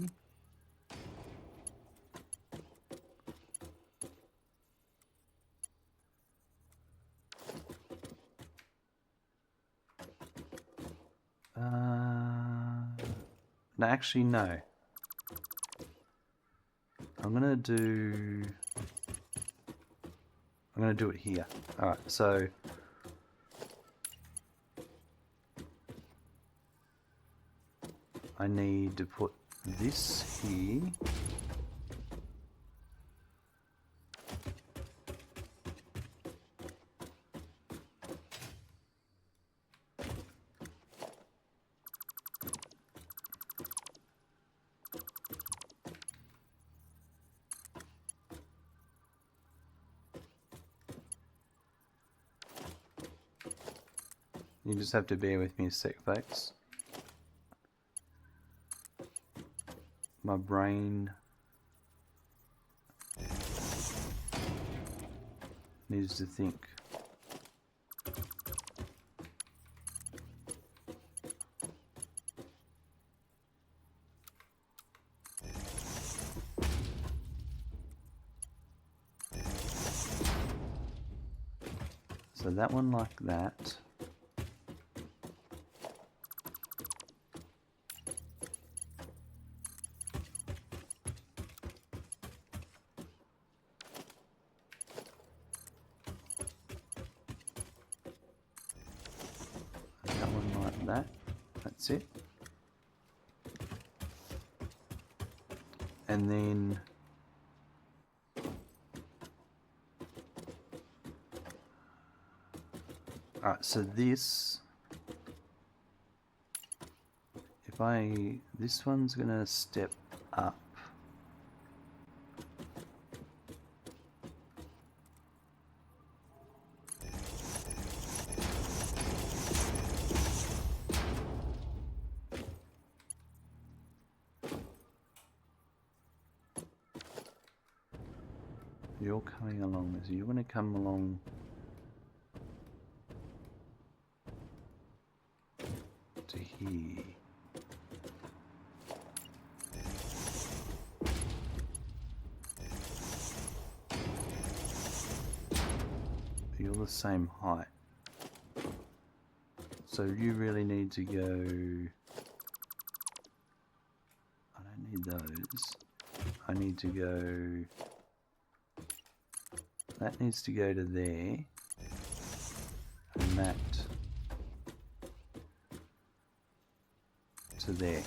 No, actually, no. I'm gonna do it here. Alright, so I need to put this here. You just have to bear with me a sec, folks. My brain needs to think. So that one like that. That. That's it. And then alright, so this this one's gonna step up. You're coming along, so you're going to come along to here. You're the same height. So you really need to go... I don't need those. I need to go... That needs to go to there, and that to there.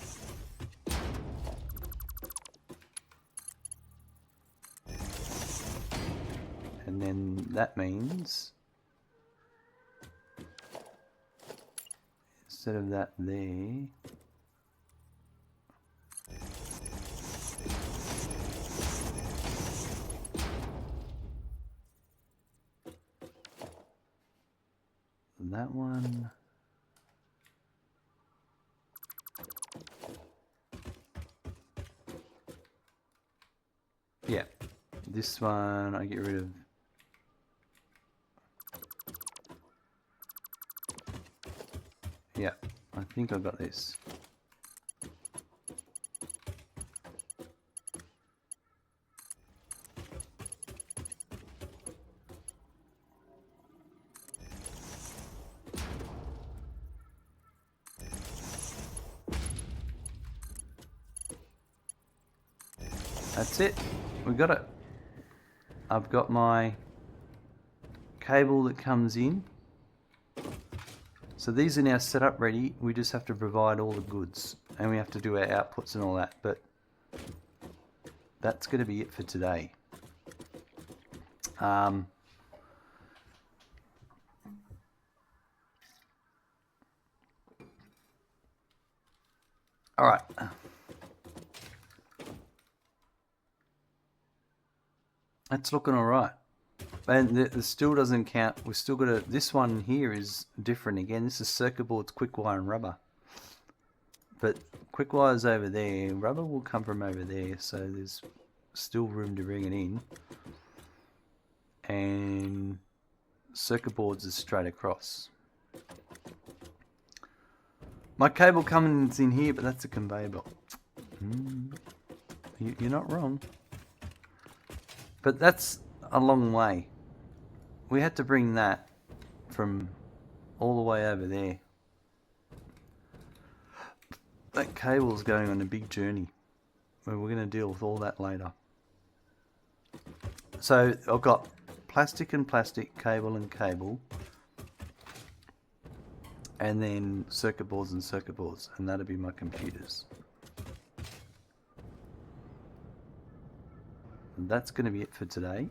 And then that means, instead of that there, that one. Yeah, this one I get rid of. Yeah, I think I got this. That's it. We got it. I've got my cable that comes in. So these are now set up ready. We just have to provide all the goods and we have to do our outputs and all that. But that's going to be it for today. All right. That's looking all right. And it still doesn't count. We've still got a. This one here is different again. This is circuit boards, quick wire, and rubber. But quick wire's over there. Rubber will come from over there. So there's still room to bring it in. And circuit boards is straight across. My cable comes in here, but that's a conveyor belt. You're not wrong. But that's a long way. We had to bring that from all the way over there. That cable's going on a big journey. We're going to deal with all that later. So I've got plastic and plastic, cable and cable. And then circuit boards and circuit boards. And that'll be my computers. And that's going to be it for today.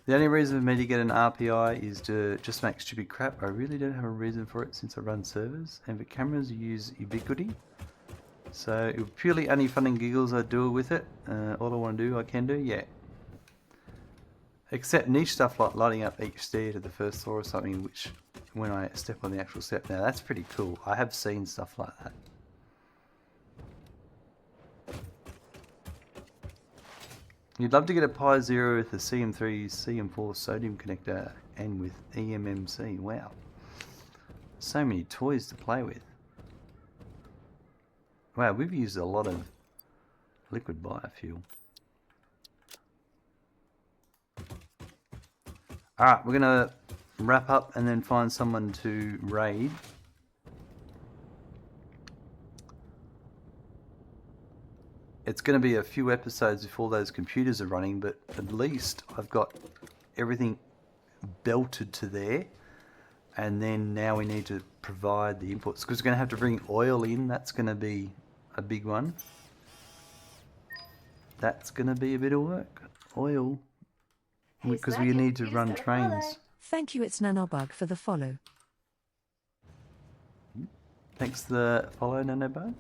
The only reason for me to get an RPI is to just make stupid crap. I really don't have a reason for it since I run servers. And for cameras, you use Ubiquity. So it was purely only fun and giggles I do with it. All I want to do, I can do, yeah. Except niche stuff like lighting up each stair to the first floor or something, which when I step on the actual step now, that's pretty cool. I have seen stuff like that. You'd love to get a Pi Zero with a CM3, CM4 sodium connector and with eMMC. Wow. So many toys to play with. Wow, we've used a lot of liquid biofuel. Alright, we're going to wrap up and then find someone to raid. It's going to be a few episodes before those computers are running, but at least I've got everything belted to there. And then now we need to provide the inputs, because we're going to have to bring oil in. That's going to be a big one. That's going to be a bit of work. Oil. Because we need to run trains. Thank you, it's Nanobug, for the follow. Thanks for the follow, Nanobug.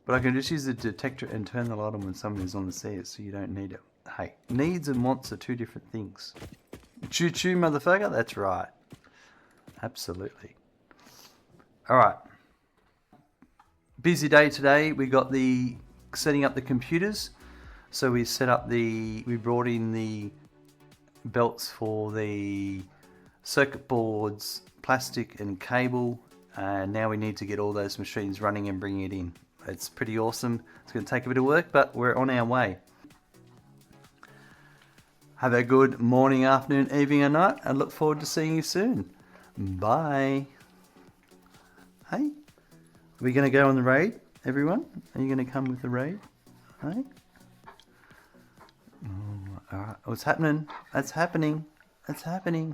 But I can just use the detector and turn the light on when somebody's on the stairs, so you don't need it. Hey, needs and wants are two different things. Choo choo, motherfucker. That's right. Absolutely. All right. Busy day today. We got the setting up the computers. So we set up we brought in the belts for the circuit boards, plastic and cable. And now we need to get all those machines running and bringing it in. It's pretty awesome. It's going to take a bit of work, but we're on our way. Have a good morning, afternoon, evening, or night. I look forward to seeing you soon. Bye. Hey, are we going to go on the raid, everyone? Are you going to come with the raid? Hey? All right. What's happening? That's happening. That's happening.